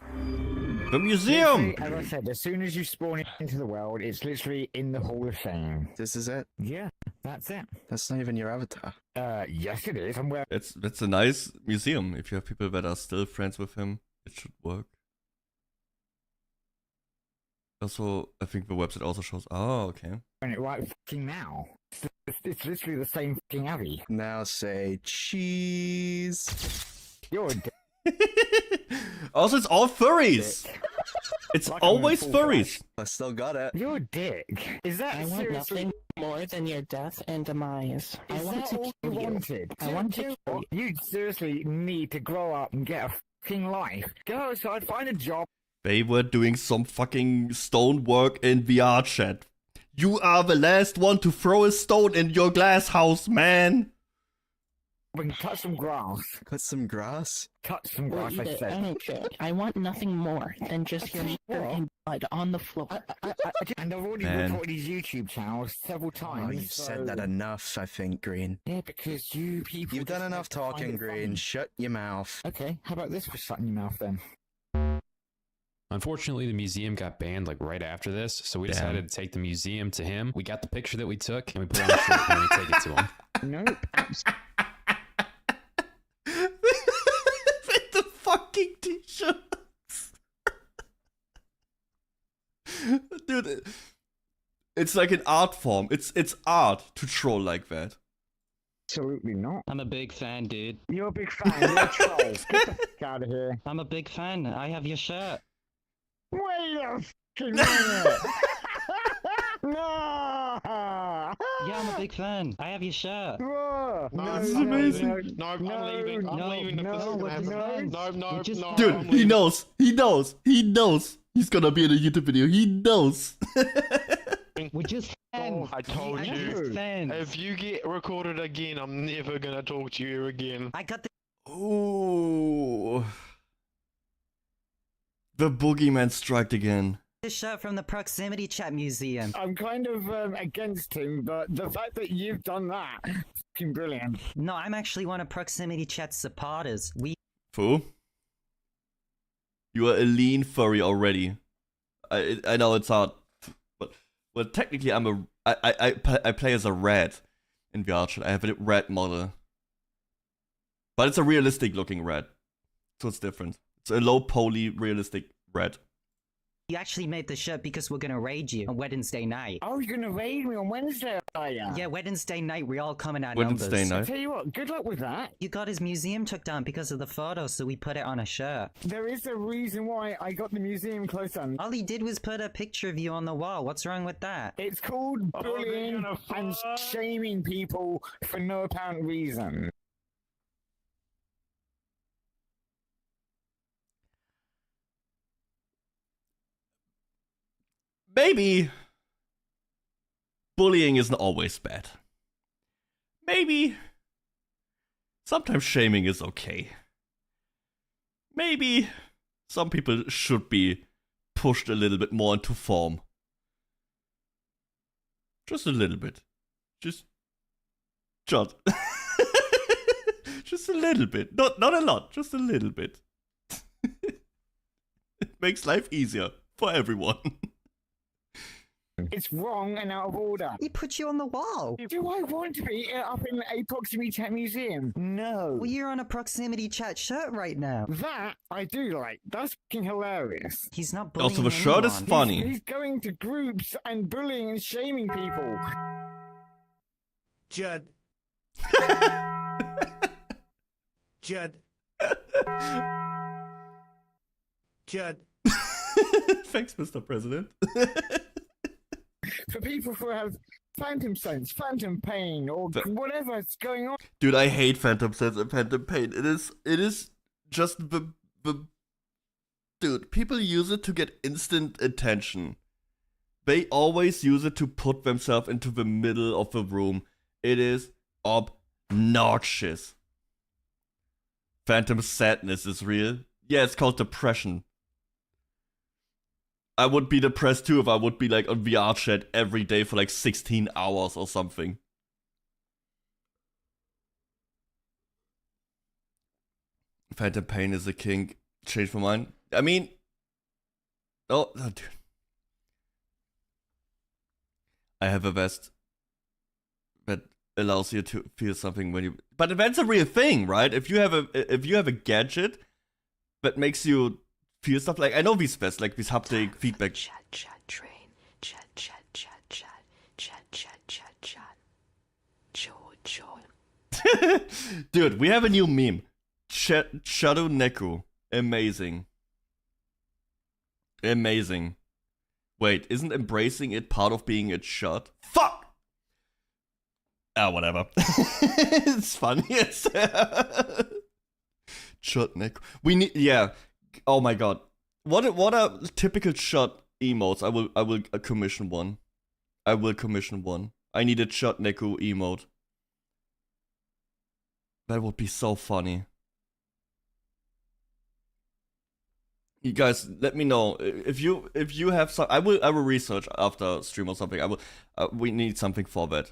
The museum! Literally, as I said, as soon as you spawn into the world, it's literally in the Hall of Shame. This is it? Yeah, that's it. That's not even your avatar. Yes it is. I'm wearing That's a nice museum. If you have people that are still friends with him, it should work. Also, I think the website also shows... Oh, okay. it right fucking now. It's literally the same fucking Abby. Now say cheese. You're a dick. Also, it's all furries! It's Like I'm always in full furries! I still got it. You're a dick. Is that I want seriously... nothing more than your death and demise. I Is want that to all kill you you. wanted? I want to You- kill you. You seriously need to grow up and get a fucking life. Go outside, find a job. They were doing some fucking stonework in VR chat. You are the last one to throw a stone in your glass house, man! And cut some grass. Cut some grass. Cut some Or grass, eat I it. I said. don't care. I want nothing more than just your murder and blood on the floor. And I've already Man. reported his YouTube channel several times. Oh, you've said that so- enough, I think, Green. Yeah, because you people... You've done just enough like to find talking, it Green. funny. Shut your mouth. Okay, how about this for shutting your mouth then? Unfortunately, the museum got banned like right after this, so we Damn. decided to take the museum to him. We got the picture that we took, and we put it on a shirt and we take it to him. Nope. With the fucking t-shirts! Dude, it's like an art form. It's art to troll like that. Absolutely not. I'm a big fan, dude. You're a big fan. You're a troll. Get the fuck out of here. I'm a big fan. I have your shirt. Wait a fucking minute. No. Yeah, I'm a big fan. I have your shirt. No, This is amazing. I'm leaving. I'm leaving. no, Dude, he knows. He knows. He knows. He's gonna be in a YouTube video. He knows. We're just fans. I told We're you. just fans. If you get recorded again, I'm never gonna talk to you again. I got the Ooh. The boogeyman struck again. shirt from the Proximity Chat Museum. I'm kind of against him, but the fact that you've done that, fucking brilliant. No, I'm actually one of Proximity Chat's supporters. Fu? You are a lean furry already. I know it's hard, but well, technically I play as a rat in VR chat. I have a rat model, but it's a realistic looking rat, so it's different. It's a low poly realistic rat. You actually made the shirt because we're gonna raid you on Wednesday night. Oh, you're gonna raid me on Wednesday, are ya? Yeah, Wednesday night we all come in our Wednesday numbers. night. I tell you what, good luck with that. You got his museum took down because of the photo, so we put it on a shirt. There is a reason why I got the museum close on. All he did was put a picture of you on the wall. What's wrong with that? It's called bullying and shaming people for no apparent reason. Maybe bullying isn't always bad. Maybe sometimes shaming is okay. Maybe some people should be pushed a little bit more into form. Just a little bit. Just a little bit. Not a lot, just a little bit. It makes life easier for everyone. It's wrong and out of order. He put you on the wall. Do I want to be up in a Proximity Chat Museum? No. Well, you're on a Proximity Chat shirt right now. That I do like. That's fucking hilarious. He's not bullying Also, the shirt is anyone. funny. He's going to groups and bullying and shaming people. Judd. Judd. Judd. Thanks, Mr. President. For people who have phantom sense, phantom pain, or whatever's going on. Dude, I hate phantom sense and phantom pain. It is just the dude, people use it to get instant attention. They always use it to put themselves into the middle of the room. It is obnoxious. Phantom sadness is real. Yeah, it's called depression. I would be depressed too if I would be like on VR chat every day for like 16 hours or something. Phantom pain is a king. Change my mind. I mean, oh dude. I have a vest that allows you to feel something when you. But that's a real thing, right? If you have a gadget that makes you feel stuff, like I know these vests, like these haptic feedback. Chat, train. Chat, Joy. Dude, we have a new meme. Deddonekku. Amazing. Amazing. Wait, isn't embracing it part of being a shot? Fuck! Ah, whatever. It's funny. Yes. Deddonekku. We need, yeah. Oh my god. What are typical shot emotes? I will commission one. I will commission one. I need a Deddonekku emote. That would be so funny. You guys, let me know if you have some. I will research after stream or something. I will. We need something for that.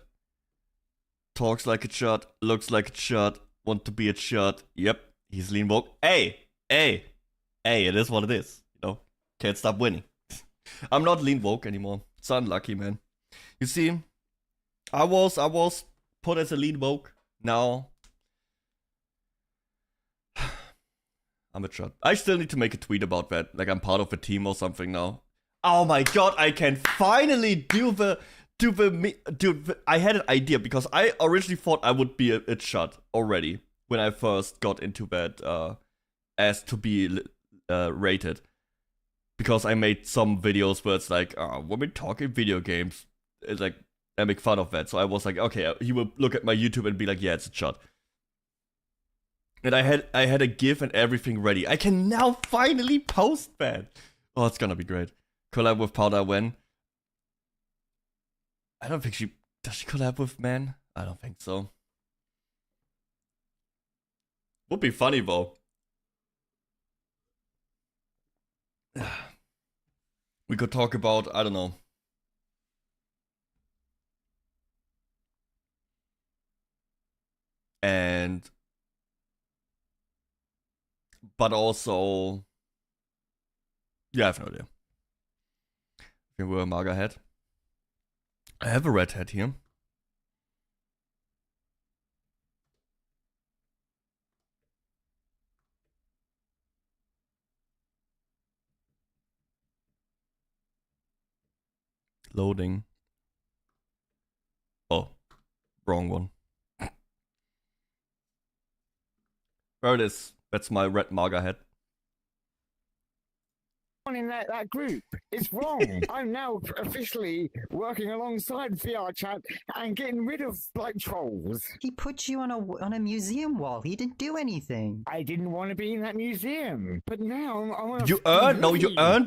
Talks like a shirt, looks like a shirt, want to be a shirt. Yep, he's lean woke. Hey, it is what it is. You know, can't stop winning. I'm not lean woke anymore. It's unlucky, man. You see, I was put as a lean woke. Now I'm a shirt. I still need to make a tweet about that. Like I'm part of a team or something now. Oh my god, I can finally do the. Dude, I had an idea because I originally thought I would be a shot already when I first got into that as to be rated. Because I made some videos where it's like, when we talk in video games, it's like, and make fun of that. So I was like, okay, he will look at my YouTube and be like, yeah, it's a chud. And I had a GIF and everything ready. I can now finally post that. Oh, it's gonna be great. Collab with Powder when? I don't think does she collab with men? I don't think so. Would be funny though. We could talk about, I don't know. But also, yeah, I have no idea. If you wear a MAGA hat. I have a red hat here. Loading. Oh, wrong one. There it is. That's my red MAGA hat. In that group. It's wrong. I'm now officially working alongside VR chat and getting rid of like trolls. He put you on a museum wall. He didn't do anything. I didn't want to be in that museum, but now I want to. You earned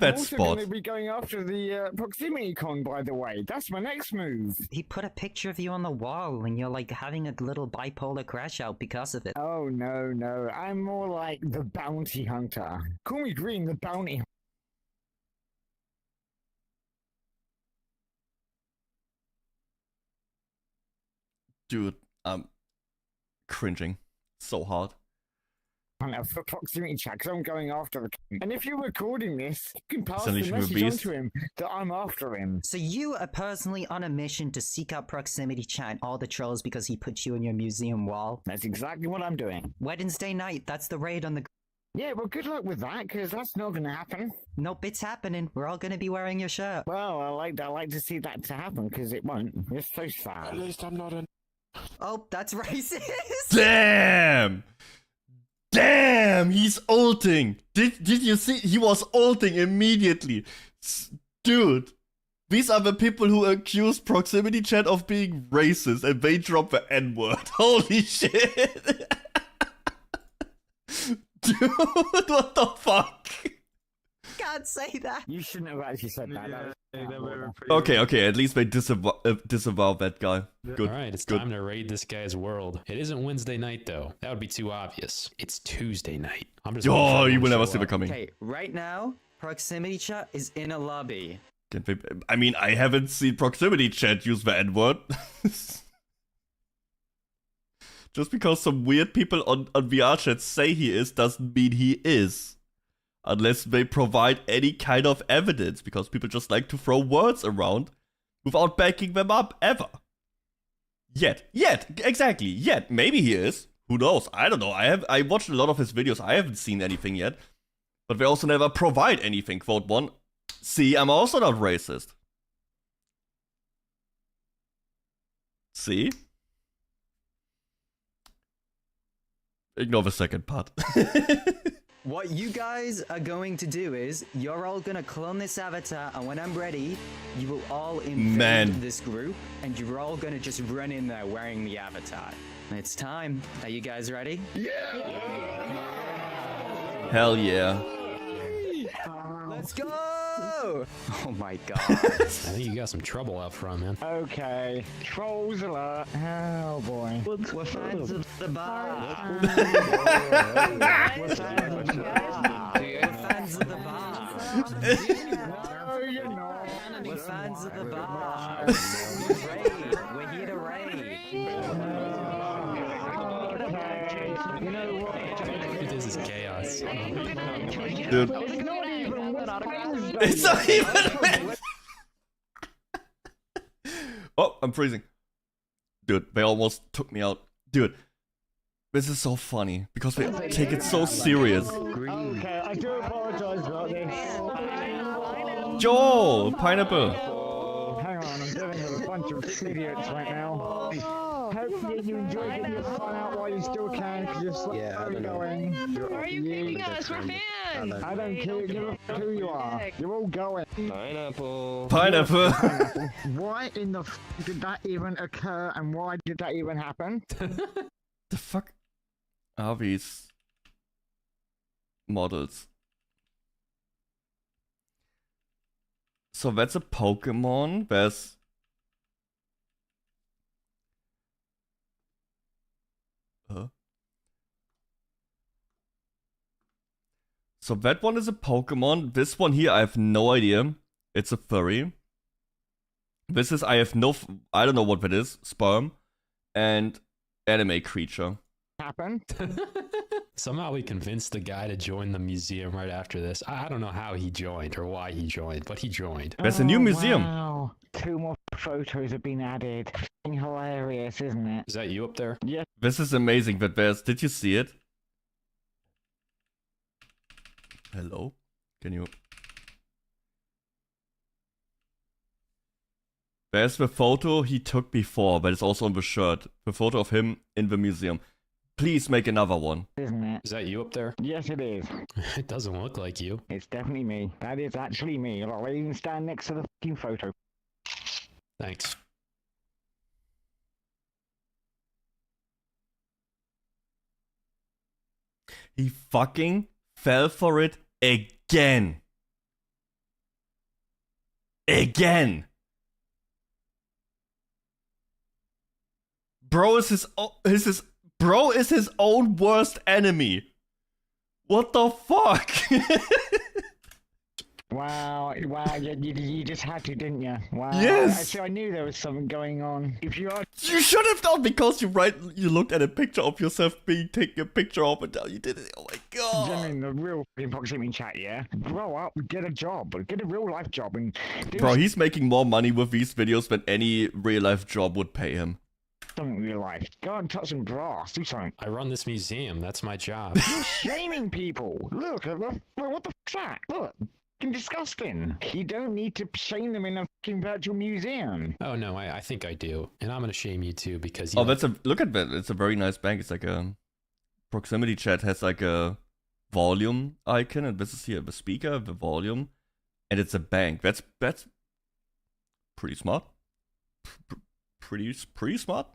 that I'm spot. also going to be going after the proximity con, by the way. That's my next move. He put a picture of you on the wall, and you're like having a little bipolar crash out because of it. Oh no, I'm more like the bounty hunter. Call me Green, the bounty hunter. Dude, I'm cringing so hard. For proximity chat, because I'm going after the king. And if you're recording this, you can pass the Unleashing the message on beast. to him that I'm after him. So you are personally on a mission to seek out proximity chat and all the trolls because he put you on your museum wall? That's exactly what I'm doing. Wednesday night, that's the raid on the... Yeah, well, good luck with that, because that's not going to happen. Nope, it's happening. We're all going to be wearing your shirt. Well, I like to see that to happen, because it won't. It's so sad. At least I'm not a... Oh, that's racist! Damn! Damn! He's ulting! Did you see? He was ulting immediately. Dude, these are the people who accuse proximity chat of being racist and they drop the N-word. Holy shit! Dude, what the fuck? Can't say that. You shouldn't have actually said that. Okay, at least they disavow that guy. Good. Alright, it's time to raid this guy's world. It isn't Wednesday night, though. That would be too obvious. It's Tuesday night. I'm just waiting for Oh, everyone you will to never show see up. it coming. Okay, right now, proximity chat is in a lobby. I mean, I haven't seen proximity chat use the N-word. Just because some weird people on VR chat say he is, doesn't mean he is. Unless they provide any kind of evidence, because people just like to throw words around without backing them up, ever. Yet, exactly, yet. Maybe he is. Who knows? I don't know. I watched a lot of his videos. I haven't seen anything yet. But they also never provide anything, quote one. See, I'm also not racist. See? Ignore the second part. What you guys are going to do is, you're all gonna clone this avatar, and when I'm ready, you will all invade this group, and you're all gonna just run in there wearing the avatar. It's time. Are you guys ready? Hell yeah. Let's go! Oh my god. I think you got some trouble out front, man. Okay, trolls alert. Oh boy. We're fans of the bar. We're fans of the bar. No, you're not. We're fans of the bar. We're here to raid. You know what? This is chaos. Dude. It's not even. Oh, I'm freezing. Dude, they almost took me out. Dude, this is so funny because they take it so serious. Okay, I do apologize about this. Joel, pineapple. Hang on, I'm dealing with a bunch of idiots right now. Hopefully you enjoy getting your fun out while you still can, because you're slowly going. Why are you kicking us? We're fans! I don't care who you are. You're all going. Pineapple. Pineapple. Why in the f did that even occur, and why did that even happen? The fuck are these models? So that's a Pokemon. There's So that one is a Pokemon. This one here, I have no idea. It's a furry. This is, I don't know what that is. Sperm. And anime creature. Happened. Somehow we convinced the guy to join the museum right after this. I don't know how he joined or why he joined, but he joined. There's a new museum. Wow. 2 more photos have been added. Hilarious, isn't it? Is that you up there? Yeah. This is amazing, but did you see it? Hello? Can you... There's the photo he took before, but it's also on the shirt. The photo of him in the museum. Please make another one. Isn't it? Is that you up there? Yes, it is. It doesn't look like you. It's definitely me. That is actually me. I'll even stand next to the fucking photo. Thanks. He fucking fell for it again. Again. Bro is his own worst enemy. What the fuck? Wow, you just had to, didn't you? Wow. Yes. Actually, I knew there was something going on. If you are... You should have done, because you looked at a picture of yourself being taken a picture of, and now you did it. Oh my god. I mean, the real proximity chat, yeah? Grow up, get a job, get a real life job, and do Bro, he's making more money with these videos than any real life job would pay him. something in real life. Go and touch some grass, do something. I run this museum, that's my job. You're shaming people. Look, what the fuck's that? Look. Fucking disgusting. You don't need to shame them in a fucking virtual museum. Oh no, I think I do. And I'm gonna shame you too because you Oh, look at that. It's a very nice bank. It's like a proximity chat has like a volume icon, and this is here the speaker, the volume, and it's a bank. That's pretty smart. Pretty smart.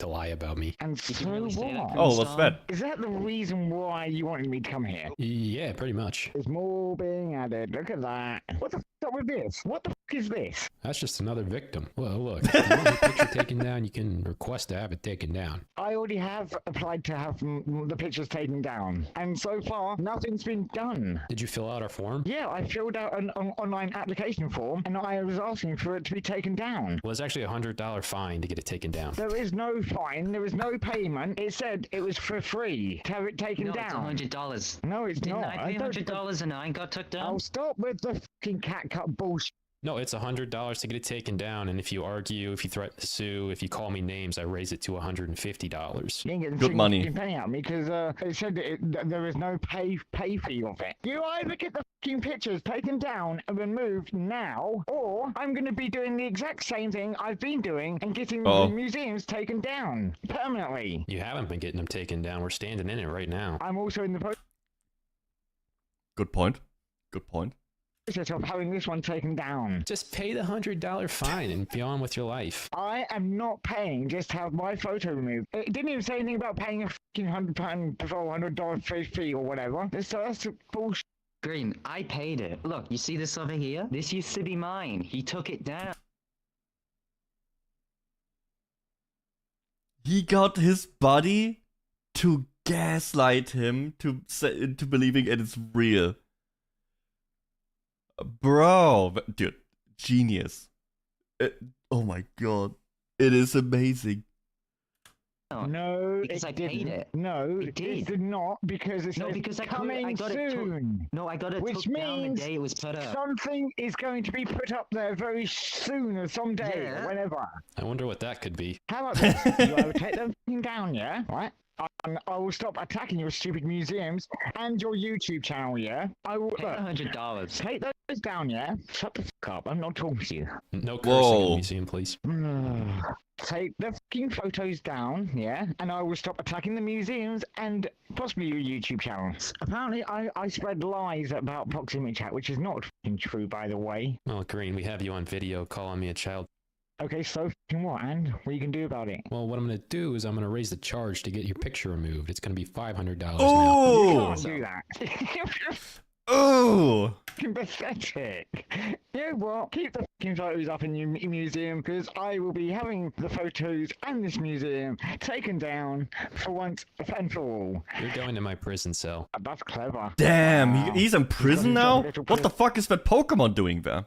To lie about me. And so what? Oh, what's that? Is that the reason why you wanted me to come here? Yeah, pretty much. There's more being added. Look at that. What the f up with this? What the f is this? That's just another victim. Well, look, if you want your picture taken down, you can request to have it taken down. I already have applied to have the pictures taken down. And so far, nothing's been done. Did you fill out our form? Yeah, I filled out an online application form, and I was asking for it to be taken down. Well, it's actually a $100 fine to get it taken down. There is no fine. There is no payment. It said it was for free to have it taken No, down. it's $100. No, it's Didn't not. I pay don't- $100 and I got took down? I'll stop with the fucking cat cut bullshit. No, it's $100 to get it taken down, and if you argue, if you threaten to sue, if you call me names, I raise it to $150. You ain't getting Good money. fucking penny out of me because it said that there is no pay fee of it. You either get the fucking pictures taken down and removed now, or I'm going to be doing the exact same thing I've been doing and getting the museums taken down permanently. You haven't been getting them taken down. We're standing in it right now. I'm also in the Good point. Good point. process of having this one taken down. Just pay the $100 fine and be on with your life. I am not paying just to have my photo removed. It didn't even say anything about paying a fucking $100 fee or whatever. That's bullshit. Green, I paid it. Look, you see this over here? This used to be mine. He took it down. He got his buddy to gaslight him into believing it is real. Bro, dude, genius. Oh my god. It is amazing. No, because I paid didn't. it. No, It did. did not because it's No, because I coming got it soon. No, I got it Which took down the means day it was put up. something is going to be put up there very soon or someday Yeah. or whenever. I wonder what that could be. How about this? You either take them f***ing down, yeah? Right? I will stop attacking your stupid museums and your YouTube channel, yeah? I will Pay $100. take those down, yeah? Shut the fuck up, I'm not talking to you. No cursing in Whoa. the museum, please. Take the fucking photos down, yeah? And I will stop attacking the museums and possibly your YouTube channels. Apparently, I spread lies about proximity chat, which is not fucking true, by the way. Well, Green, we have you on video calling me a child. Okay, so fucking what, and what you can do about it? Well, what I'm going to do is I'm going to raise the charge to get your picture removed. It's going to be $500 now. You Oh! can't do that. Oh! Fucking pathetic. You know what? Keep the fucking photos up in your museum, because I will be having the photos and this museum taken down for once and for all. You're going to my prison cell. That's clever. Damn, Wow. he's in prison got now? a little What the fuck is that Pokemon doing there?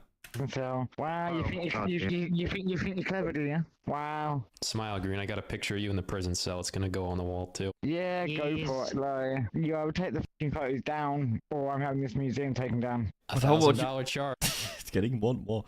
So, wow, you think you think you're clever, do you? Wow. Smile, Green. I got a picture of you in the prison cell. It's going to go on the wall, too. Yeah, go for it, like. Yeah, I would take the fucking photos down, or I'm having this museum taken down. A But how about you- $1,000 charge. It's getting more and more.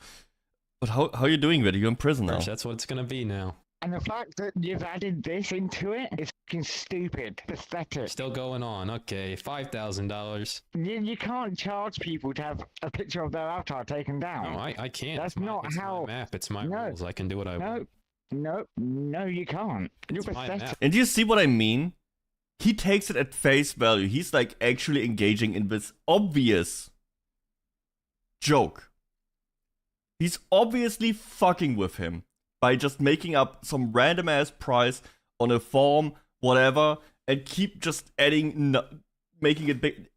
But how are you doing with it? You're in prison now. That's what it's going to be now. And the fact that you've added this into it is fucking stupid, pathetic. Still going on. Okay, $5,000. You can't charge people to have a picture of their avatar taken down. No, I can't. That's It's my- not it's how- my map. It's my No. rules. I can do what I want. No, you can't. You're It's my pathetic. map. And do you see what I mean? He takes it at face value. He's like actually engaging in this obvious joke. He's obviously fucking with him by just making up some random ass price on a form, whatever, and keep just adding, making it big.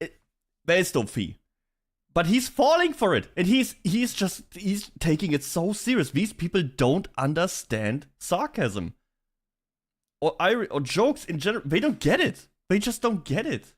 There's no fee. But he's falling for it, and he's taking it so serious. These people don't understand sarcasm or jokes in general. They don't get it. They just don't get it.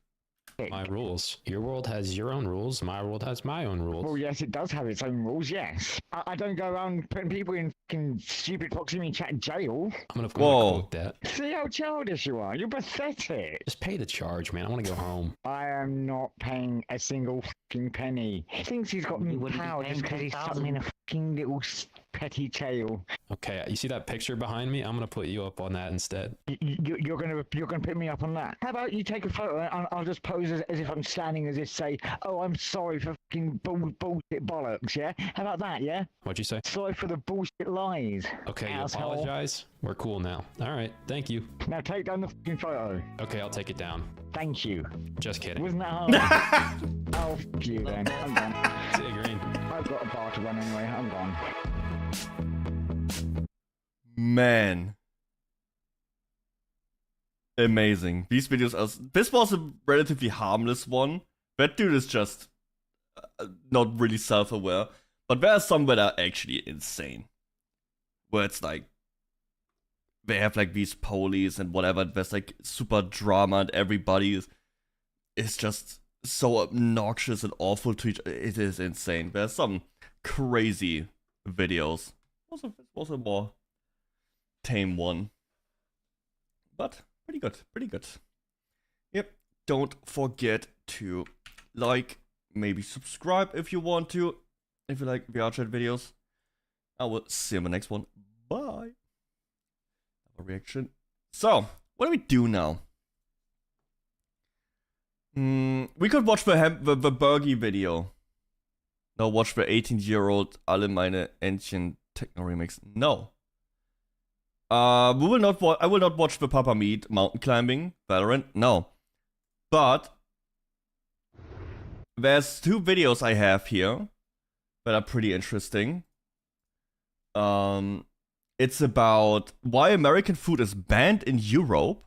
My rules. Your world has your own rules. My world has my own rules. Well, yes, it does have its own rules, yes. I don't go around putting people in fucking stupid proximity chat jail. I'm gonna Whoa. quote that. See how childish you are. You're pathetic. Just pay the charge, man. I want to go home. I am not paying a single fucking penny. He thinks he's got me You wouldn't be power paying just because he's stuck me in a fucking little petty jail. Okay, you see that picture behind me? I'm gonna put you up on that instead. You're gonna put me up on that. How about you take a photo and I'll just pose as if I'm standing, as if say, oh, I'm sorry for fucking bullshit bollocks, yeah? How about that, yeah? What'd you say? Sorry for the bullshit lies. Okay, you asshole. apologize? We're cool now. Alright, thank you. Now take down the fucking photo. Okay, I'll take it down. Thank you. Just kidding. Wasn't that hard? Oh, fuck you then. I'm gone. See you, Green. I've got a bar to run anyway. I'm gone. Man. Amazing. These videos are... This was a relatively harmless one. That dude is just not really self-aware. But there are some that are actually insane. Where it's like... They have like these polies and whatever. There's like super drama and everybody is just so obnoxious and awful to each other. It is insane. There's some crazy videos. This was a more tame one. But pretty good, pretty good. Yep, don't forget to like, maybe subscribe if you want to, if you like VR chat videos. I will see you in the next one. Bye. Have a reaction. So, what do we do now? We could watch the Bergie video. No, watch the 18-year-old Alle meine Entchen Techno Remix. No. I will not watch the Papa Meat mountain climbing Valorant. No. But there's two videos I have here that are pretty interesting. It's about why American food is banned in Europe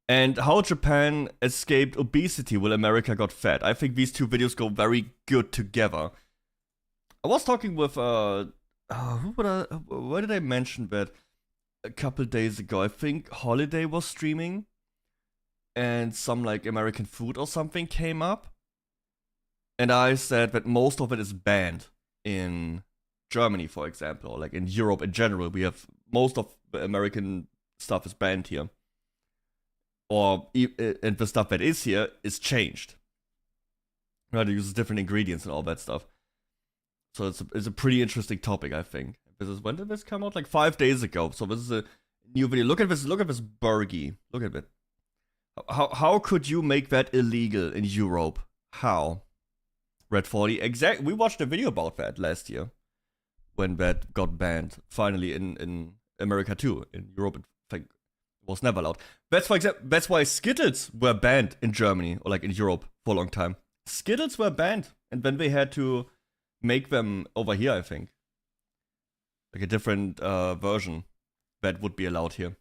and how Japan escaped obesity while America got fat. I think these two videos go very good together. I was talking with where did I mention that? A couple days ago, I think Holiday was streaming and some like American food or something came up, and I said that most of it is banned in Germany, for example, or like in Europe in general. We have most of the American stuff is banned here, and the stuff that is here is changed. Right, it uses different ingredients and all that stuff. So it's a pretty interesting topic, I think. When did this come out? Like 5 days ago. So this is a new video. Look at this Bergie. Look at it. How could you make that illegal in Europe? How? Red 40, exactly. We watched a video about that last year when that got banned. Finally in America too. In Europe, I think it was never allowed. That's for example. That's why Skittles were banned in Germany or like in Europe for a long time. Skittles were banned, and then they had to make them over here. I think like a different version that would be allowed here.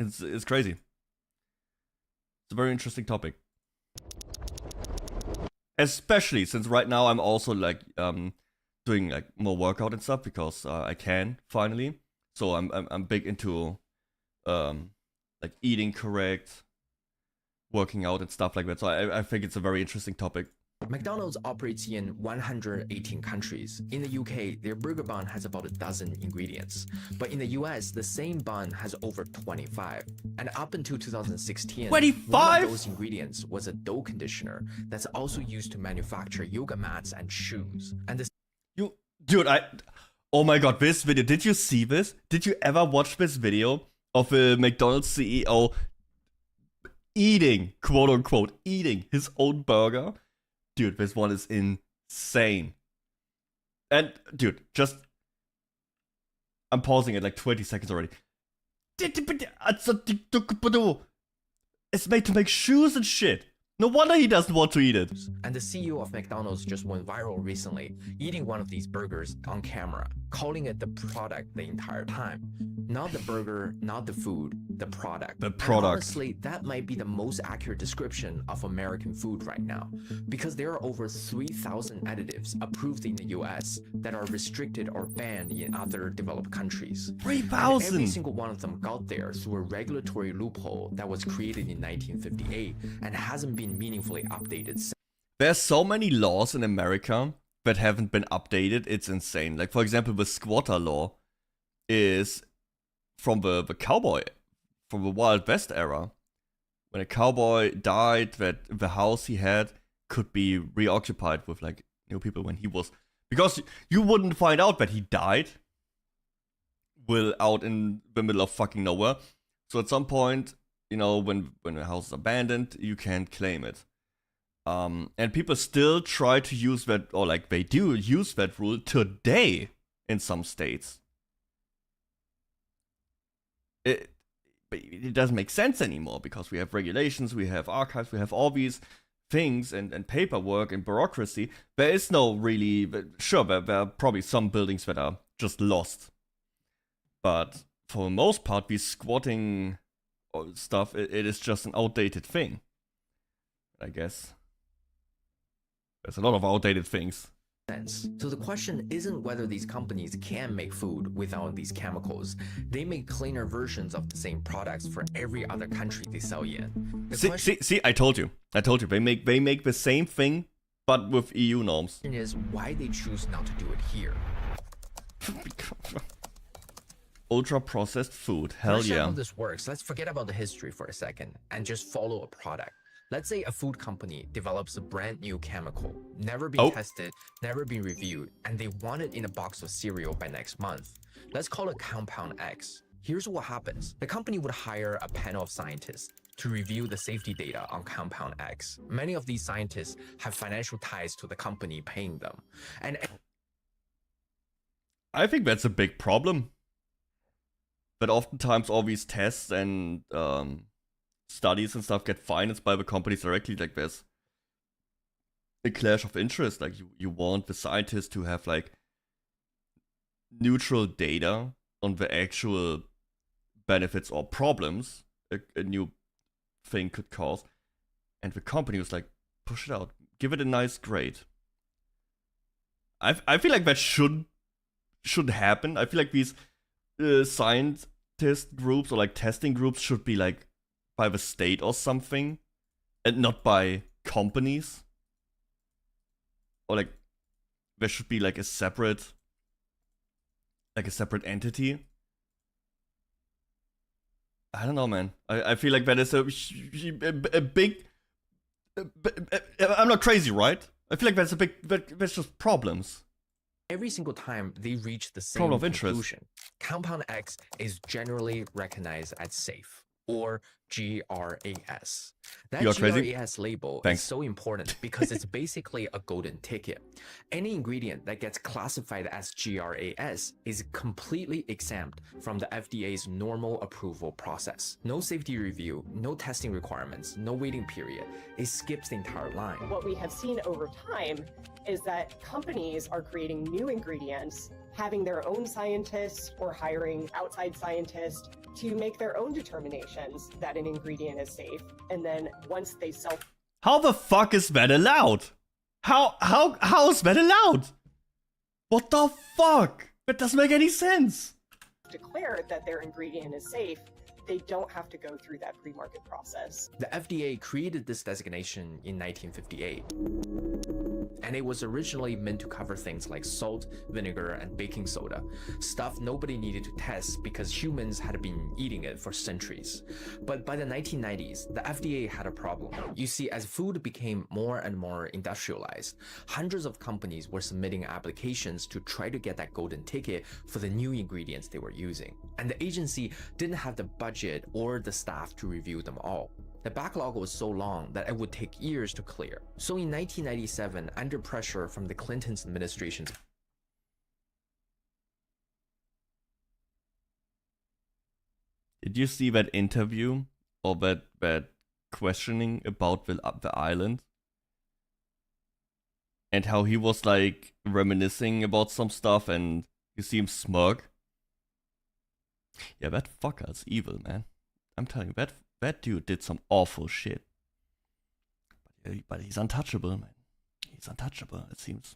It's crazy. It's a very interesting topic. Especially since right now I'm also like doing like more workout and stuff because I can finally. So I'm big into like eating correct, working out and stuff like that. So I think it's a very interesting topic. McDonald's operates in 118 countries. In the UK, their burger bun has about a dozen ingredients. But in the US, the same bun has over 25. And up until 2016, 25? one of those ingredients was a dough conditioner that's also used to manufacture yoga mats and shoes. And this Dude, oh my god, this video, did you see this? Did you ever watch this video of a McDonald's CEO eating, quote unquote, eating his own burger? Dude, this one is insane. And, dude, I'm pausing it like 20 seconds already. It's made to make shoes and shit. No wonder he doesn't want to eat it. And the CEO of McDonald's just went viral recently, eating one of these burgers on camera, calling it the product the entire time. Not the burger, not the food, the product. The product. And honestly, that might be the most accurate description of American food right now, because there are over 3,000 additives approved in the US that are restricted or banned in other developed countries. 3,000! Every single one of them got there through a regulatory loophole that was created in 1958 and hasn't been meaningfully updated since. There's so many laws in America that haven't been updated. It's insane. Like, for example, the squatter law is from the cowboy, from the Wild West era. When a cowboy died, that the house he had could be reoccupied with like new people when he was, because you wouldn't find out that he died out in the middle of fucking nowhere. So at some point, you know, when a house is abandoned, you can't claim it. And people still try to use that, or like they do use that rule today in some states. It doesn't make sense anymore because we have regulations, we have archives, we have all these things and paperwork and bureaucracy. There is no really, sure, there are probably some buildings that are just lost. But for the most part, these squatting stuff, it is just an outdated thing, I guess. There's a lot of outdated things. So the question isn't whether these companies can make food without these chemicals. They make cleaner versions of the same products for every other country they sell in. See, I told you. They make the same thing, but with EU norms. The question is why they choose not to do it here. Ultra processed food, hell yeah. How this works, let's forget about the history for a second and just follow a product. Let's say a food company develops a brand new chemical, never been tested, never been reviewed, and they want it in a box of cereal by next month. Let's call it Compound X. Here's what happens. The company would hire a panel of scientists to review the safety data on Compound X. Many of these scientists have financial ties to the company paying them. And I think that's a big problem. But oftentimes all these tests and studies and stuff get financed by the companies directly. Like there's a clash of interest. Like you want the scientists to have like neutral data on the actual benefits or problems a new thing could cause, and the company was like, push it out, give it a nice grade. I feel like that should happen. I feel like these scientist groups or like testing groups should be like by the state or something, and not by companies. Or like there should be like a separate entity. I don't know, man. I feel like that is a big. I'm not crazy, right? I feel like that's a big. That's just problems. Every single time they reach the same Problem of conclusion, interest. Compound X is generally recognized as safe. or GRAS. That You're crazy. GRAS label Thanks. is so important because it's basically a golden ticket. Any ingredient that gets classified as GRAS is completely exempt from the FDA's normal approval process. No safety review, no testing requirements, no waiting period. It skips the entire line. What we have seen over time is that companies are creating new ingredients, having their own scientists or hiring outside scientists to make their own determinations that an ingredient is safe. And then once they How the fuck is that allowed? How is that allowed? What the fuck? That doesn't make any sense. declare that their ingredient is safe, they don't have to go through that pre-market process. The FDA created this designation in 1958, and it was originally meant to cover things like salt, vinegar, and baking soda, stuff nobody needed to test because humans had been eating it for centuries. But by the 1990s, the FDA had a problem. You see, as food became more and more industrialized, hundreds of companies were submitting applications to try to get that golden ticket for the new ingredients they were using. And the agency didn't have the budget or the staff to review them all. The backlog was so long that it would take years to clear. So in 1997, under pressure from the Clinton administration's Did you see that interview or that questioning about the island? And how he was like reminiscing about some stuff and he seemed smug. Yeah, that fucker is evil, man. I'm telling you, that dude did some awful shit. But he's untouchable, man. He's untouchable, it seems.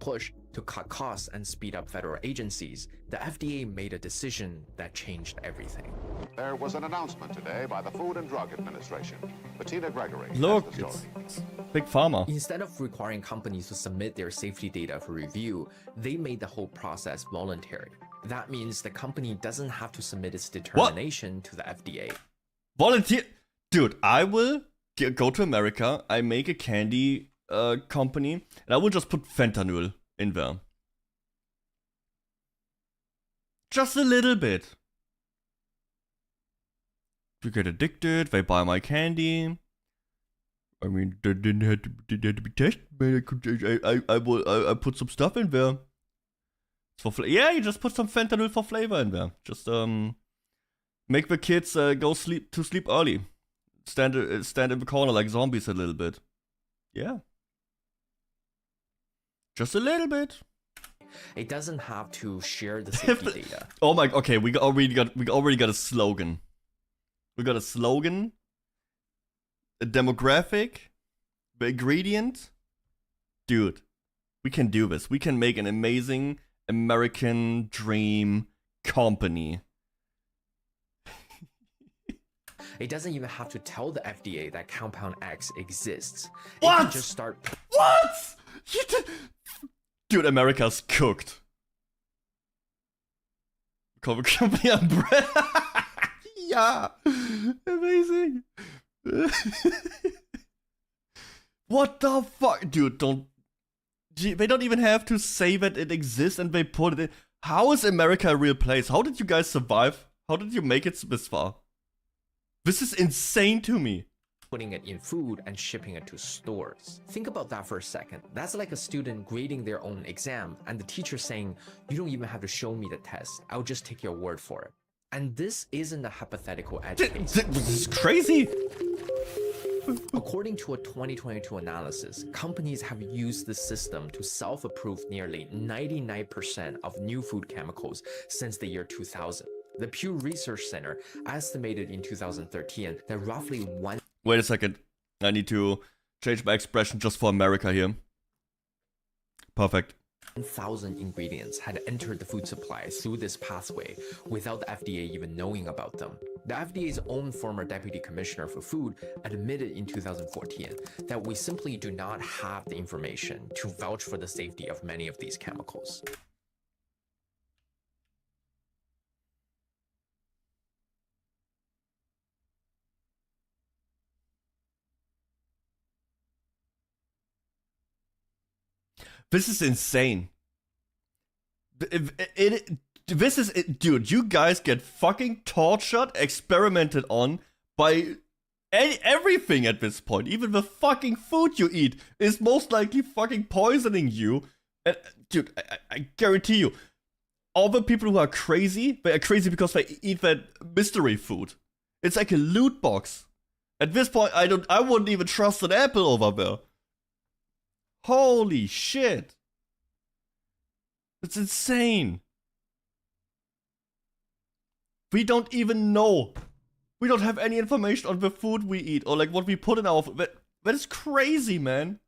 push to cut costs and speed up federal agencies, the FDA made a decision that changed everything. There was an announcement today by the Food and Drug Administration. Bettina Gregory has Look, the story. it's Big Pharma. Instead of requiring companies to submit their safety data for review, they made the whole process voluntary. That means the company doesn't have to submit its determination to the FDA. Volunteer? Dude, I will go to America, I make a candy company, and I will just put fentanyl in there. Just a little bit. You get addicted, they buy my candy. I mean, they didn't have to be tested, but I put some stuff in there. Yeah, you just put some fentanyl for flavor in there. Just make the kids go to sleep early. Stand in the corner like zombies a little bit. Yeah. Just a little bit. It doesn't have to share the safety data. Oh my, okay, we already got a slogan. We got a slogan, a demographic, the ingredient. Dude, we can do this. We can make an amazing American dream company. It doesn't even have to tell the FDA that compound X exists. What? It can just start. What? Dude, America's cooked. Call the company umbrella. Yeah, amazing. What the fuck, dude? They don't even have to say that it exists, and they put it in. How is America a real place? How did you guys survive? How did you make it this far? This is insane to me. Putting it in food and shipping it to stores. Think about that for a second. That's like a student grading their own exam and the teacher saying, you don't even have to show me the test. I'll just take your word for it. And this isn't a hypothetical edge case. This is crazy. According to a 2022 analysis, companies have used this system to self-approve nearly 99% of new food chemicals since the year 2000. The Pew Research Center estimated in 2013 that roughly one... Wait a second. I need to change my expression just for America here. Perfect. 1,000 ingredients had entered the food supply through this pathway without the FDA even knowing about them. The FDA's own former deputy commissioner for food admitted in 2014 that we simply do not have the information to vouch for the safety of many of these chemicals. This is insane. this is it, dude. You guys get fucking tortured, experimented on by everything at this point. Even the fucking food you eat is most likely fucking poisoning you. And, dude, I guarantee you, all the people who are crazy, they are crazy because they eat that mystery food. It's like a loot box. At this point, I wouldn't even trust an apple over there. Holy shit. It's insane. We don't even know. We don't have any information on the food we eat or like what we put in our food. That is crazy, man.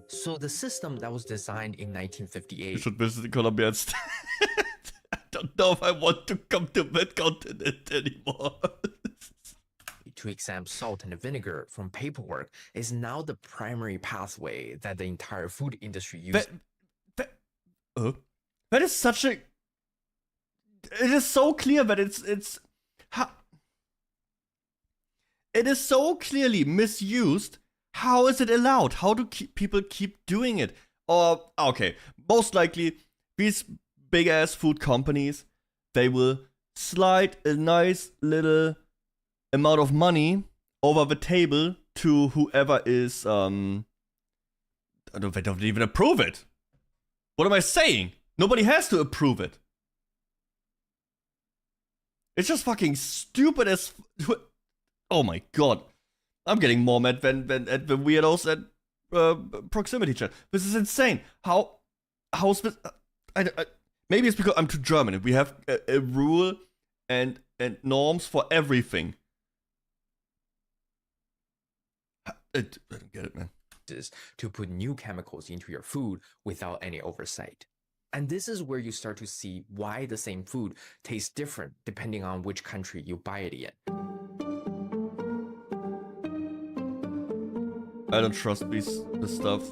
So the system that was designed in 1958. You should visit Colombia instead. I don't know if I want to come to that continent anymore. To exempt salt and vinegar from paperwork is now the primary pathway that the entire food industry uses. That is such a... It is so clear that it is so clearly misused. How is it allowed? How do people keep doing it? Or, okay, most likely, these big-ass food companies, they will slide a nice little amount of money over the table to whoever is, they don't even approve it. What am I saying? Nobody has to approve it. It's just fucking stupid as... Oh my god. I'm getting more mad than at the weirdos at proximity chat. This is insane. How's this... maybe it's because I'm too German. We have a rule and norms for everything. I don't get it, man. To put new chemicals into your food without any oversight. And this is where you start to see why the same food tastes different depending on which country you buy it in. I don't trust this stuff.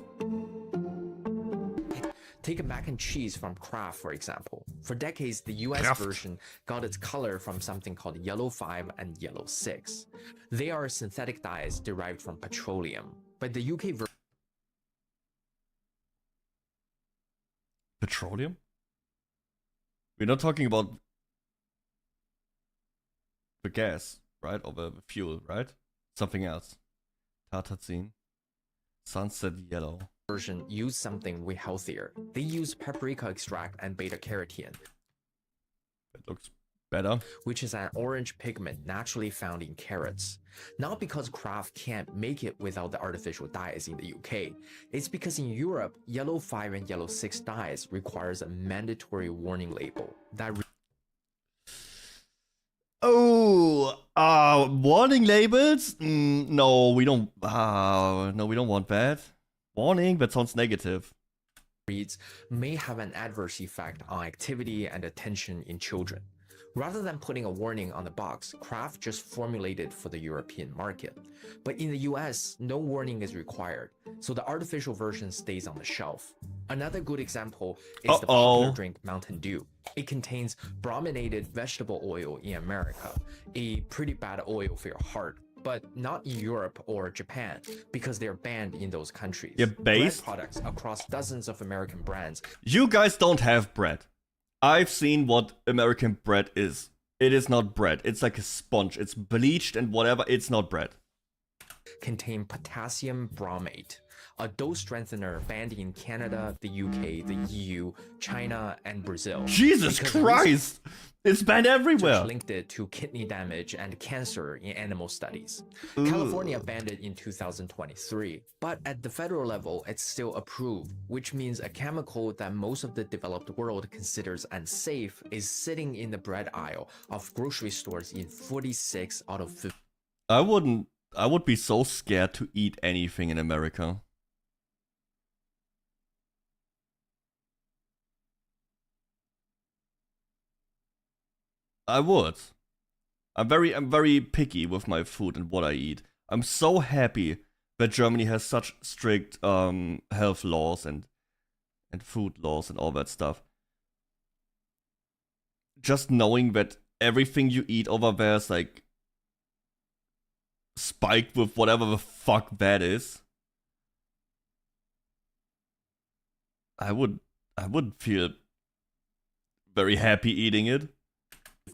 Take a mac and cheese from Kraft, for example. For decades, the US Kraft version got its color from something called Yellow 5 and Yellow 6. They are synthetic dyes derived from petroleum. But the UK version... Petroleum? We're not talking about the gas, right? Or the fuel, right? Something else. Tartazine. Sunset yellow. Version use something way healthier. They use paprika extract and beta-carotene. It looks better. Which is an orange pigment naturally found in carrots. Not because Kraft can't make it without the artificial dyes in the UK. It's because in Europe, Yellow 5 and Yellow 6 dyes requires a mandatory warning label that warning labels? No, we don't. No, we don't want that. Warning, that sounds negative. reads may have an adverse effect on activity and attention in children. Rather than putting a warning on the box, Kraft just formulated for the European market. But in the US, no warning is required, so the artificial version stays on the shelf. Another good example is the popular drink Mountain Dew. It contains brominated vegetable oil in America, a pretty bad oil for your heart, but not in Europe or Japan, because they're banned in those countries. Yeah, base products across dozens of American brands. You guys don't have bread. I've seen what American bread is. It is not bread. It's like a sponge. It's bleached and whatever. It's not bread. Contain potassium bromate, a dose strengthener banned in Canada, the UK, the EU, China, and Brazil. Jesus Christ! It's banned everywhere. Linked it to kidney damage and cancer in animal studies. Ooh. California banned it in 2023, but at the federal level, it's still approved, which means a chemical that most of the developed world considers unsafe is sitting in the bread aisle of grocery stores in 46 out of 50. I would be so scared to eat anything in America. I would. I'm very picky with my food and what I eat. I'm so happy that Germany has such strict health laws and food laws and all that stuff. Just knowing that everything you eat over there is like spiked with whatever the fuck that is. I would feel very happy eating it.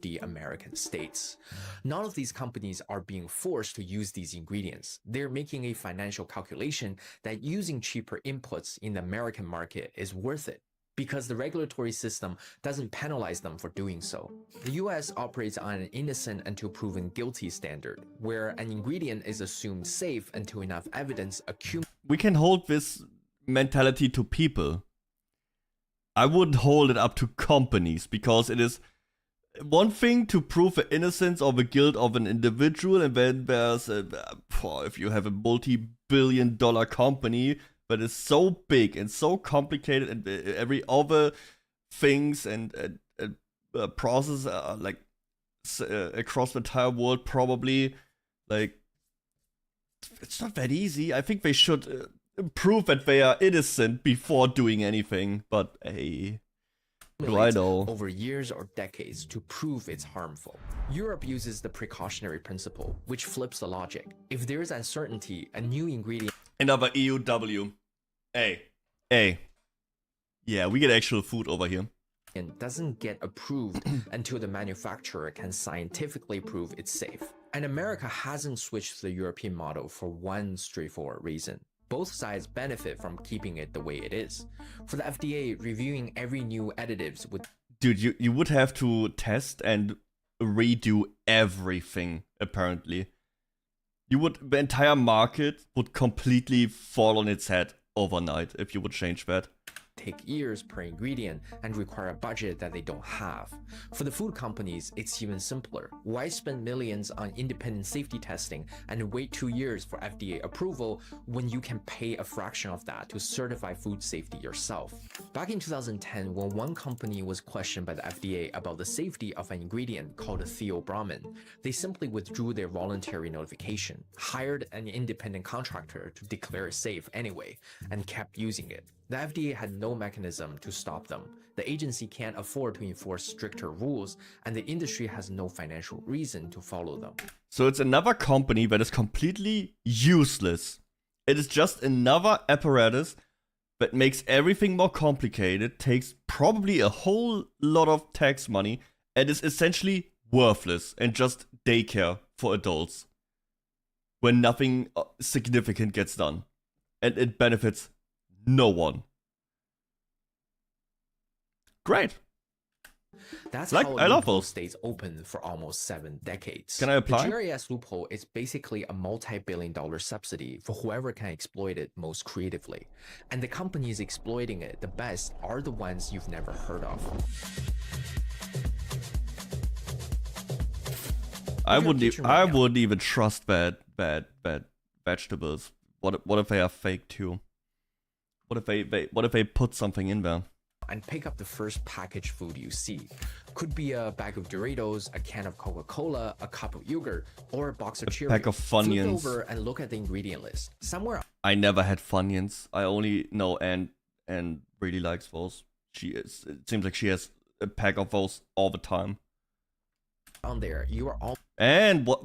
The American states. None of these companies are being forced to use these ingredients. They're making a financial calculation that using cheaper inputs in the American market is worth it, because the regulatory system doesn't penalize them for doing so. The US operates on an innocent until proven guilty standard, where an ingredient is assumed safe until enough evidence accumulates. We can hold this mentality to people. I wouldn't hold it up to companies, because it is one thing to prove the innocence or the guilt of an individual, and then there's if you have a multi-billion-dollar company that is so big and so complicated, and every other things and process like across the entire world, probably, like, it's not that easy. I think they should prove that they are innocent before doing anything, but hey, do I know? Over years or decades to prove it's harmful. Europe uses the precautionary principle, which flips the logic. If there is uncertainty, a new ingredient... Another EUW. Hey. Yeah, we get actual food over here. And doesn't get approved until the manufacturer can scientifically prove it's safe. And America hasn't switched to the European model for one straightforward reason. Both sides benefit from keeping it the way it is. For the FDA, reviewing every new additives would... Dude, you would have to test and redo everything, apparently. The entire market would completely fall on its head overnight if you would change that. Take years per ingredient and require a budget that they don't have. For the food companies, it's even simpler. Why spend millions on independent safety testing and wait 2 years for FDA approval when you can pay a fraction of that to certify food safety yourself? Back in 2010, when one company was questioned by the FDA about the safety of an ingredient called theobromine, they simply withdrew their voluntary notification, hired an independent contractor to declare it safe anyway, and kept using it. The FDA had no mechanism to stop them. The agency can't afford to enforce stricter rules, and the industry has no financial reason to follow them. So it's another company that is completely useless. It is just another apparatus that makes everything more complicated, takes probably a whole lot of tax money, and is essentially worthless and just daycare for adults, when nothing significant gets done. And it benefits no one. Great. That's like, how I love loophole those. stays open for almost 7 decades. Can I apply? The GER loophole is basically a multi-billion-dollar subsidy for whoever can exploit it most creatively. And the companies exploiting it the best are the ones you've never heard of. I wouldn't even trust bad vegetables. What if they are fake too? What if they put something in there? And pick up the first packaged food you see. Could be a bag of Doritos, a can of Coca-Cola, a cup of yogurt, or a box of Cheerios. Pack of Funyuns. Flip over and look at the ingredient list. Somewhere I never had Funyuns. I only know Anne really likes those. It seems like she has a pack of those all the time. on there, you are all... And what?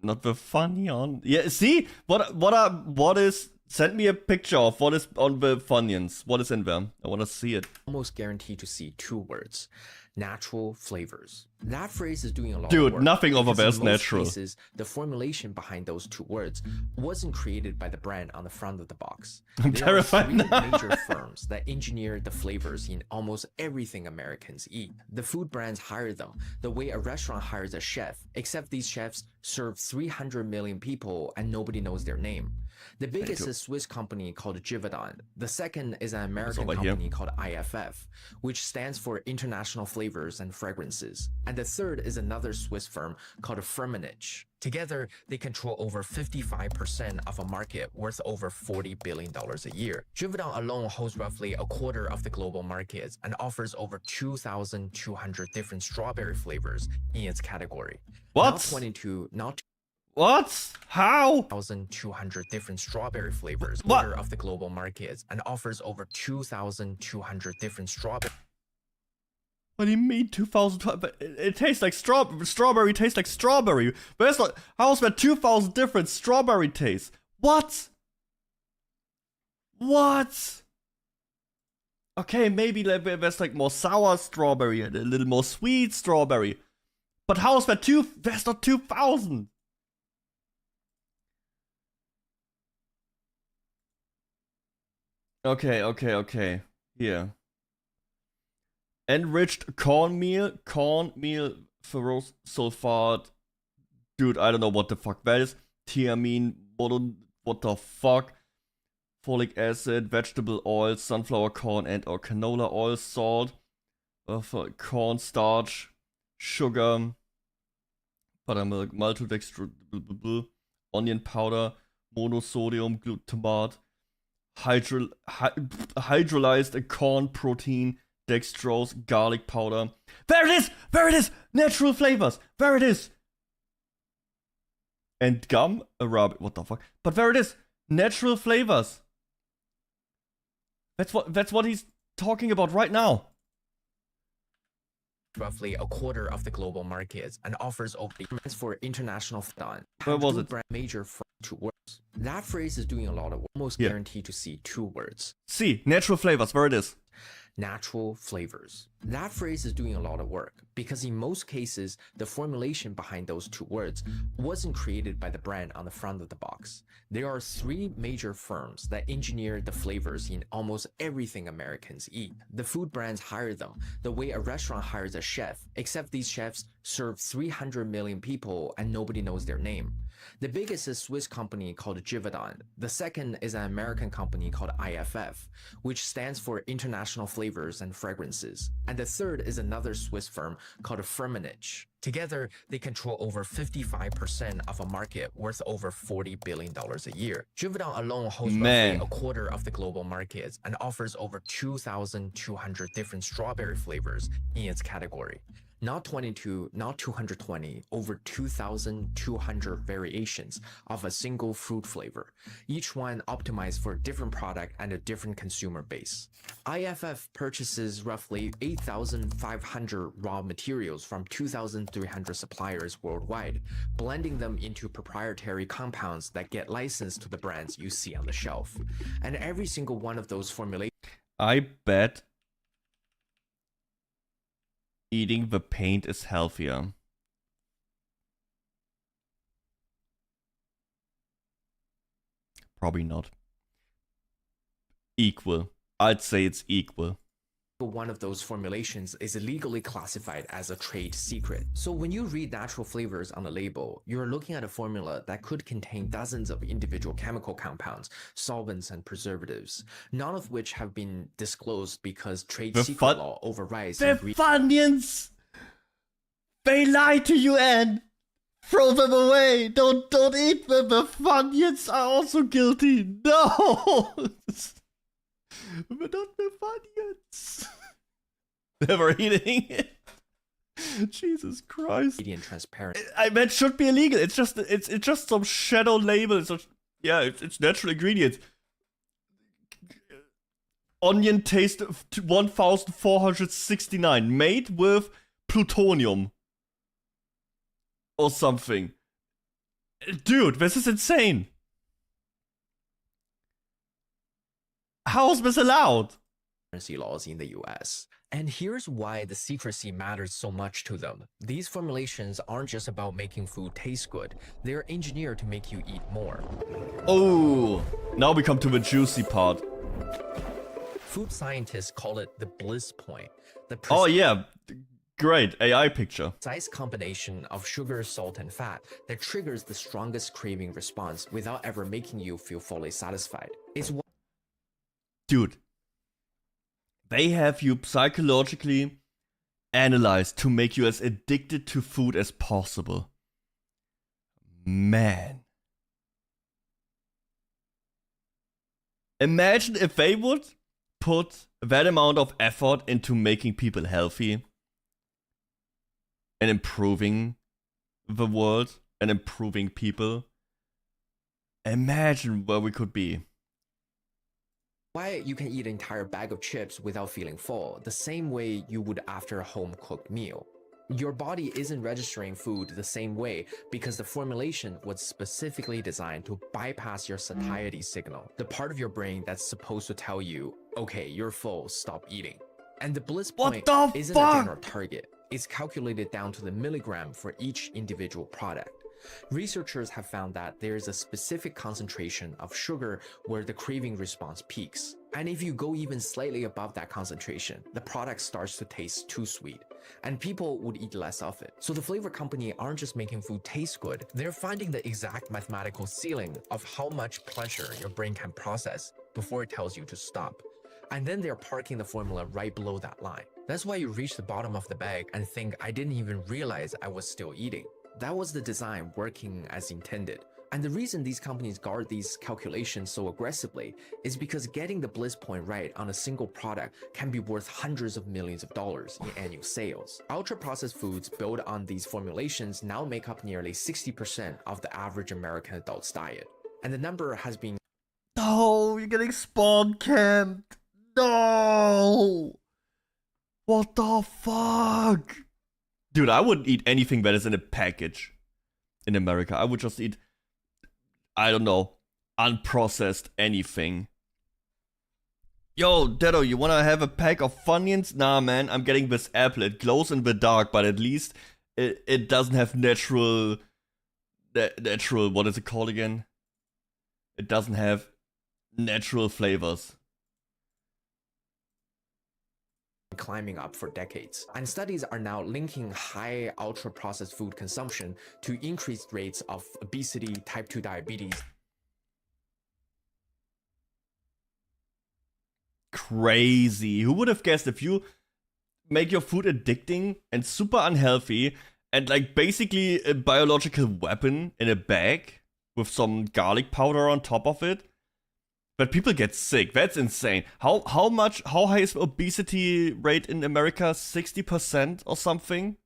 Not the Funyun. Yeah, see? What is... Send me a picture of what is on the Funyuns. What is in them? I want to see it. almost guaranteed to see 2 words. Natural flavors. That phrase is doing a lot of Dude, work. nothing over there is in most natural. cases, the formulation behind those 2 words wasn't created by the brand on the front of the box. I'm There terrified are 3 now. major firms that engineer the flavors in almost everything Americans eat. The food brands hire them the way a restaurant hires a chef, except these chefs serve 300 million people and nobody knows their name. The biggest is a Swiss company called Givaudan. The second is an American over here. company called IFF, which stands for International Flavors and Fragrances. And the third is another Swiss firm called Firmenich. Together, they control over 55% of a market worth over $40 billion a year. Givaudan alone holds roughly a quarter of the global market and offers over 2,200 different strawberry flavors in its category. What? Not 22, not What? How? 2,200 different strawberry flavors, What? quarter of the global market, and offers over 2,200 different strawberry. What do you mean 2012? But it tastes like strawberry tastes like strawberry. Where's not? How's there 2,000 different strawberry tastes? What? What? Okay, maybe there's like more sour strawberry and a little more sweet strawberry. But how is that there's not 2,000? Okay. Here. Enriched cornmeal, ferrous sulfate. Dude, I don't know what the fuck that is. Thiamine, what the fuck? Folic acid, vegetable oil, sunflower corn and or canola oil, salt, corn starch, sugar, buttermilk, maltodextrin, onion powder, monosodium glutamate, hydrolyzed corn protein, dextrose, garlic powder. There it is! Natural flavors! There it is! And gum, Arabic, what the fuck? But there it is! Natural flavors! That's what he's talking about right now. Roughly a quarter of the global markets and offers openings for international fun. Where was it? Major for 2 words. That phrase is doing a lot of work. Almost guaranteed to see 2 words. See, natural flavors, where it is. Natural flavors. That phrase is doing a lot of work because in most cases, the formulation behind those 2 words wasn't created by the brand on the front of the box. There are 3 major firms that engineer the flavors in almost everything Americans eat. The food brands hire them the way a restaurant hires a chef, except these chefs serve 300 million people and nobody knows their name. The biggest is a Swiss company called Givaudan. The second is an American company called IFF, which stands for International Flavors and Fragrances. And the third is another Swiss firm called Firmenich. Together, they control over 55% of a market worth over $40 billion a year. Givaudan alone holds roughly a quarter of the global markets and offers over 2,200 different strawberry flavors in its category. Not 22, not 220, over 2,200 variations of a single fruit flavor, each one optimized for a different product and a different consumer base. IFF purchases roughly 8,500 raw materials from 2,300 suppliers worldwide, blending them into proprietary compounds that get licensed to the brands you see on the shelf. And every single one of those formulations... I bet eating the paint is healthier. Probably not. Equal. I'd say it's equal. One of those formulations is legally classified as a trade secret. So when you read natural flavors on the label, you're looking at a formula that could contain dozens of individual chemical compounds, solvents, and preservatives, none of which have been disclosed because trade secret law overrides the Funyuns! They lie to you, Anne! Throw them away! Don't eat them! The Funyuns are also guilty! No! But not the Funyuns! Never eating it. Jesus Christ. Transparent. I meant should be illegal. It's just some shadow label. It's natural ingredients. Onion taste 1469 made with plutonium or something. Dude, this is insane. How is this allowed? Laws in the US. And here's why the secrecy matters so much to them. These formulations aren't just about making food taste good. They're engineered to make you eat more. Oh, now we come to the juicy part. Food scientists call it the bliss point. Oh yeah, great AI picture. Precise combination of sugar, salt, and fat that triggers the strongest craving response without ever making you feel fully satisfied. It's Dude, they have you psychologically analyzed to make you as addicted to food as possible. Man. Imagine if they would put that amount of effort into making people healthy and improving the world and improving people. Imagine where we could be. Why you can eat an entire bag of chips without feeling full, the same way you would after a home-cooked meal. Your body isn't registering food the same way because the formulation was specifically designed to bypass your satiety signal, the part of your brain that's supposed to tell you, okay, you're full, stop eating. And the bliss point isn't a general target. It's calculated down to the milligram for each individual product. Researchers have found that there is a specific concentration of sugar where the craving response peaks. And if you go even slightly above that concentration, the product starts to taste too sweet, and people would eat less of it. So the flavor company aren't just making food taste good, they're finding the exact mathematical ceiling of how much pleasure your brain can process before it tells you to stop. And then they're parking the formula right below that line. That's why you reach the bottom of the bag and think, I didn't even realize I was still eating. That was the design working as intended. And the reason these companies guard these calculations so aggressively is because getting the bliss point right on a single product can be worth hundreds of millions of dollars in annual sales. Ultra-processed foods built on these formulations now make up nearly 60% of the average American adult's diet. And the number has been... No, you're getting spawn camped. No! What the fuck? Dude, I wouldn't eat anything that is in a package in America. I would just eat, I don't know, unprocessed anything. Yo, Deddo, you wanna have a pack of Funyuns? Nah, man, I'm getting this apple. It glows in the dark, but at least it doesn't have natural, what is it called again? It doesn't have natural flavors. Climbing up for decades. And studies are now linking high ultra-processed food consumption to increased rates of obesity, type 2 diabetes. Crazy. Who would have guessed if you make your food addicting and super unhealthy and like basically a biological weapon in a bag with some garlic powder on top of it? But people get sick. That's insane. How high is the obesity rate in America? 60% or something?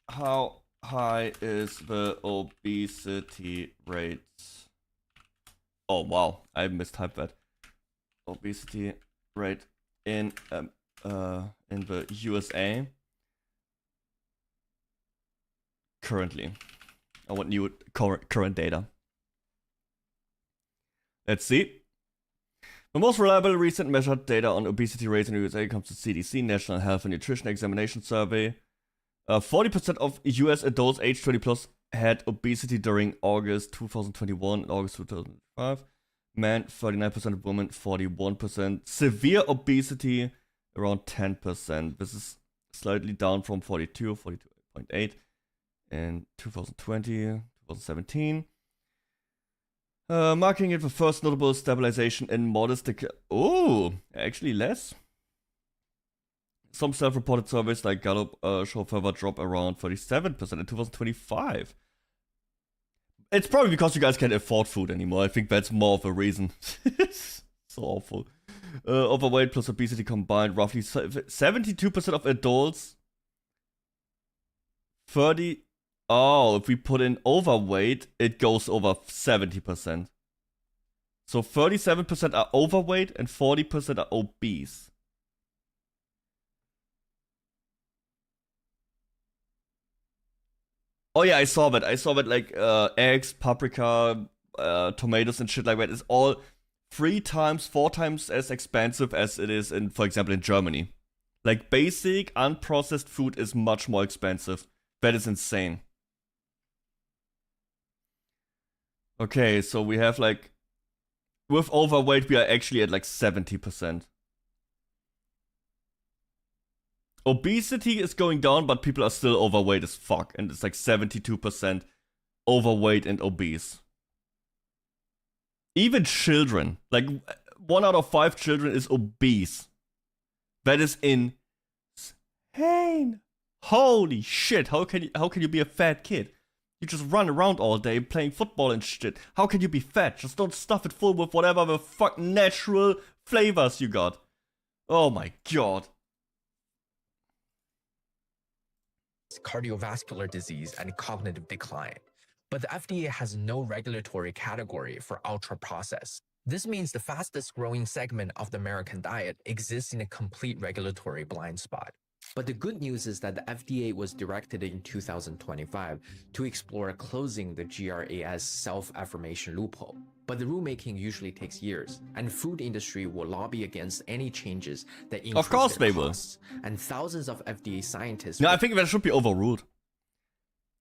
How high is the obesity rate? Oh wow, I mistyped that. Obesity rate in the USA currently. I want new current data. Let's see. The most reliable recent measured data on obesity rates in the USA comes to CDC, National Health and Nutrition Examination Survey. 40% of US adults aged 20 plus had obesity during August 2021 and August 2005. Men, 39%, of women, 41%. Severe obesity, around 10%. This is slightly down from 42.8 in 2020, 2017. Marking it the first notable stabilization in modest oh, actually less. Some self-reported surveys like Gallup show further drop around 37% in 2025. It's probably because you guys can't afford food anymore. I think that's more of a reason. So awful. Overweight plus obesity combined, roughly 72% of adults. If we put in overweight, it goes over 70%. So 37% are overweight and 40% are obese. Oh yeah, I saw that. Like eggs, paprika, tomatoes and shit like that is all 3 times, 4 times as expensive as it is in, for example, in Germany. Like basic, unprocessed food is much more expensive. That is insane. Okay, so we have like, with overweight, we are actually at like 70%. Obesity is going down, but people are still overweight as fuck. And it's like 72% overweight and obese. Even children, like 1 out of 5 children is obese. That is insane. Holy shit, how can you be a fat kid? You just run around all day playing football and shit. How can you be fat? Just don't stuff it full with whatever the fuck natural flavors you got. Oh my god. Cardiovascular disease and cognitive decline. But the FDA has no regulatory category for ultra-processed. This means the fastest growing segment of the American diet exists in a complete regulatory blind spot. But the good news is that the FDA was directed in 2025 to explore closing the GRAS self-affirmation loophole. But the rulemaking usually takes years, and food industry will lobby against any changes that increase Of course their they will. costs. And thousands of FDA scientists. No, I think that should be overruled.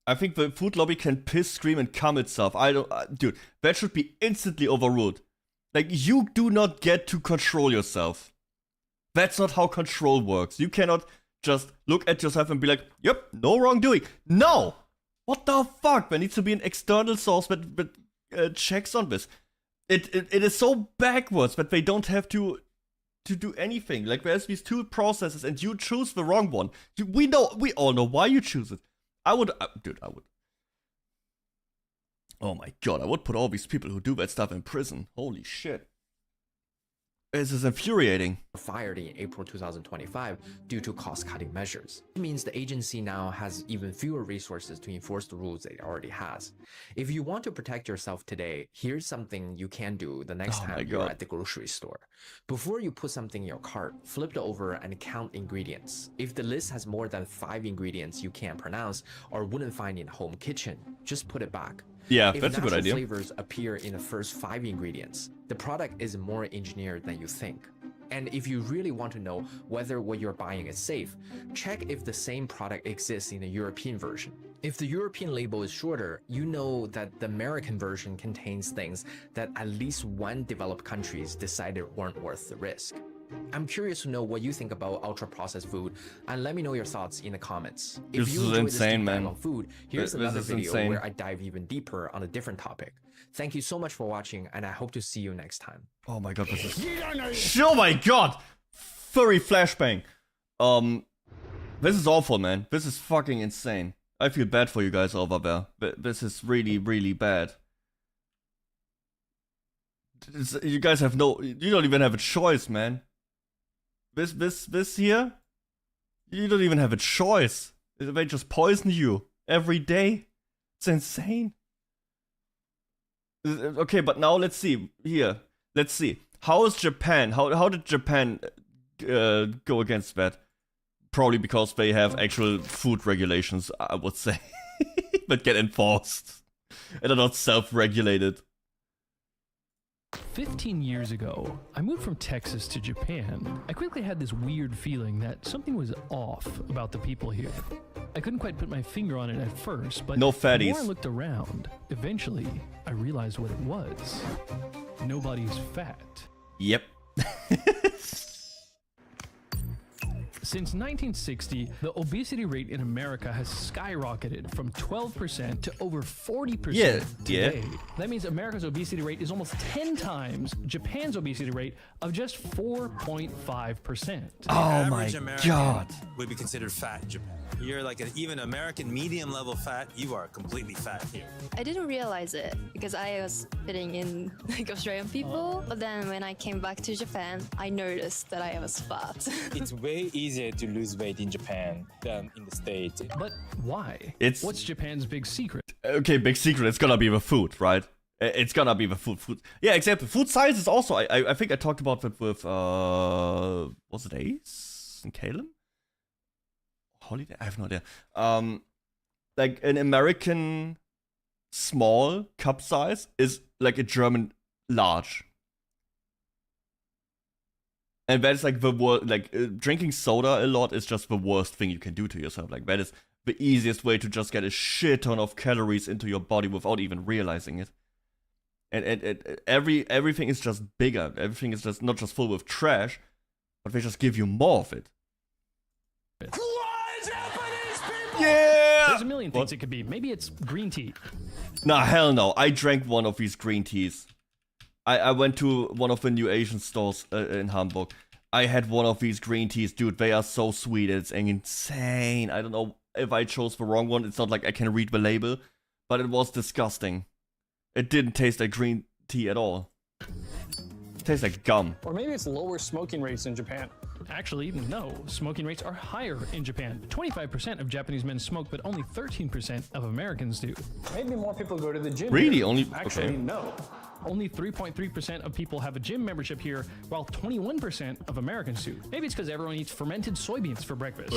I think the food lobby can piss, scream, and come itself. I don't, dude, that should be instantly overruled. Like, you do not get to control yourself. That's not how control works. You cannot just look at yourself and be like, yep, no wrongdoing. No! What the fuck? There needs to be an external source that checks on this. It is so backwards that they don't have to do anything. Like, there's these two processes and you choose the wrong one. We all know why you choose it. I would. Oh my god, I would put all these people who do that stuff in prison. Holy shit. This is infuriating. Fired in April 2025 due to cost-cutting measures. It means the agency now has even fewer resources to enforce the rules it already has. If you want to protect yourself today, here's something you can do the next time you're at the grocery store. Before you put something in your cart, flip it over and count ingredients. If the list has more than 5 ingredients you can't pronounce or wouldn't find in a home kitchen, just put it back. Yeah, if that's a good idea. If flavors appear in the first 5 ingredients, the product is more engineered than you think. And if you really want to know whether what you're buying is safe, check if the same product exists in the European version. If the European label is shorter, you know that the American version contains things that at least one developed countries decided weren't worth the risk. I'm curious to know what you think about ultra-processed food, and let me know your thoughts in the comments. If you enjoyed this deep dive on food, here's another video where I dive even deeper on a different topic. Thank you so much for watching, and I hope to see you next time. Oh my god, this is... Oh my god! Furry flashbang. This is awful, man. This is fucking insane. I feel bad for you guys over there. This is really, really bad. You guys have no... You don't even have a choice, man. This here? You don't even have a choice. They just poison you every day. It's insane. Okay, but now let's see. Here. Let's see. How is Japan? How did Japan go against that? Probably because they have actual food regulations, I would say. That get enforced. And are not self-regulated. 15 years ago, I moved from Texas to Japan. I quickly had this weird feeling that something was off about the people here. I couldn't quite put my finger on it at first, but no the fatties. more I looked around, eventually I realized what it was. Nobody's fat. Yep. Since 1960, the obesity rate in America has skyrocketed from 12% to over 40% today. That means America's obesity rate is almost 10 times Japan's obesity rate of just 4.5%. Oh my god. Would be considered fat in Japan. You're like an even American medium level fat, you are completely fat here. I didn't realize it because I was fitting in like Australian people, but then when I came back to Japan, I noticed that I was fat. It's way easier to lose weight in Japan than in the States. But why? What's Japan's big secret? Okay, big secret. It's gonna be the food, right? It's gonna be the food. Yeah, exactly. Food science is also. I think I talked about that with was it Ace and Caleb? Holiday? I have no idea. Like an American small cup size is like a German large. And that is like the worst, like drinking soda a lot is just the worst thing you can do to yourself. Like that is the easiest way to just get a shit ton of calories into your body without even realizing it. And everything is just bigger. Everything is just not just full with trash, but they just give you more of it. Yeah! There's a million things it could be. Maybe it's green tea. Nah, hell no. I drank one of these green teas. I went to one of the new Asian stores in Hamburg. I had one of these green teas. Dude, they are so sweet. It's insane. I don't know if I chose the wrong one. It's not like I can read the label. But it was disgusting. It didn't taste like green tea at all. It tastes like gum. Or maybe it's lower smoking rates in Japan. Actually, no. Smoking rates are higher in Japan. 25% of Japanese men smoke, but only 13% of Americans do. Maybe more people go to the gym. Really? Here. Only... Actually, okay. no. Only 3.3% of people have a gym membership here, while 21% of Americans do. Maybe it's because everyone eats fermented soybeans for breakfast.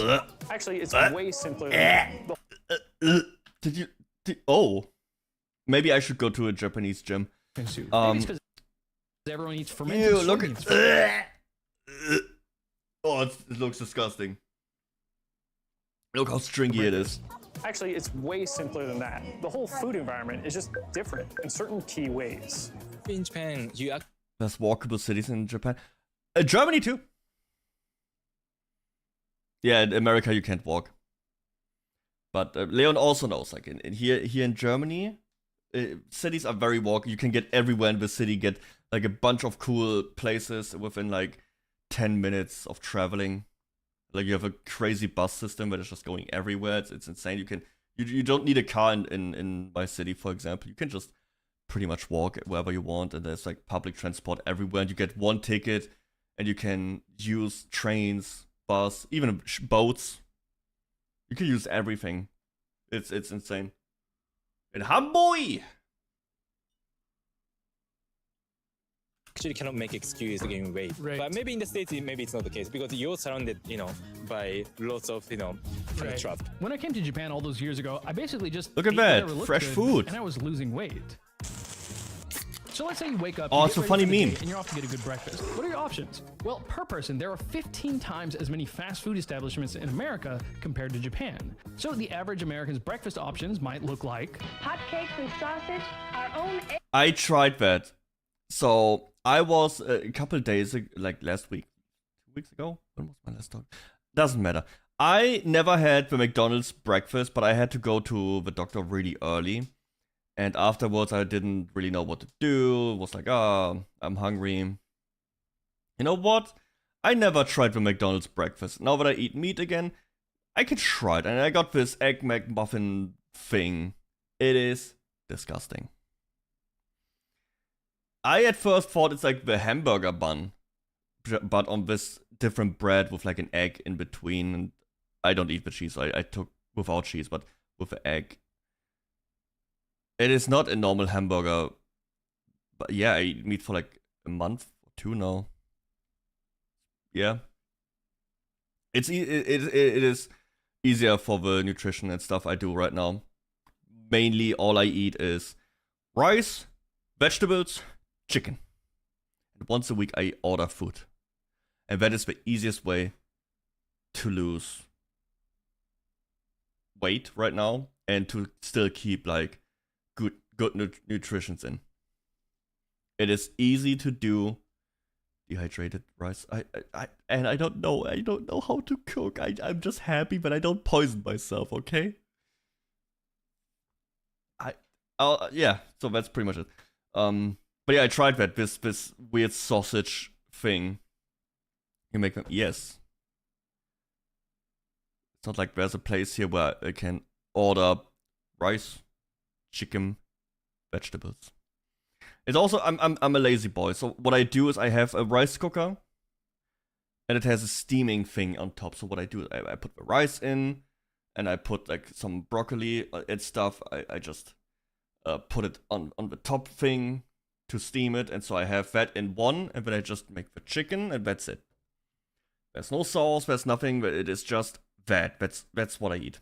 Actually, it's way simpler than that. Oh. Maybe I should go to a Japanese gym. Maybe it's because everyone eats fermented Ew, look soybeans. Oh, it looks disgusting. Look how stringy it is. Actually, it's way simpler than that. The whole food environment is just different in certain key ways. In Japan, There's walkable cities in Japan. Germany too. Yeah, in America you can't walk. But Leon also knows, like here in Germany, cities are very walkable. You can get everywhere in the city, get like a bunch of cool places within like 10 minutes of traveling. Like you have a crazy bus system that is just going everywhere. It's insane. You don't need a car in my city, for example. You can just pretty much walk wherever you want, and there's like public transport everywhere. And you get one ticket, and you can use trains, bus, even boats. You can use everything. It's insane. In Hamburg. Actually cannot make excuse to gain weight. Right. But maybe in the States, maybe it's not the case because you're surrounded, by lots of, kind of trap. When I came to Japan all those years ago, I basically just Look at ate that, whatever looked fresh good, food. and I was losing weight. So let's say you wake up, Oh, you it's get a ready funny for the meme. day, and you're off to get a good breakfast. What are your options? Well, per person, there are 15 times as many fast food establishments in America compared to Japan. So the average American's breakfast options might look like Hotcakes and sausage, our own I tried that. So I was a couple days like last week, 2 weeks ago. When was my last talk? Doesn't matter. I never had the McDonald's breakfast, but I had to go to the doctor really early. And afterwards, I didn't really know what to do. Was like, I'm hungry. You know what? I never tried the McDonald's breakfast. Now that I eat meat again, I can try it. And I got this Egg McMuffin thing. It is disgusting. I at first thought it's like the hamburger bun, but on this different bread with like an egg in between. And I don't eat the cheese. I took without cheese, but with the egg. It is not a normal hamburger, but yeah, I eat meat for like a month or two now. Yeah, it is easier for the nutrition and stuff I do right now. Mainly, all I eat is rice, vegetables, chicken. And once a week, I order food, and that is the easiest way to lose weight right now and to still keep like good nutrition in. It is easy to do. Dehydrated rice. I don't know how to cook. I'm just happy that I don't poison myself. Okay. Yeah. So that's pretty much it. But yeah, I tried that this weird sausage thing. You make them. Yes. It's not like there's a place here where I can order rice, chicken, vegetables. It's also I'm a lazy boy, so what I do is I have a rice cooker, and it has a steaming thing on top. So what I do is I put the rice in, and I put like some broccoli and stuff. I just put it on the top thing to steam it, and so I have that in one, and then I just make the chicken, and that's it. There's no sauce, there's nothing, but it is just that. That's what I eat.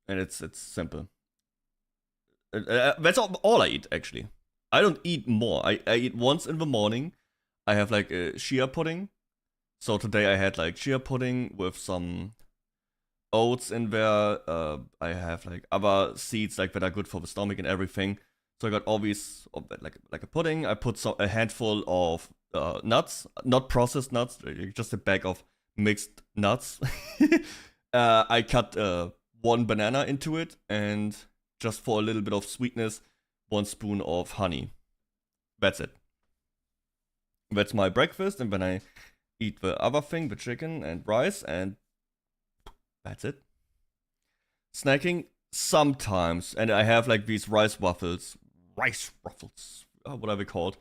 And it's simple. That's all I eat, actually. I don't eat more. I eat once in the morning. I have like a chia pudding. So today I had like chia pudding with some oats in there. I have like other seeds like that are good for the stomach and everything. So I got all these like a pudding. I put a handful of nuts, not processed nuts, just a bag of mixed nuts. I cut one banana into it, and just for a little bit of sweetness, 1 spoon of honey. That's it. That's my breakfast, and then I eat the other thing, the chicken and rice, and that's it. Snacking sometimes, and I have like these rice waffles. What are they called?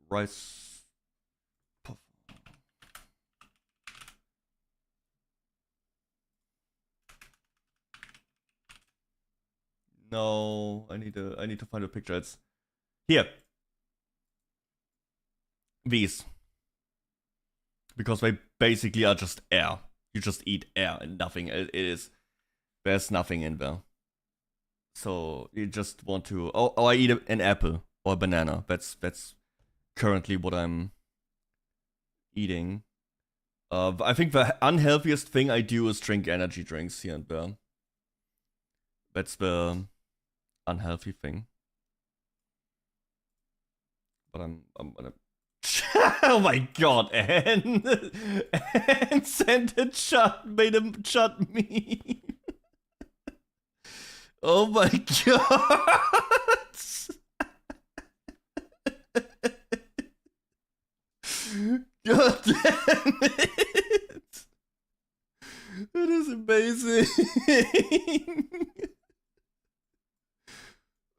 Rice. No, I need to find a picture. It's here. These. Because they basically are just air. You just eat air and nothing. There's nothing in there. So you just want to. Oh, I eat an apple or a banana. That's currently what I'm eating. I think the unhealthiest thing I do is drink energy drinks here and there. That's the unhealthy thing. But I'm gonna. Oh my god, Anne! Anne sent a chat, made a chat meme. Oh my god! God damn it! It is amazing.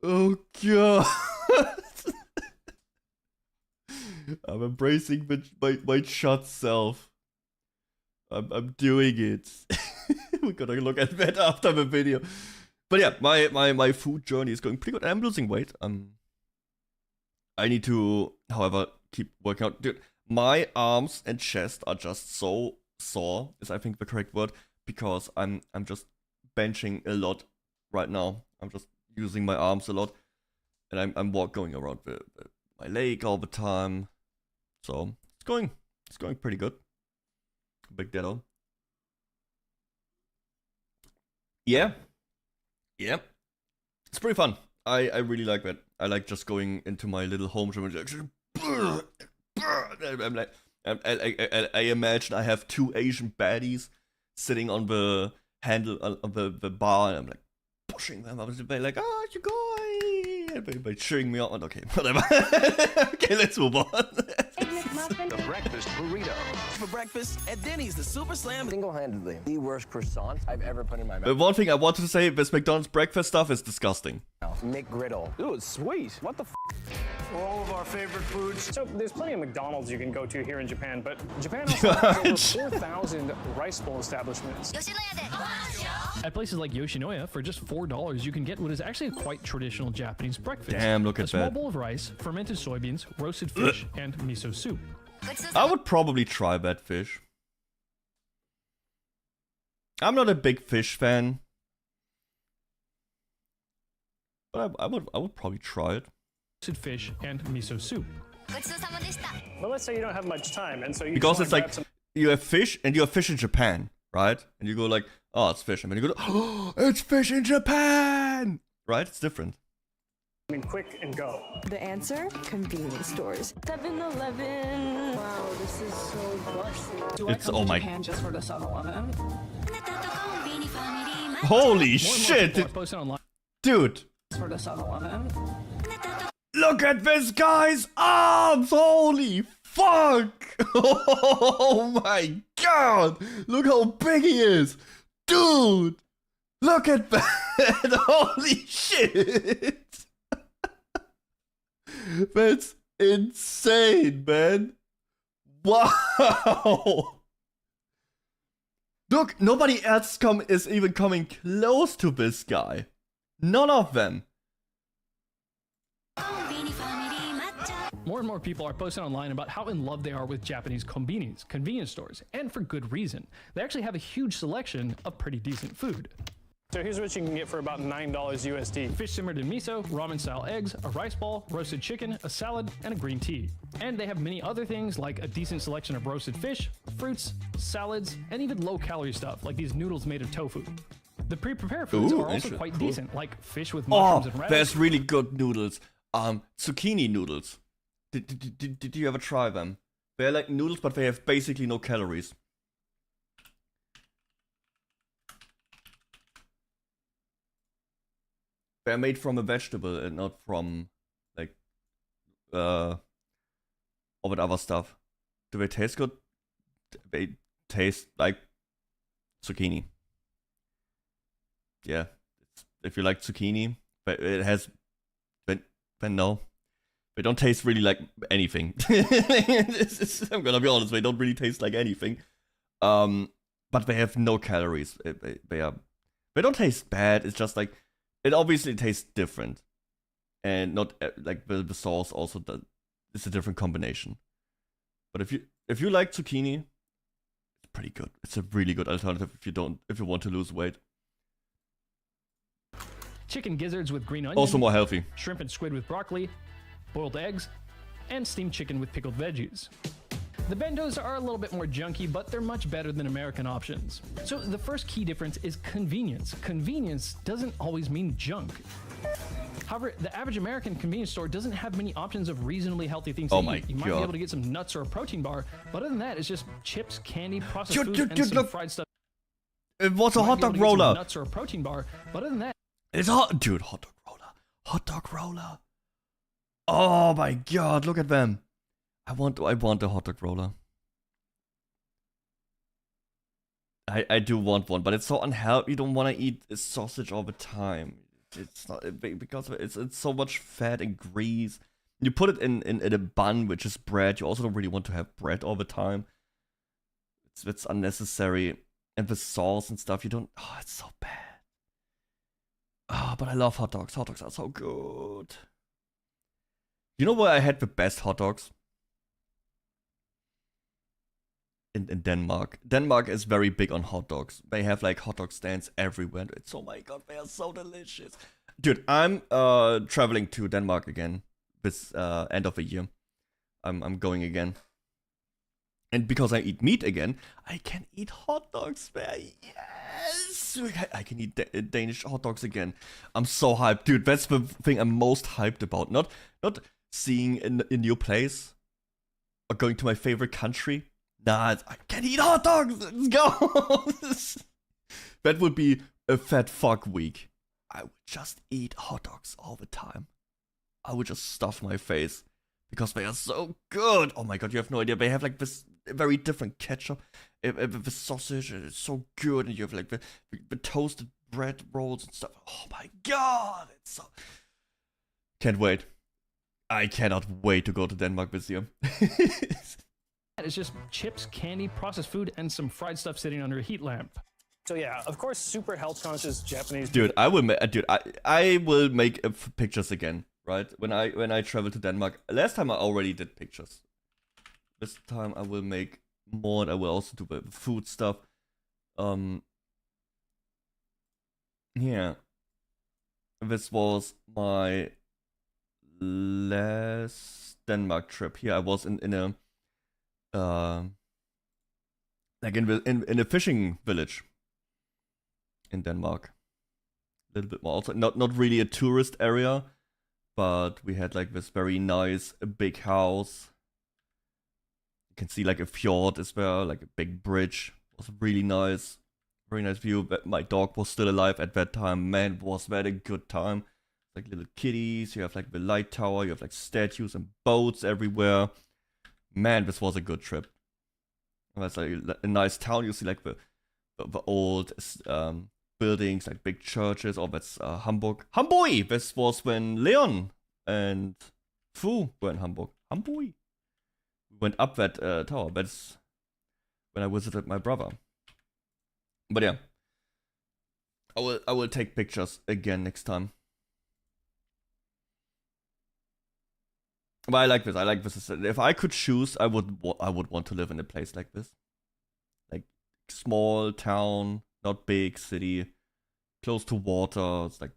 Oh god. I'm embracing my shut self. I'm doing it. We're gonna look at that after the video. But yeah, my food journey is going pretty good. I'm losing weight. I need to, however, keep working out. Dude, my arms and chest are just so sore, is I think the correct word, because I'm just benching a lot right now. I'm just using my arms a lot, and I'm going around my leg all the time. So it's going pretty good. Big Deddo. Yeah. It's pretty fun. I really like that. I like just going into my little home gym and like, I'm like, I imagine I have two Asian baddies sitting on the handle of the bar, and I'm like pushing them up. They're like, oh, you go. And they're cheering me on. Okay, whatever. Okay, let's move on. The breakfast burrito. For breakfast at Denny's, the Super Slam. Single-handedly, the worst croissant I've ever put in my mouth. But one thing I wanted to say, this McDonald's breakfast stuff is disgusting. McGriddle. Ooh, it's sweet. What the f? All of our favorite foods. So there's plenty of McDonald's you can go to here in Japan, but Japan also has over 4,000 rice bowl establishments. At places like Yoshinoya, for just $4, you can get what is actually a quite traditional Japanese breakfast. Damn, look at a small that. bowl of rice, fermented soybeans, roasted fish, and miso soup. I would probably try that fish. I'm not a big fish fan, but I would probably try it. Roasted fish and miso soup. But let's say you don't have much time, and so you Because just it's like, some... you have fish, and you have fish in Japan, right? And you go like, oh, it's fish. And then you go, oh, it's fish in Japan! Right? It's different. I mean, quick and go. The answer? Convenience stores. 7-Eleven. Wow, this is so busted. Do It's, I come oh to my... Japan just for the 7-Eleven? Holy shit! Dude! For the 7-Eleven. Look at this guy's arms! Holy fuck! Oh my god! Look how big he is! Dude! Look at that! Holy shit! That's insane, man! Wow! Look, nobody else is even coming close to this guy. None of them. More and more people are posting online about how in love they are with Japanese convenience stores, and for good reason. They actually have a huge selection of pretty decent food. So here's what you can get for about $9 USD. Fish simmered in miso, ramen-style eggs, a rice ball, roasted chicken, a salad, and a green tea. And they have many other things like a decent selection of roasted fish, fruits, salads, and even low-calorie stuff like these noodles made of tofu. The pre-prepared foods are also quite decent, like fish with mushrooms and radish. There's really good noodles. Zucchini noodles. Did you ever try them? They're like noodles, but they have basically no calories. They're made from a vegetable and not from, like, all that other stuff. Do they taste good? They taste like zucchini. Yeah. If you like zucchini, but it has... Then no. They don't taste really like anything. I'm gonna be honest, they don't really taste like anything. But they have no calories. They don't taste bad. It's just like it obviously tastes different, and not like the sauce also does. It's a different combination. But if you like zucchini, it's pretty good. It's a really good alternative if you want to lose weight. Chicken gizzards with green onion. Also more healthy. Shrimp and squid with broccoli, boiled eggs, and steamed chicken with pickled veggies. The bentos are a little bit more junky, but they're much better than American options. So the first key difference is convenience. Convenience doesn't always mean junk. However, the average American convenience store doesn't have many options of reasonably healthy things to eat. You might be able to get some nuts or a protein bar, but other than that, it's just chips, candy, processed food, and some fried stuff. It was a hot dog roller. Nuts or a protein bar, but other than that, it's hot, dude. Hot dog roller. Hot dog roller. Oh my god, look at them. I want a hot dog roller. I do want one, but it's so unhealthy. You don't want to eat sausage all the time. It's not because it's so much fat and grease. You put it in a bun, which is bread. You also don't really want to have bread all the time. It's unnecessary, and the sauce and stuff. You don't. Oh, it's so bad. Oh, but I love hot dogs. Hot dogs are so good. You know where I had the best hot dogs? In Denmark. Denmark is very big on hot dogs. They have like hot dog stands everywhere. It's, oh my god, they are so delicious. Dude, I'm traveling to Denmark again this end of the year. I'm going again. And because I eat meat again, I can eat hot dogs there. Yes! I can eat Danish hot dogs again. I'm so hyped. Dude, that's the thing I'm most hyped about. Not seeing a new place or going to my favorite country. Nah, I can eat hot dogs. Let's go. That would be a fat fuck week. I would just eat hot dogs all the time. I would just stuff my face because they are so good. Oh my god, you have no idea. They have like this very different ketchup. The sausage is so good, and you have like the toasted bread rolls and stuff. Oh my god, it's so. Can't wait. I cannot wait to go to Denmark this year. it's just chips, candy, processed food, and some fried stuff sitting under a heat lamp. So yeah, of course, super health conscious Japanese. Dude, I will make pictures again, right? When I travel to Denmark. Last time I already did pictures. This time I will make more, and I will also do the food stuff. Yeah. This was my last Denmark trip. Here I was in a like in a fishing village in Denmark. A little bit more also not really a tourist area, but we had like this very nice big house. You can see like a fjord as well, like a big bridge. It was really nice. Very nice view. My dog was still alive at that time. Man, was that a good time. Like little kitties, you have like the light tower, you have like statues and boats everywhere. Man, this was a good trip. It's like a nice town. You see like the old buildings, like big churches. Oh, that's Hamburg. Hamburg! This was when Leon and Fu were in Hamburg. Hamburg. We went up that tower. That's when I visited my brother. But yeah, I will take pictures again next time. But I like this. I like this. If I could choose, I would want to live in a place like this, like small town, not big city, close to water. It's like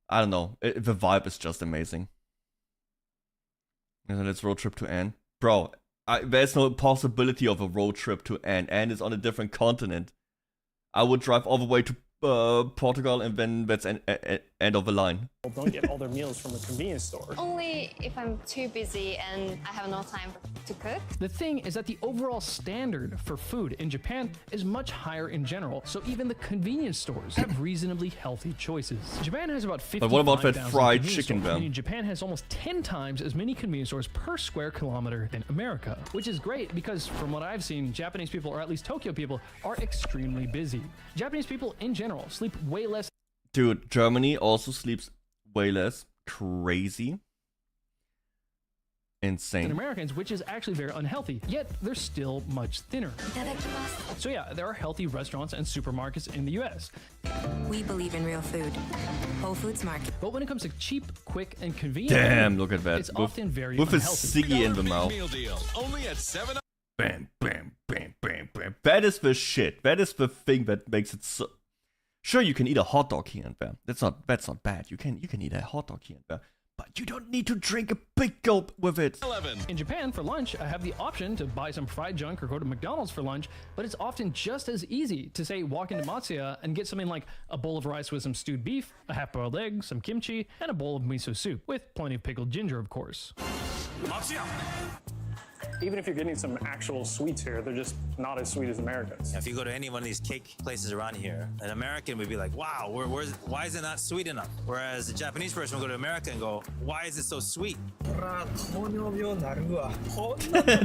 I don't know. The vibe is just amazing. And then let's road trip to Anne, bro. There's no possibility of a road trip to Anne. Anne is on a different continent. I would drive all the way to Portugal, and then that's end of the line. Don't get all their meals from a convenience store. Only if I'm too busy and I have no time to cook. The thing is that the overall standard for food in Japan is much higher in general, so even the convenience stores have reasonably healthy choices. Japan has about 55,000 But what about that fried chicken stores, then? meaning Japan has almost 10 times as many convenience stores per square kilometer than America, which is great because from what I've seen, Japanese people, or at least Tokyo people, are extremely busy. Japanese people in general sleep way less. Dude, Germany also sleeps way less. Crazy. Insane. Americans, which is actually very unhealthy, yet they're still much thinner. So yeah, there are healthy restaurants and supermarkets in the US. We believe in real food. Whole Foods Market. But when it comes to cheap, quick, and convenient Damn, food, look at that. it's often very with a unhealthy. ciggy in the mouth. Only at 7. Bam, bam, bam, bam, bam. That is the shit. That is the thing that makes it so... Sure, you can eat a hot dog here and there. That's not bad. You can eat a hot dog here and there. But you don't need to drink a big gulp with it. 11. In Japan, for lunch, I have the option to buy some fried junk or go to McDonald's for lunch, but it's often just as easy to, say, walk into Matsuya and get something like a bowl of rice with some stewed beef, a half-boiled egg, some kimchi, and a bowl of miso soup, with plenty of pickled ginger, of course. Matsuya! Even if you're getting some actual sweets here, they're just not as sweet as Americans. If you go to any one of these cake places around here, an American would be like, wow, why is it not sweet enough? Whereas a Japanese person will go to America and go, why is it so sweet?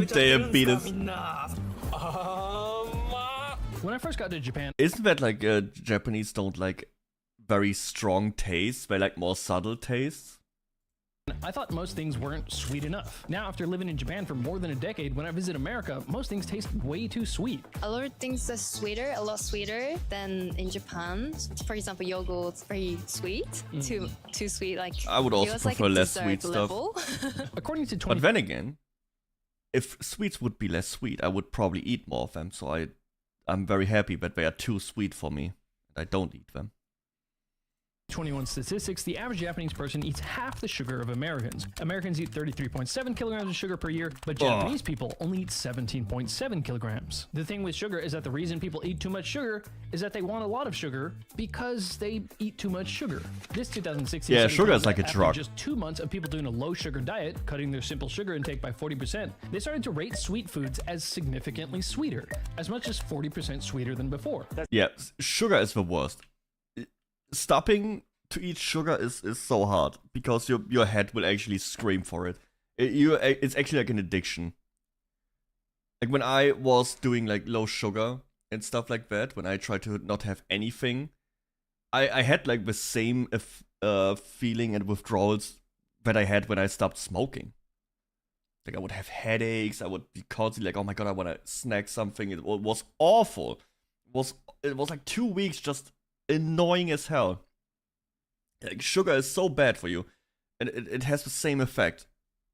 Diabetes. When I first got to Japan... Isn't that like Japanese don't like very strong tastes? They like more subtle tastes? I thought most things weren't sweet enough. Now, after living in Japan for more than a decade, when I visit America, most things taste way too sweet. A lot of things are sweeter, a lot sweeter than in Japan. For example, yogurt's very sweet, too sweet. Like I would also feels prefer like less sweet level. stuff. According to But then again, if sweets would be less sweet, I would probably eat more of them. So I'm very happy that they are too sweet for me. I don't eat them. 21 statistics, the average Japanese person eats half the sugar of Americans. Americans eat 33.7 kilograms of sugar per year, but Japanese people only eat 17.7 kilograms. The thing with sugar is that the reason people eat too much sugar is that they want a lot of sugar because they eat too much sugar. This 2016 yeah, study sugar found is like a that drug. after just 2 months of people doing a low sugar diet, cutting their simple sugar intake by 40%, they started to rate sweet foods as significantly sweeter, as much as 40% sweeter than before. Yeah, sugar is the worst. Stopping to eat sugar is so hard because your head will actually scream for it. It's actually like an addiction. Like when I was doing like low sugar and stuff like that, when I tried to not have anything, I had like the same feeling and withdrawals that I had when I stopped smoking. Like I would have headaches, I would be constantly like, oh my god, I want to snack something. It was awful. It was like 2 weeks just annoying as hell. Like, sugar is so bad for you, and it has the same effect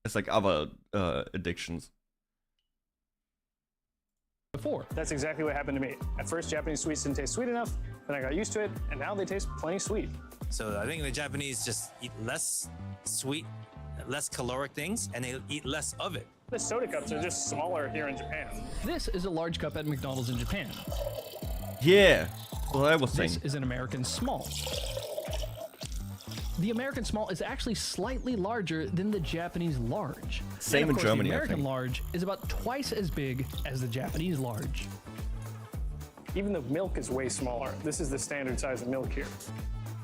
as like other addictions. That's exactly what happened to me. At first, Japanese sweets didn't taste sweet enough, then I got used to it, and now they taste plenty sweet. So I think the Japanese just eat less sweet, less caloric things, and they eat less of it. The soda cups are just smaller here in Japan. This is a large cup at McDonald's in Japan. Yeah, what I was saying. This is an American small. The American small is actually slightly larger than the Japanese large. Same and of in course, Germany, the I American think. large is about twice as big as the Japanese large. Even the milk is way smaller. This is the standard size of milk here.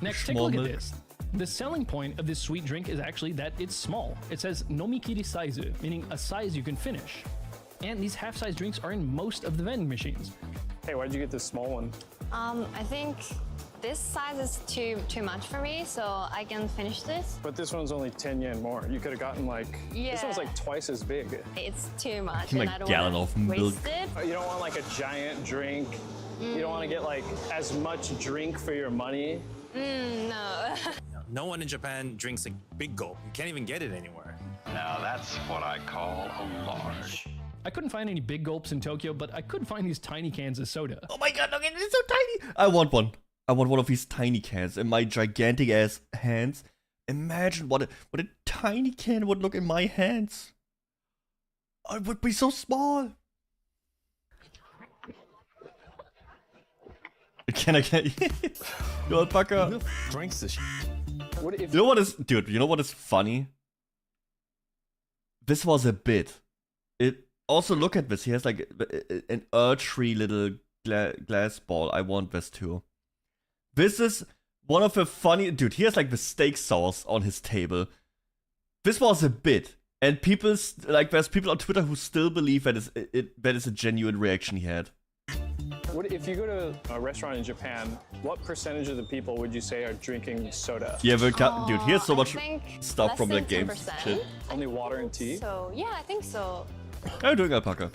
Next, take a look at this. The selling point of this sweet drink is actually that it's small. It says nomikiri saizu, meaning a size you can finish. And these half-size drinks are in most of the vending machines. Hey, why'd you get this small one? I think this size is too much for me, so I can finish this. But this one's only 10 yen more. You could have gotten like, this one's like twice as big. It's too much, Like and I don't gallon want of to milk. waste it. You don't want like a giant drink. You don't want to get like as much drink for your money. No. No one in Japan drinks a big gulp. You can't even get it anywhere. Now that's what I call a large. I couldn't find any big gulps in Tokyo, but I could find these tiny cans of soda. Oh my god, look, it's so tiny. I want one. I want one of these tiny cans in my gigantic ass hands. Imagine what a tiny can would look in my hands. Oh, it would be so small. Can I get you alpaca? Drinks this. You know what is, dude? You know what is funny? This was a bit. It also look at this. He has like an archery little glass ball. I want this too. This is one of the funny, dude. He has like the steak sauce on his table. This was a bit, and people like there's people on Twitter who still believe that is a genuine reaction he had. What if you go to a restaurant in Japan? What percentage of the people would you say are drinking soda? Yeah, dude, here's so much stuff from the game. Shit. Only water and tea. So yeah, I think so. How are you doing, Alpaca?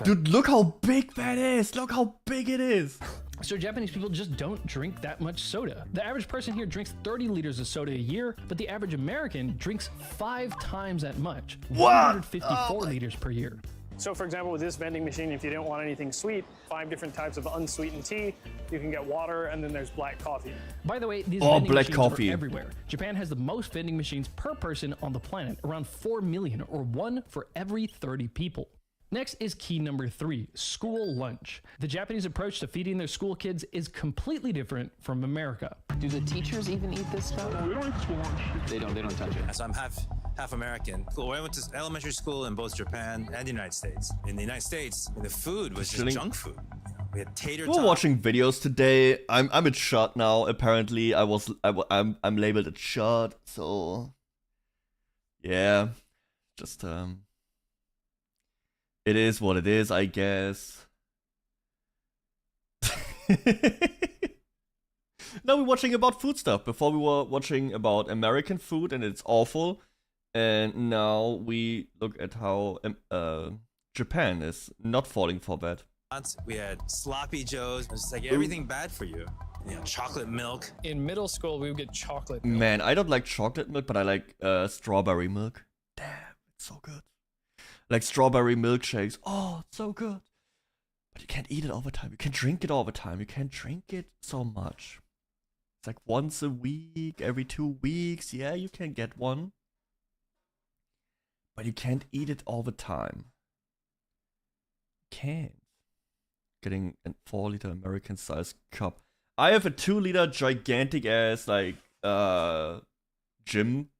Dude, look how big that is! Look how big it is! So Japanese people just don't drink that much soda. The average person here drinks 30 liters of soda a year, but the average American drinks 5 times that much. What? 154 liters per year. So for example, with this vending machine, if you don't want anything sweet, 5 different types of unsweetened tea, you can get water, and then there's black coffee. By the way, these black vending machines coffee. are everywhere. Japan has the most vending machines per person on the planet, around 4 million, or 1 for every 30 people. Next is key number 3, school lunch. The Japanese approach to feeding their school kids is completely different from America. Do the teachers even eat this stuff? No, we don't eat school lunch. They don't touch it. So I'm half American. I went to elementary school in both Japan and the United States. In the United States, the food was just junk food. We had tater tots. We're watching videos today. I'm a shot now. Apparently, I'm labeled a shot. So yeah, just it is what it is, I guess. Now we're watching about food stuff. Before we were watching about American food and it's awful. And now we look at how Japan is not falling for that. We had sloppy joes. It's like everything bad for you. You know, chocolate milk. In middle school, we would get chocolate milk. Man, I don't like chocolate milk, but I like strawberry milk. Damn, it's so good. Like strawberry milkshakes. Oh, it's so good. But you can't eat it all the time. You can't drink it all the time. You can't drink it so much. It's like once a week, every 2 weeks. Yeah, you can get one. But you can't eat it all the time. You can't. Getting a 4-liter American size cup. I have a 2-liter gigantic ass like gym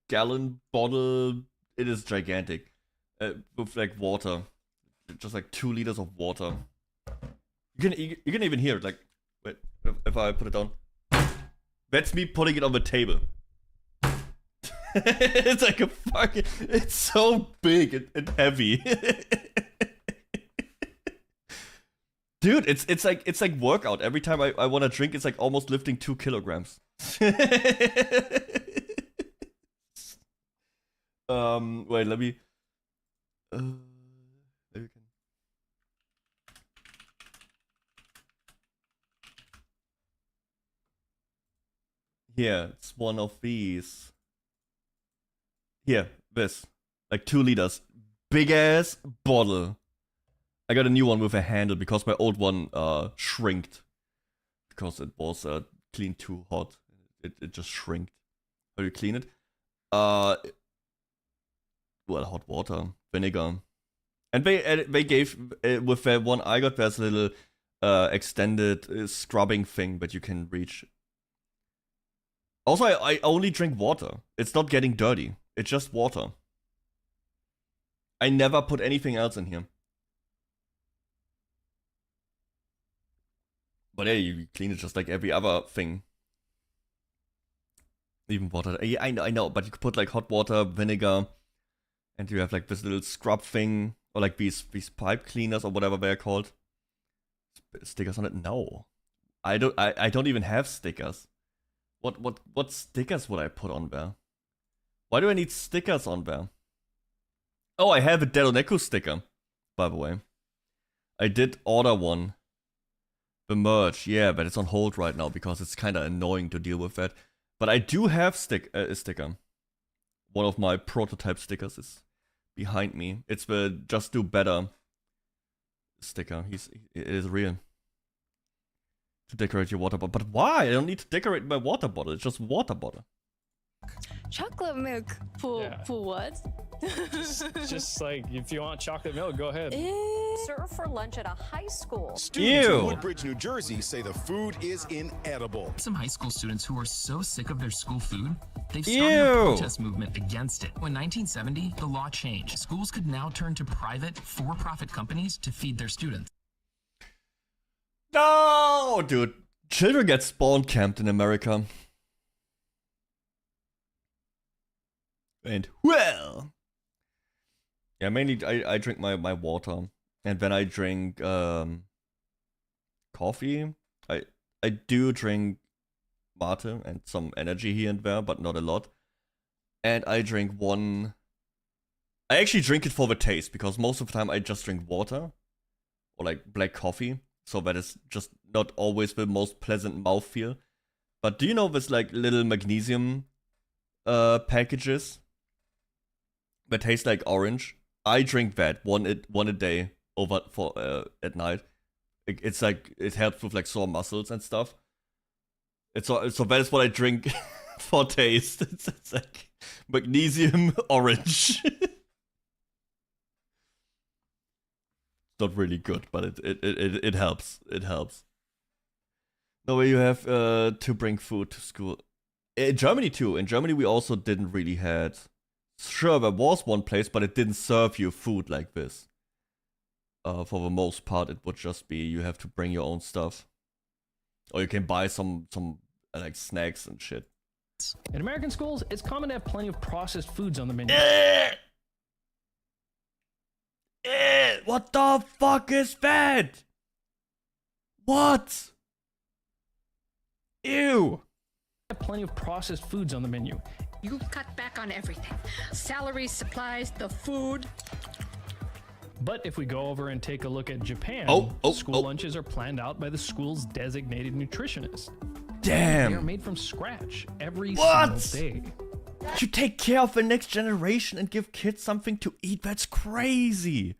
gallon bottle. It is gigantic. With like water. Just like 2 liters of water. You can even hear it. Like, wait, if I put it down. That's me putting it on the table. It's like a fucking. It's so big and heavy. Dude, it's like workout. Every time I want to drink, it's like almost lifting 2 kilograms. Wait, let me. Maybe we can. Here, it's one of these. Here, this. Like 2 liters. Big ass bottle. I got a new one with a handle because my old one shrinked. Because it was cleaned too hot. It just shrinked. How do you clean it? Well, hot water, vinegar. And they gave, with the one I got, there's a little extended scrubbing thing that you can reach. Also, I only drink water. It's not getting dirty. It's just water. I never put anything else in here. But yeah, you clean it just like every other thing. Even water. Yeah, I know, but you could put like hot water, vinegar, and you have like this little scrub thing, or like these pipe cleaners or whatever they're called. Stickers on it? No, I don't even have stickers. What stickers would I put on there? Why do I need stickers on there? Oh, I have a Deddonekku sticker, by the way. I did order one. The merch, yeah, but it's on hold right now because it's kind of annoying to deal with that. But I do have a sticker. One of my prototype stickers is behind me. It's the Just Do Better sticker. It is real. To decorate your water bottle. But why? I don't need to decorate my water bottle. It's just water bottle. Chocolate milk for what? just like if you want chocolate milk, go ahead. Served for lunch at a high school. Students in Woodbridge, New Jersey say the food is inedible. Some high school students who are so sick of their school food, they've started a protest movement against it. In 1970, the law changed. Schools could now turn to private, for-profit companies to feed their students. No, dude. Children get spawn camped in America. And well, Yeah, mainly I drink my water, and when I drink coffee, I do drink mate and some energy here and there, but not a lot. And I drink one. I actually drink it for the taste, because most of the time I just drink water or like black coffee, so that is just not always the most pleasant mouthfeel. But do you know this like little magnesium packages that taste like orange? I drink that one a day over for at night. It's like it helps with like sore muscles and stuff. So that is what I drink for taste. It's like magnesium orange. Not really good, but it helps. It helps. No way you have to bring food to school. In Germany too. In Germany we also didn't really had. Sure, there was one place, but it didn't serve you food like this. For the most part, it would just be you have to bring your own stuff, or you can buy some like snacks and shit. In American schools, it's common to have plenty of processed foods on the menu. What the fuck is that? What? Ew. Have plenty of processed foods on the menu. You cut back on everything. Salaries, supplies, the food. But if we go over and take a look at Japan, school lunches are planned out by the school's designated nutritionist. Damn. They are made from scratch every single day. You take care of the next generation and give kids something to eat. That's crazy.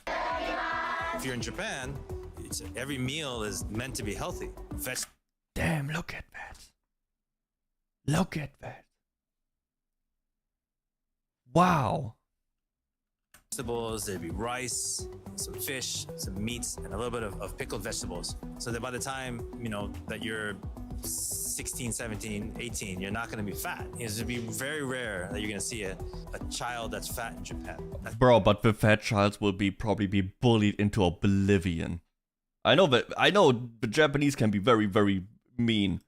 If you're in Japan, every meal is meant to be healthy. Damn, look at that. Look at that. Wow. Vegetables, there'd be rice, some fish, some meats, and a little bit of pickled vegetables. So that by the time, you know, that you're 16, 17, 18, you're not going to be fat. It's going to be very rare that you're going to see a child that's fat in Japan. Bro, but the fat child will probably be bullied into oblivion. I know the Japanese can be very, very mean.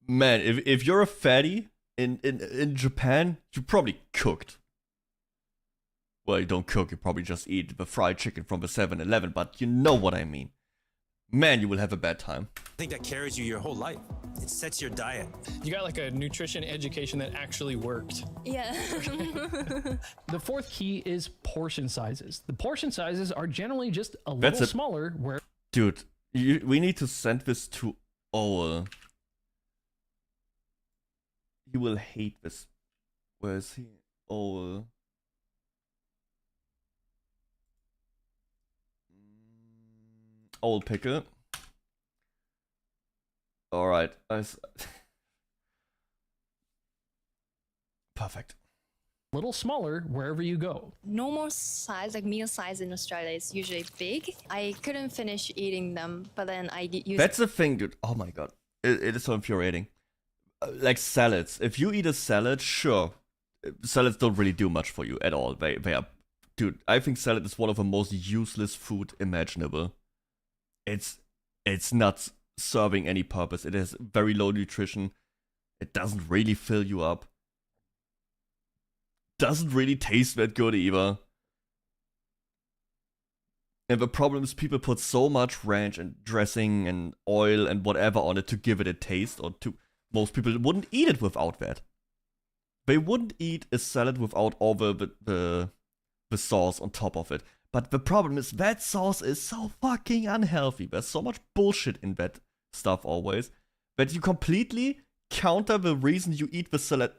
Man, if you're a fatty in Japan, you're probably cooked. Well, you don't cook, you probably just eat the fried chicken from the 7-Eleven, but you know what I mean. Man, you will have a bad time. I think that carries you your whole life. It sets your diet. You got like a nutrition education that actually worked. Yeah. The fourth key is portion sizes. The portion sizes are generally just a little smaller where... Dude, we need to send this to Owl. He will hate this. Where is he? Owl. Old pickle. Alright. Perfect. Little smaller wherever you go. Normal size, like meal size in Australia is usually big. I couldn't finish eating them, but then I use... That's the thing, dude. Oh my god. It is so infuriating. Like salads. If you eat a salad, sure. Salads don't really do much for you at all. They are... Dude, I think salad is one of the most useless food imaginable. It's not serving any purpose. It has very low nutrition. It doesn't really fill you up. Doesn't really taste that good either. And the problem is people put so much ranch and dressing and oil and whatever on it to give it a taste, or to most people wouldn't eat it without that. They wouldn't eat a salad without all the sauce on top of it. But the problem is that sauce is so fucking unhealthy. There's so much bullshit in that stuff always that you completely counter the reason you eat the salad.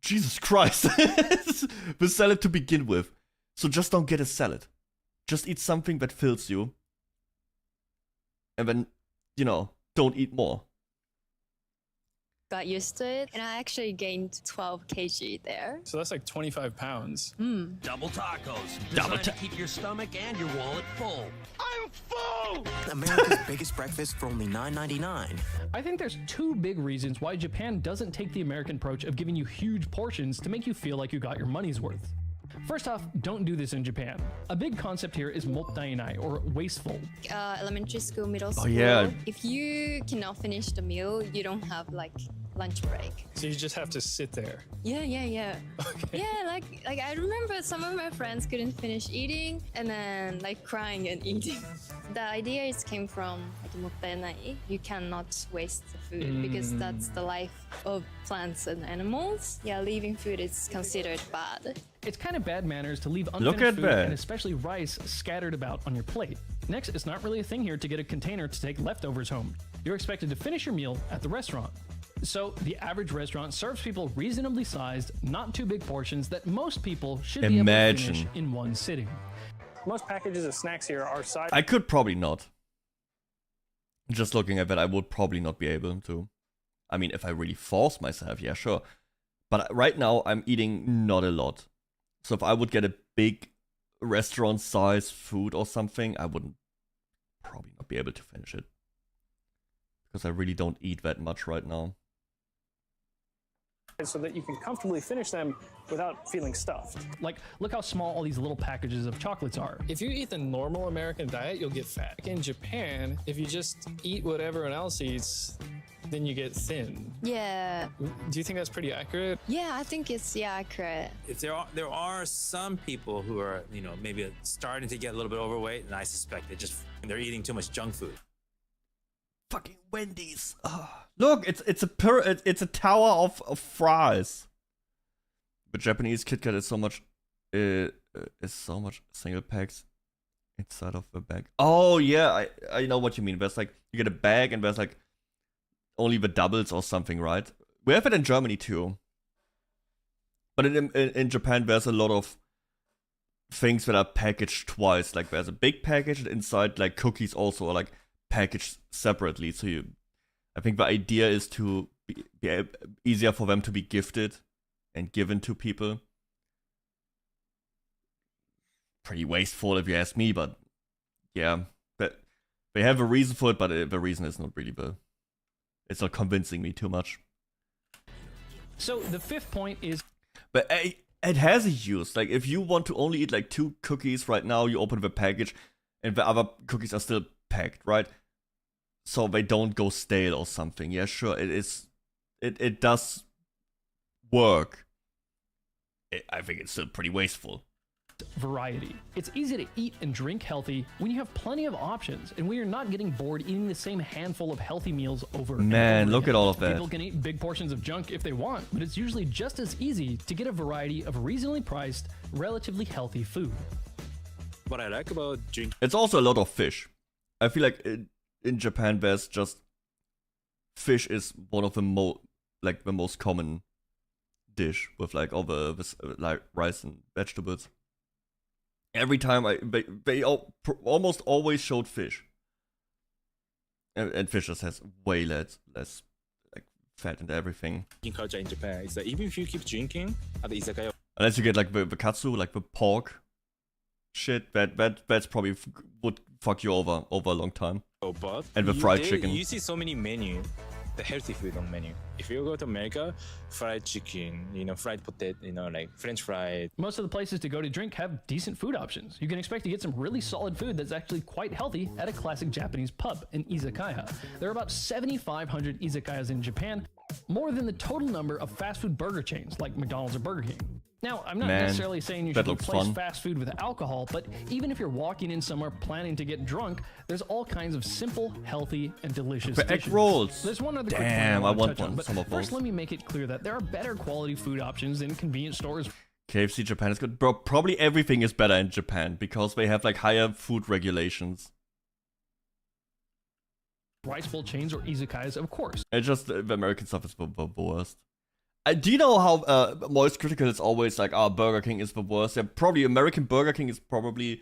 Jesus Christ. The salad to begin with. So just don't get a salad. Just eat something that fills you. And then, you know, don't eat more. Got used to it, and I actually gained 12 kg there. So that's like 25 pounds. Double tacos. Designed to keep your stomach and your wallet full. I'm full! America's biggest breakfast for only $9.99. I think there's two big reasons why Japan doesn't take the American approach of giving you huge portions to make you feel like you got your money's worth. First off, don't do this in Japan. A big concept here is mottainai, or wasteful. Elementary school, middle school. Oh yeah. If you cannot finish the meal, you don't have like lunch break. So you just have to sit there. Yeah. Yeah, like I remember some of my friends couldn't finish eating and then like crying and eating. The idea came from like mottenai. You cannot waste the food because that's the life of plants and animals. Yeah, leaving food is considered bad. It's kind of bad manners to leave unfinished food and especially rice scattered about on your plate. Next, it's not really a thing here to get a container to take leftovers home. You're expected to finish your meal at the restaurant. So the average restaurant serves people reasonably sized, not too big portions that most people should be able to finish in one sitting. Most packages of snacks here are sized. I could probably not. Just looking at that, I would probably not be able to. I mean, if I really force myself, yeah, sure. But right now, I'm eating not a lot. So if I would get a big restaurant-sized food or something, I wouldn't probably not be able to finish it. Because I really don't eat that much right now. So that you can comfortably finish them without feeling stuffed. Like, look how small all these little packages of chocolates are. If you eat the normal American diet, you'll get fat. In Japan, if you just eat what everyone else eats, then you get thin. Yeah. Do you think that's pretty accurate? Yeah, I think it's accurate. If there are some people who are, you know, maybe starting to get a little bit overweight, and I suspect they're eating too much junk food. Fucking Wendy's. Oh. Look, it's a tower of fries. The Japanese Kit Kat is so much single packs inside of a bag. Oh yeah, I know what you mean. There's like you get a bag and there's like only the doubles or something, right? We have it in Germany too. But in Japan there's a lot of things that are packaged twice. Like there's a big package and inside like cookies also are like packaged separately. So I think the idea is to be easier for them to be gifted and given to people. Pretty wasteful if you ask me, but yeah. But they have a reason for it, but the reason is not really it's not convincing me too much. So the fifth point is... But it has a use. Like if you want to only eat like 2 cookies right now, you open the package and the other cookies are still packed, right? So they don't go stale or something. Yeah, sure, it does work. I think it's still pretty wasteful. Variety. It's easy to eat and drink healthy when you have plenty of options and when you're not getting bored eating the same handful of healthy meals over and Man, over look again. at all of that. People can eat big portions of junk if they want, but it's usually just as easy to get a variety of reasonably priced, relatively healthy food. What I like about drink... It's also a lot of fish. I feel like in Japan there's just... Fish is one of the most common dish with like all the like rice and vegetables. Every time they almost always showed fish. And fish just has way less like fat and everything. In culture in Japan, it's that even if you keep drinking at the izakaya, unless you get like the katsu, like the pork shit, that's probably would fuck you over a long time. Oh, but and the fried chicken. You see so many menu, the healthy food on menu. If you go to America, fried chicken, fried potato, like French fried. Most of the places to go to drink have decent food options. You can expect to get some really solid food that's actually quite healthy at a classic Japanese pub, an izakaya. There are about 7,500 izakayas in Japan, more than the total number of fast food burger chains like McDonald's or Burger King. Now, I'm not necessarily saying you should replace fast food with alcohol, but even if you're walking in somewhere planning to get drunk, there's all kinds of simple, healthy, and delicious dishes. Egg rolls. There's one other quick Damn, I want one. Some of First, those. let me make it clear that there are better quality food options in convenience stores. KFC Japan is good. Bro, probably everything is better in Japan because they have like higher food regulations. Rice bowl chains or izakayas, of course. It's just the American stuff is the worst. Do you know how Moist Critical is always like, Burger King is the worst? Yeah, probably American Burger King is probably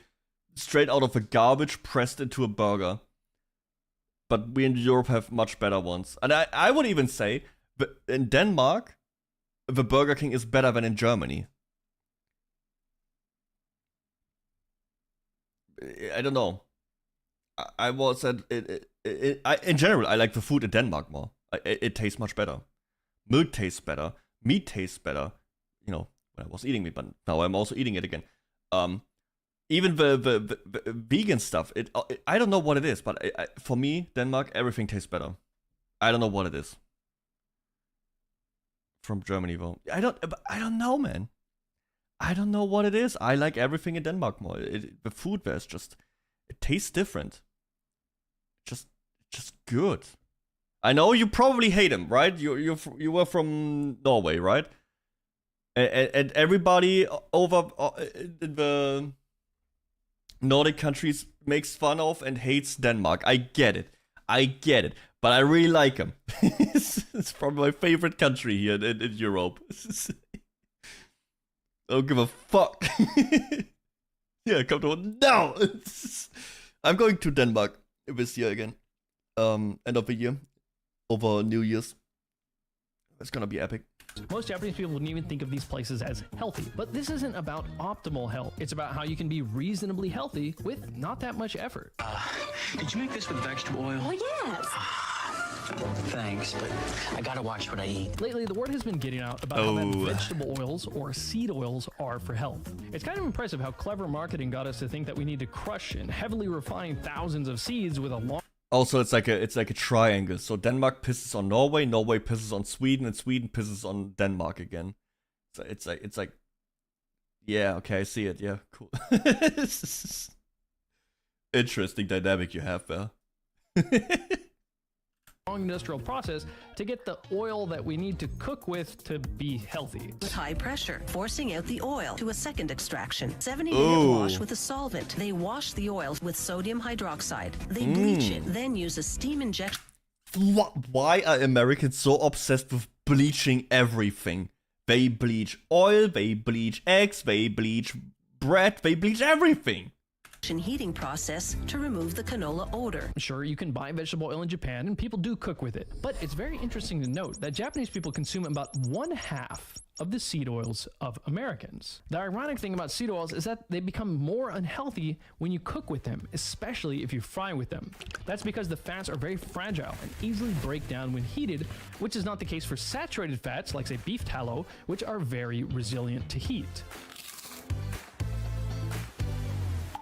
straight out of the garbage pressed into a burger. But we in Europe have much better ones. And I would even say, that in Denmark, the Burger King is better than in Germany. I don't know. I was at... in general, I like the food in Denmark more. It tastes much better. Milk tastes better. Meat tastes better. When I was eating meat, but now I'm also eating it again. Even the vegan stuff, I don't know what it is, but for me, Denmark, everything tastes better. I don't know what it is. from Germany though. I don't know, man. I don't know what it is. I like everything in Denmark more. The food there is just, it tastes different. Just good. I know you probably hate him, right? You were from Norway, right? And everybody over in the Nordic countries makes fun of and hates Denmark. I get it. But I really like him. It's probably my favorite country here in Europe. I don't give a fuck. Yeah, come to no. I'm going to Denmark this year again. End of the year, over New Year's. It's gonna be epic. Most Japanese people wouldn't even think of these places as healthy, but this isn't about optimal health. It's about how you can be reasonably healthy with not that much effort. Did you make this with vegetable oil? Oh, yes. Thanks, but I gotta watch what I eat. Lately, the word has been getting out about how bad vegetable oils or seed oils are for health. It's kind of impressive how clever marketing got us to think that we need to crush and heavily refine thousands of seeds with a long... Also, it's like a triangle. So Denmark pisses on Norway, Norway pisses on Sweden, and Sweden pisses on Denmark again. So it's like, yeah, okay, I see it. Yeah, cool. Interesting dynamic you have there. Long industrial process to get the oil that we need to cook with to be healthy. With high pressure, forcing out the oil to a second extraction. 70-minute wash with a solvent. They wash the oil with sodium hydroxide. They bleach it, then use a steam injection. Why are Americans so obsessed with bleaching everything? They bleach oil, they bleach eggs, they bleach bread, they bleach everything. Heating process to remove the canola odor. Sure, you can buy vegetable oil in Japan and people do cook with it, but it's very interesting to note that Japanese people consume about 1/2 of the seed oils of Americans. The ironic thing about seed oils is that they become more unhealthy when you cook with them, especially if you fry with them. That's because the fats are very fragile and easily break down when heated, which is not the case for saturated fats like say beef tallow, which are very resilient to heat.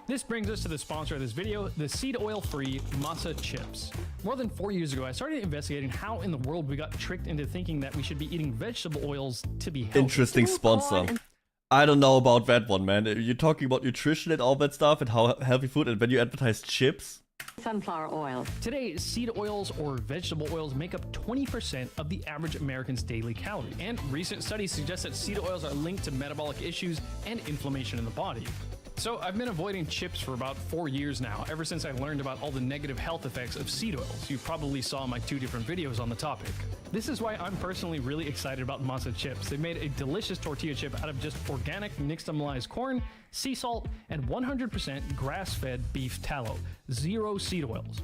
This brings us to the sponsor of this video, the seed oil-free masa chips. More than 4 years ago, I started investigating how in the world we got tricked into thinking that we should be eating vegetable oils to be healthy. Interesting sponsor. I don't know about that one, man. You're talking about nutrition and all that stuff and how healthy food, and when you advertise chips? Sunflower oil. Today, seed oils or vegetable oils make up 20% of the average American's daily calories. And recent studies suggest that seed oils are linked to metabolic issues and inflammation in the body. So I've been avoiding chips for about 4 years now, ever since I learned about all the negative health effects of seed oils. You probably saw my 2 different videos on the topic. This is why I'm personally really excited about masa chips. They made a delicious tortilla chip out of just organic nixtamalized corn, sea salt, and 100% grass-fed beef tallow. 0 seed oils.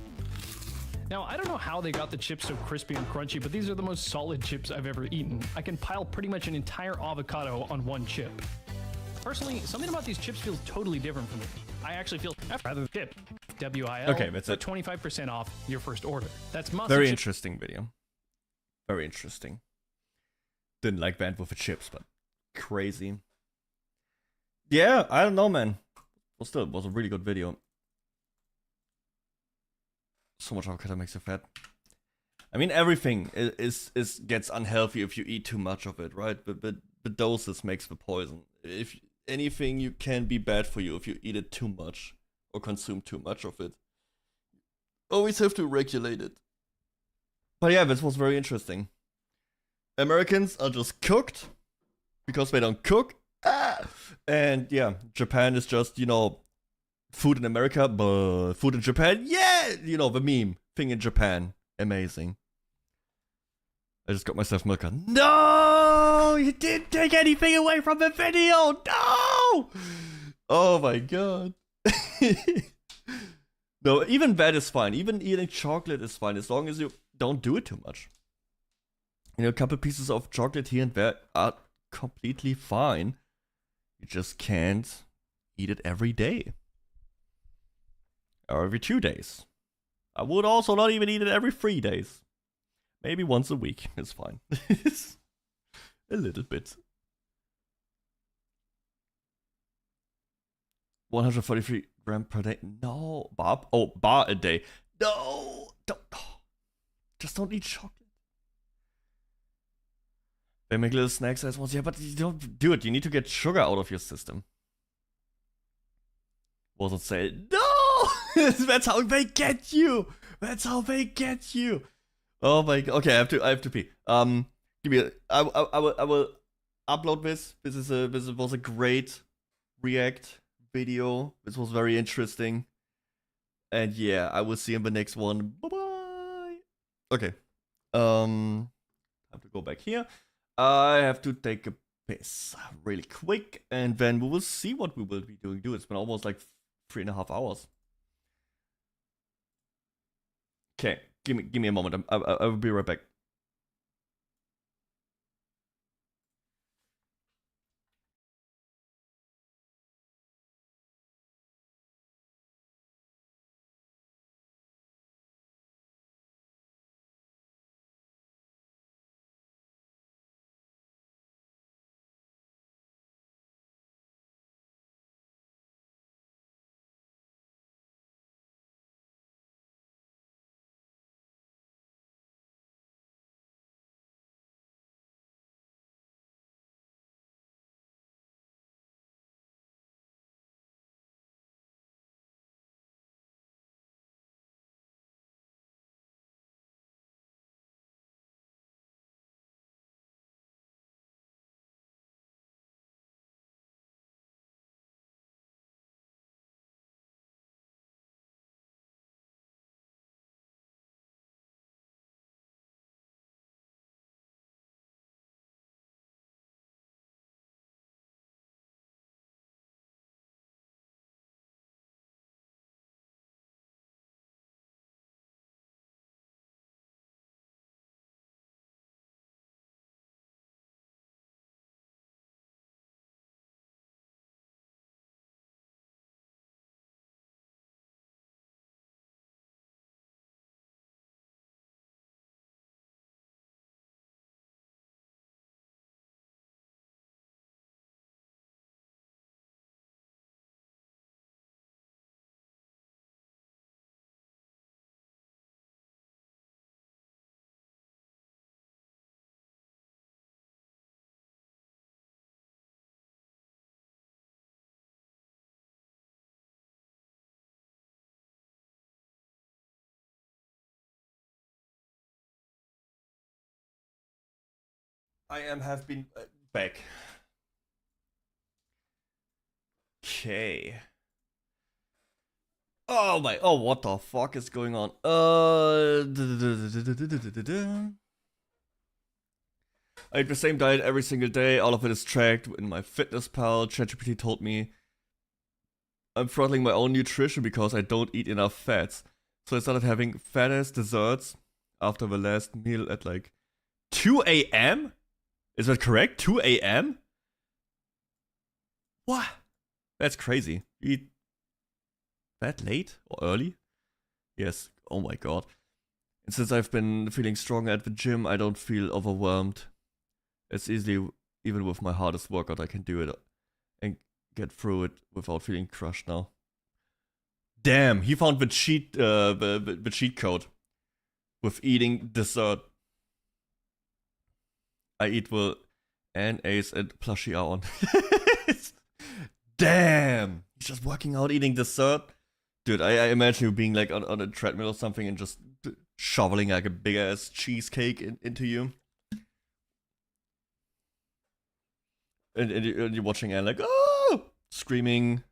Now, I don't know how they got the chips so crispy and crunchy, but these are the most solid chips I've ever eaten. I can pile pretty much an entire avocado on one chip. Personally, something about these chips feels totally different from me. I actually feel rather than chip, WIL, okay, that's it. 25% off your first order. That's masa Very chip. interesting video. Very interesting. Didn't like that with the chips, but crazy. Yeah, I don't know, man. Well, still, it was a really good video. So much avocado makes you fat. I mean, everything is gets unhealthy if you eat too much of it, right? But the doses makes the poison. If anything, you can be bad for you if you eat it too much or consume too much of it. Always have to regulate it. But yeah, this was very interesting. Americans are just cooked because they don't cook. And yeah, Japan is just, you know, food in America, but food in Japan, yeah! You know, the meme thing in Japan. Amazing. I just got myself milk. No! You didn't take anything away from the video! No! Oh my god. No, even that is fine. Even eating chocolate is fine as long as you don't do it too much. You know, a couple pieces of chocolate here and there are completely fine. You just can't eat it every day. Or every 2 days. I would also not even eat it every 3 days. Maybe once a week is fine. A little bit. 143 grams per day. No, Bob. Oh, bar a day. No, don't. Just don't eat chocolate. They make little snacks as well. Yeah, but you don't do it. You need to get sugar out of your system. Was it say? No! That's how they get you! That's how they get you! Oh my god. Okay, I have to pee. Give me I will upload this. This was a great React video. This was very interesting. And yeah, I will see you in the next one. Bye-bye! Okay. I have to go back here. I have to take a piss really quick, and then we will see what we will be doing. Dude, it's been almost like 3.5 hours. Okay, give me a moment. I will be right back. I have been back. Okay. Oh my, oh what the fuck is going on? I eat the same diet every single day, all of it is tracked in my FitnessPal. ChatGPT told me I'm throttling my own nutrition because I don't eat enough fats. So I started having fat ass desserts after the last meal at like 2 a.m.? Is that correct? 2 a.m.? What? That's crazy. You eat that late or early? Yes. Oh my god. And since I've been feeling stronger at the gym, I don't feel overwhelmed. It's easily, even with my hardest workout, I can do it and get through it without feeling crushed now. Damn, he found the cheat code with eating dessert. I eat with Anne, Ace, and Plushie are on. Damn! He's just working out, eating dessert. Dude, I imagine you being like on a treadmill or something and just shoveling like a big ass cheesecake into you. And you're watching Anne like, oh! Screaming,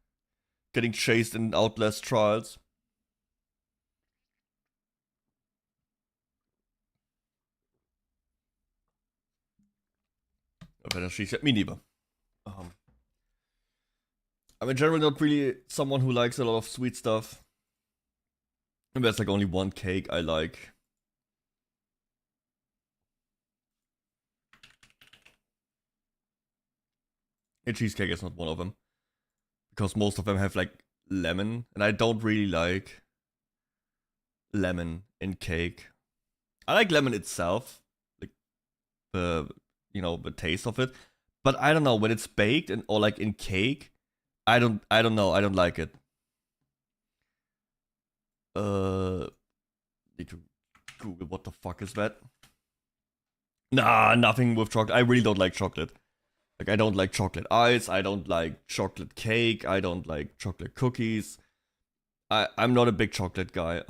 getting chased in Outlast trials. Aber she said me neither. I'm in general not really someone who likes a lot of sweet stuff. And there's like only one cake I like. A cheesecake is not one of them. Because most of them have like lemon. And I don't really like lemon in cake. I like lemon itself. Like the, you know, the taste of it. But I don't know, when it's baked and or like in cake, I don't know, I don't like it. Need to Google what the fuck is that. Nah, nothing with chocolate. I really don't like chocolate. Like, I don't like chocolate ice. I don't like chocolate cake. I don't like chocolate cookies. I'm not a big chocolate guy.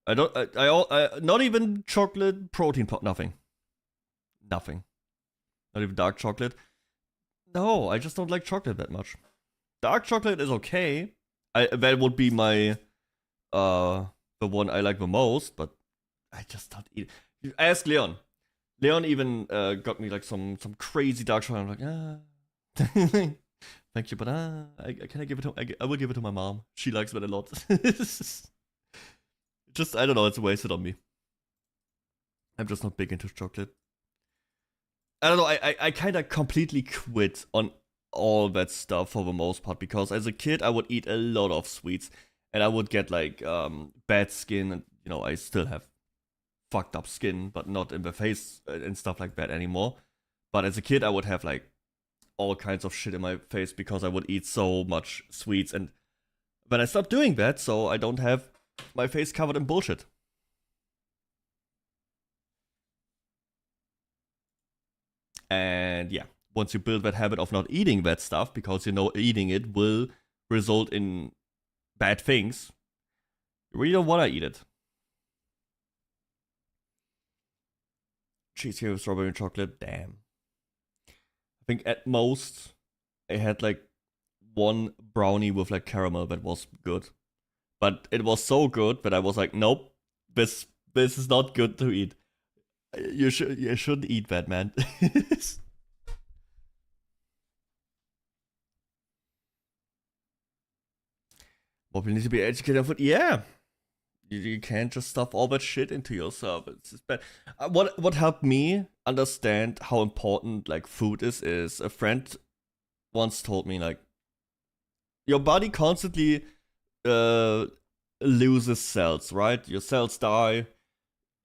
Not even chocolate protein pop. Nothing. Not even dark chocolate. No, I just don't like chocolate that much. Dark chocolate is okay. That would be my the one I like the most, but I just don't eat it. Ask Leon. Leon even got me like some crazy dark chocolate. I'm like, thank you, but can I give it to? I will give it to my mom. She likes it a lot. Just, I don't know, it's wasted on me. I'm just not big into chocolate. I don't know, I kind of completely quit on all that stuff for the most part, because as a kid I would eat a lot of sweets, and I would get like bad skin, and you know, I still have fucked up skin, but not in the face and stuff like that anymore. But as a kid I would have like all kinds of shit in my face because I would eat so much sweets, and when I stopped doing that, so I don't have my face covered in bullshit. And yeah, once you build that habit of not eating that stuff, because you know eating it will result in bad things, you really don't want to eat it. Cheesecake with strawberry and chocolate, damn. I think at most I had like one brownie with like caramel that was good. But it was so good that I was like, nope, this is not good to eat. You shouldn't eat that, man. Well, we need to be educated on food. Yeah, you can't just stuff all that shit into yourself. It's just bad. What helped me understand how important like food is a friend once told me, like, your body constantly loses cells, right? Your cells die,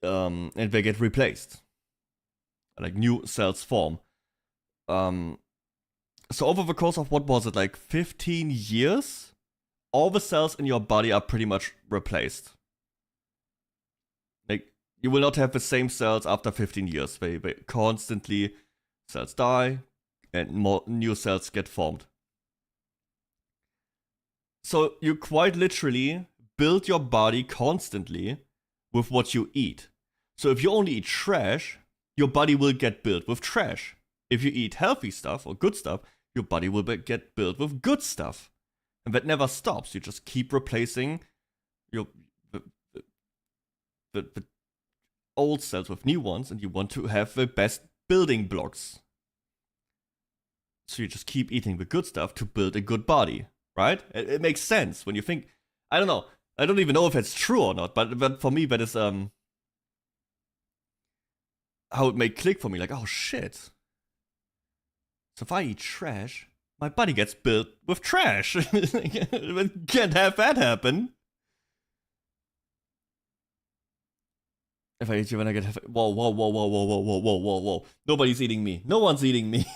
and they get replaced. Like new cells form. So over the course of, what was it, like 15 years? All the cells in your body are pretty much replaced. Like, you will not have the same cells after 15 years. They constantly, cells die, and more new cells get formed. So you quite literally build your body constantly with what you eat. So if you only eat trash, your body will get built with trash. If you eat healthy stuff or good stuff, your body will get built with good stuff. And that never stops. You just keep replacing your the old cells with new ones, and you want to have the best building blocks. So you just keep eating the good stuff to build a good body, right? It makes sense when you think. I don't know. I don't even know if it's true or not, but for me that is how it may click for me. Like, oh shit. So if I eat trash, my body gets built with trash. Can't have that happen. If I eat you when I get whoa. Nobody's eating me. No one's eating me.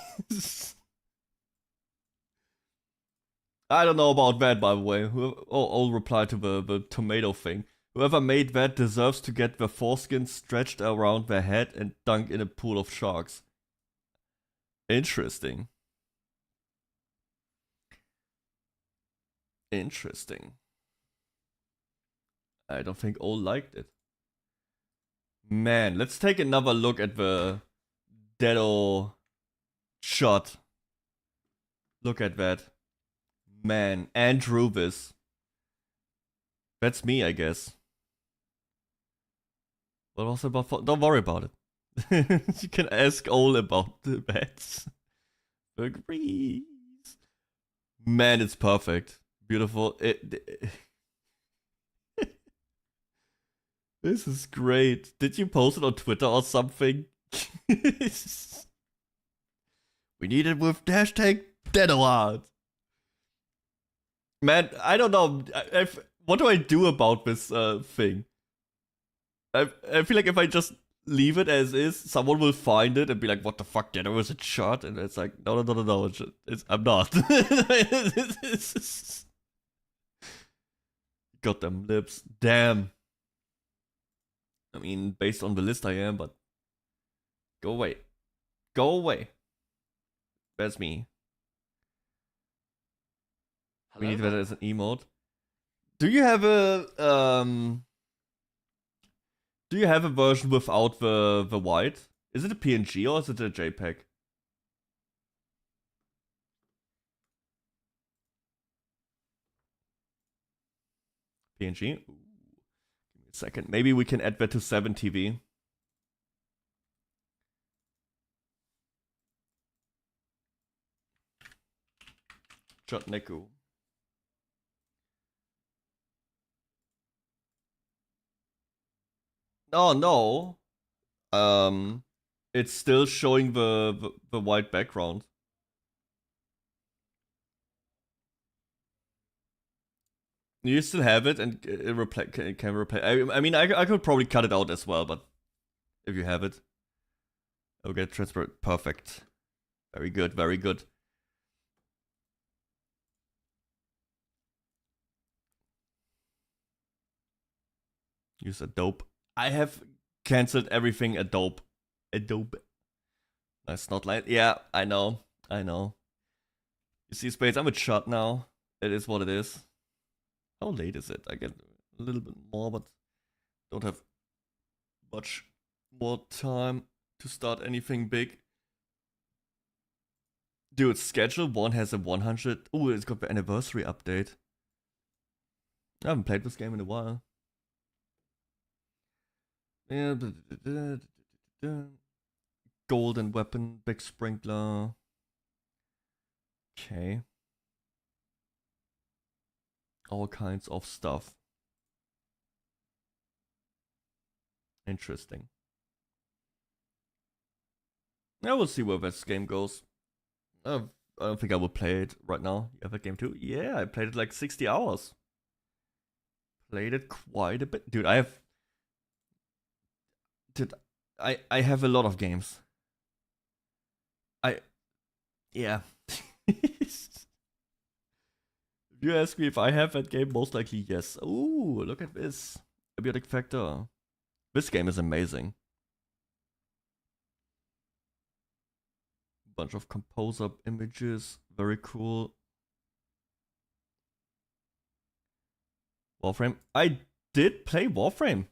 I don't know about that, by the way. I'll reply to the tomato thing. Whoever made that deserves to get their foreskin stretched around their head and dunked in a pool of sharks. Interesting. Interesting. I don't think all liked it. Man, let's take another look at the Deddo shot. Look at that. Man, Envtuber. That's me, I guess. What was it about? Don't worry about it. You can ask all about the bats. Agrees. Man, it's perfect. Beautiful. This is great. Did you post it on Twitter or something? We need it with hashtag Deddonekku. Man, I don't know. What do I do about this thing? I feel like if I just leave it as is, someone will find it and be like, what the fuck, Deddo was a shot? And it's like, no. I'm not. Got them lips. Damn. I mean, based on the list I am, but Go away. Go away. That's me. We need that as an emote. Do you have a version without the white? Is it a PNG or is it a JPEG? PNG? Ooh. Give me a second. Maybe we can add that to 7TV. Nekku. Oh no. It's still showing the white background. You still have it and it can replay. I mean, I could probably cut it out as well, but if you have it, I'll get transparent. Perfect. Very good. Very good. Use Adobe. I have cancelled everything Adobe. That's not like, yeah, I know. You see, Spades, I'm a shot now. It is what it is. How late is it? I get a little bit more, but don't have much more time to start anything big. Dude, Schedule 1 has a 100. Oh, it's got the anniversary update. I haven't played this game in a while. Yeah, golden weapon, big sprinkler. Okay. All kinds of stuff. Interesting. I will see where this game goes. I don't think I will play it right now. You have that game too? Yeah, I played it like 60 hours. Played it quite a bit. Dude, I have a lot of games. Yeah. If you ask me if I have that game, most likely yes. Ooh, look at this. Abiotic Factor. This game is amazing. Bunch of composer images. Very cool. Warframe. I did play Warframe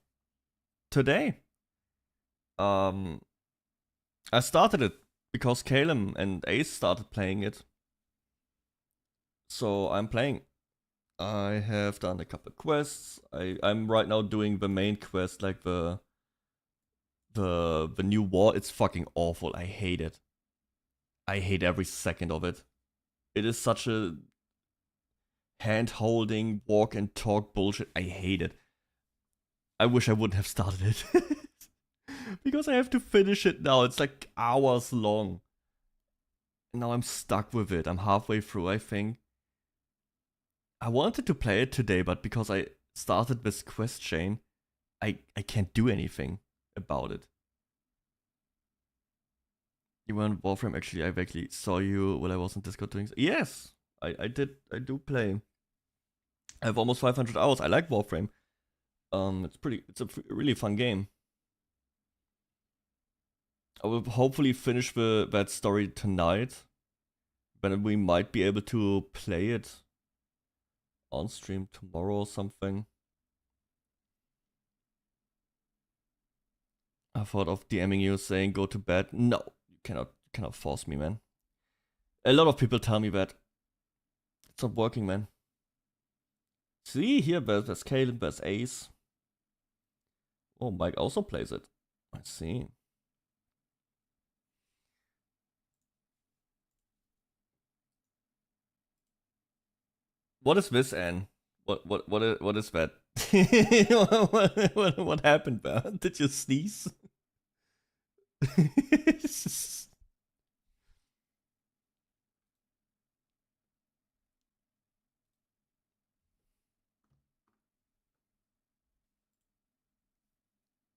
today. I started it because 𝐑𝐮𝐬 and Ace started playing it. So I'm playing. I have done a couple of quests. I'm right now doing the main quest, like the new war. It's fucking awful. I hate it. I hate every second of it. It is such a hand-holding, walk and talk bullshit. I hate it. I wish I wouldn't have started it. Because I have to finish it now. It's like hours long. And now I'm stuck with it. I'm halfway through, I think. I wanted to play it today, but because I started this quest chain, I can't do anything about it. You were on Warframe, actually. I actually saw you while I was on Discord doing. Yes! I do play. I have almost 500 hours. I like Warframe. It's a really fun game. I will hopefully finish that story tonight. Then we might be able to play it on stream tomorrow or something. I thought of DMing you saying go to bed. No, you cannot force me, man. A lot of people tell me that. It's not working, man. See, here there's 𝐑𝐮𝐬, there's Ace. Oh, Mike also plays it. I see. What is this, Anne? What is that? what happened, man? Did you sneeze?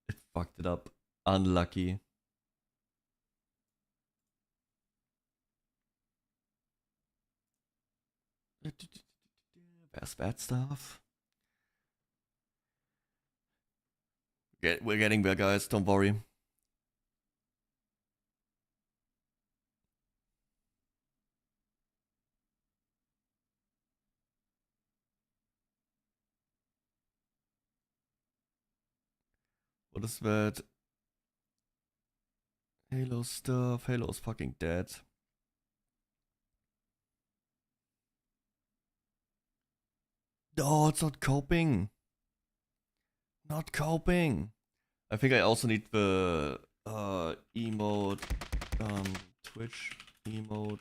It fucked it up. Unlucky. There's bad stuff. We're getting there, guys. Don't worry. What is that? Halo stuff. Halo's fucking dead. No, it's not coping. Not coping. I think I also need the emote, Twitch emote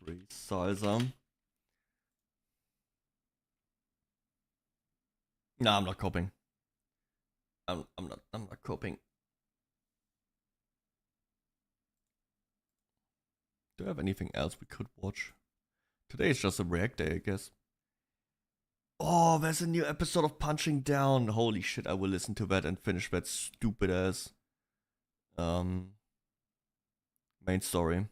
resizer. No, I'm not coping. I'm not coping. Do I have anything else we could watch? Today is just a React day, I guess. Oh, there's a new episode of Punching Down. Holy shit, I will listen to that and finish that stupid ass main story.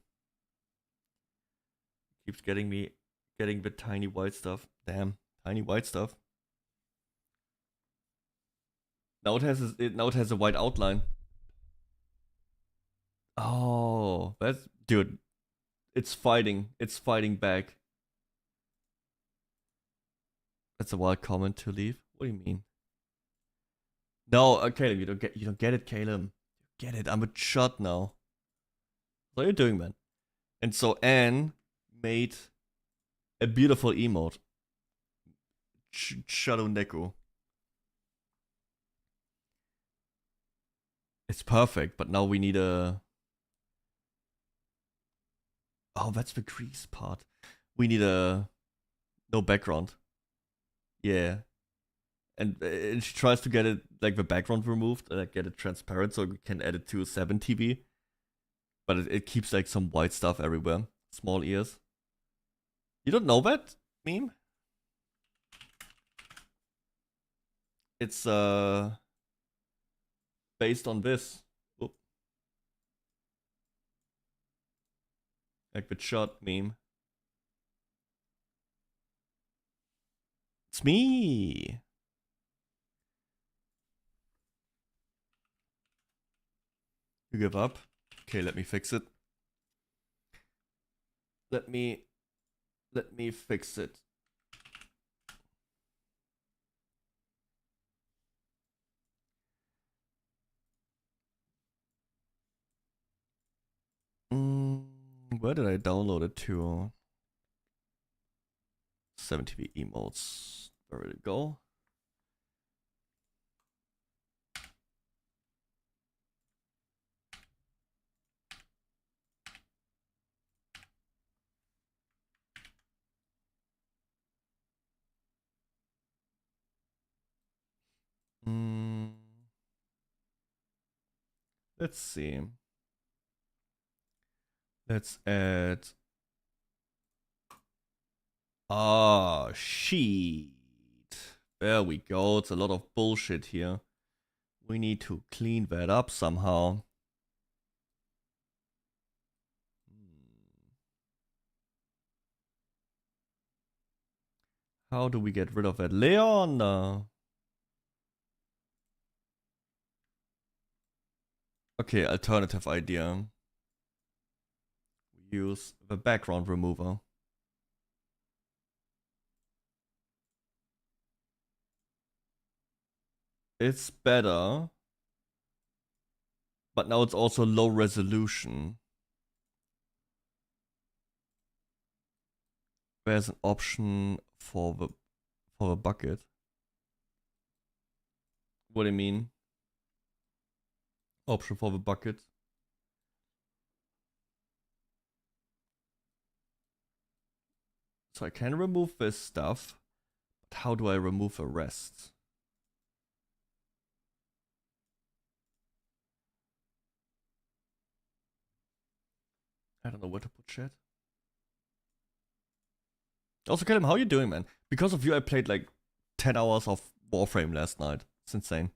Keeps getting the tiny white stuff. Damn, tiny white stuff. Now it has a white outline. Oh, that's dude. It's fighting back. That's a wild comment to leave. What do you mean? No, Caleb, you don't get it, Caleb. Get it. I'm a shot now. What are you doing, man? And so Anne made a beautiful emote. Deddonekku. It's perfect, but now we need a... Oh, that's the grease part. We need a... No background. Yeah. And she tries to get it, like, the background removed, like, get it transparent so we can add it to 7TV. But it keeps, like, some white stuff everywhere. Small ears. You don't know that meme? It's, based on this. Oop. Like the shot meme. It's me. You give up? Okay, let me fix it. Let me fix it. Where did I download it to? 7TV emotes. Where did it go? Let's see. Let's add... Ah, sheet. There we go. It's a lot of bullshit here. We need to clean that up somehow. How do we get rid of that? Leon! Okay, alternative idea. We use the background remover. It's better. But now it's also low resolution. There's an option for the bucket. What do you mean? Option for the bucket. So I can remove this stuff, but how do I remove the rest? I don't know where to put shit. Also, Callum, how are you doing, man? Because of you, I played like 10 hours of Warframe last night. It's insane.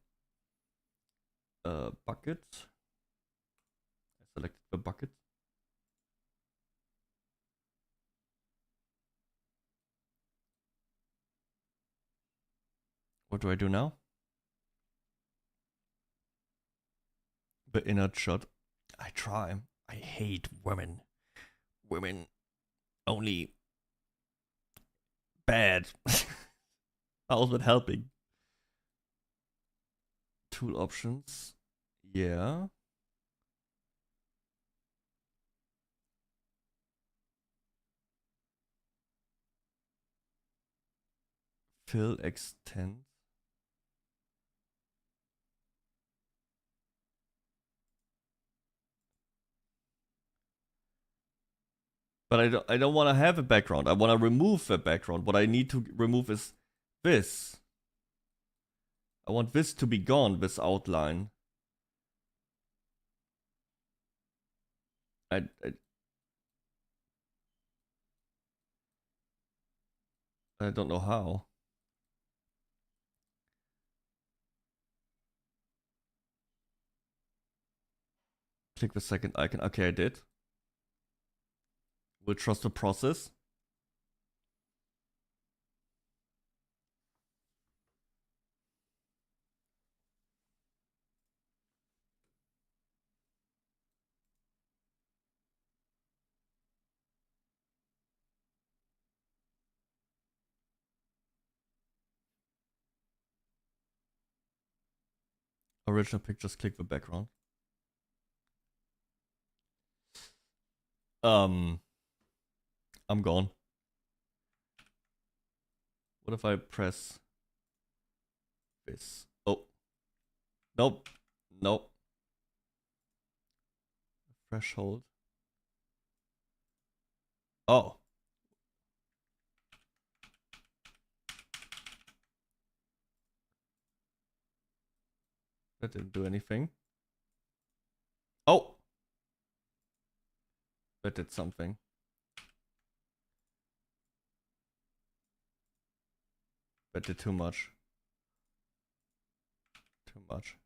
Bucket. I selected the bucket. What do I do now? The inner shot. I try. I hate women. Women only bad. How's that helping? tool options. Yeah. Fill, extend. But I don't want to have a background. I want to remove the background. What I need to remove is this. I want this to be gone, this outline. I don't know how. Click the second icon. Okay, I did. We'll trust the process. Original pictures, click the background. I'm gone. What if I press this? Oh. Nope. Nope. Threshold. Oh. That didn't do anything. Oh. That did something. That did too much. Too much.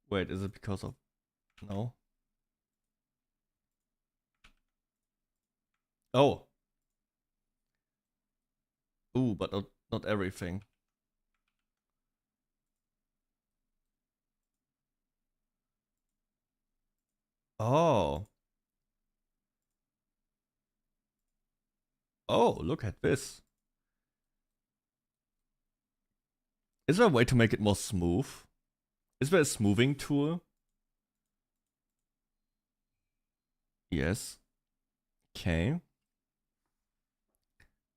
Wait, is it because of... No. Oh. Ooh, but not everything. Oh. Oh, look at this. Is there a way to make it more smooth? Is there a smoothing tool? Yes. Okay.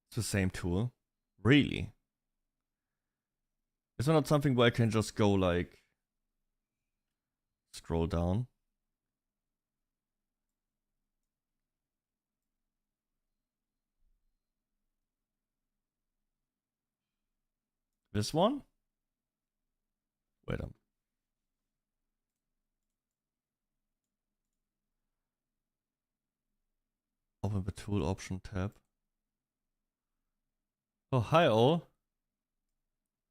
It's the same tool. Really? Is there not something where I can just go like... Scroll down? This one? Wait a minute. Open the tool option tab. Oh, hi all.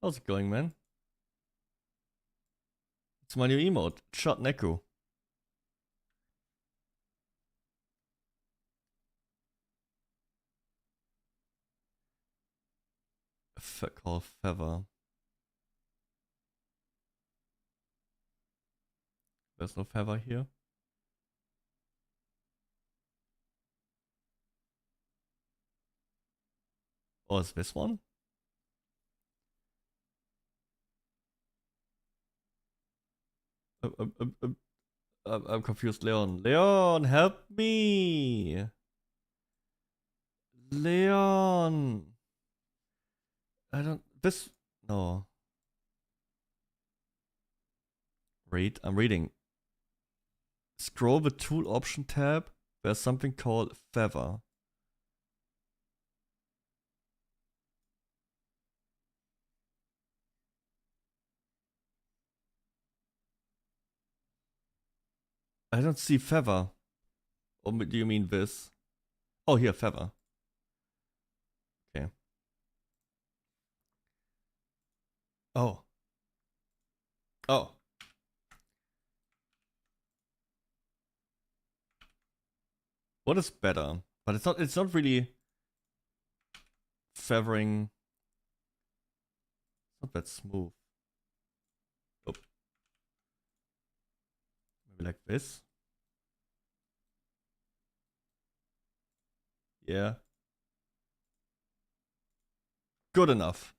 How's it going, man? It's my new emote, Nekku. Call feather. There's no feather here. Oh, is this one? I'm confused, Leon. Leon, help me! Leon! I don't... This... No. Read. I'm reading. Scroll the tool option tab. There's something called feather. I don't see feather. Or do you mean this? Oh, here, feather. Okay. Oh. Oh. What is better? But it's not really feathering. It's not that smooth. Oh. Maybe like this. Yeah. Good enough.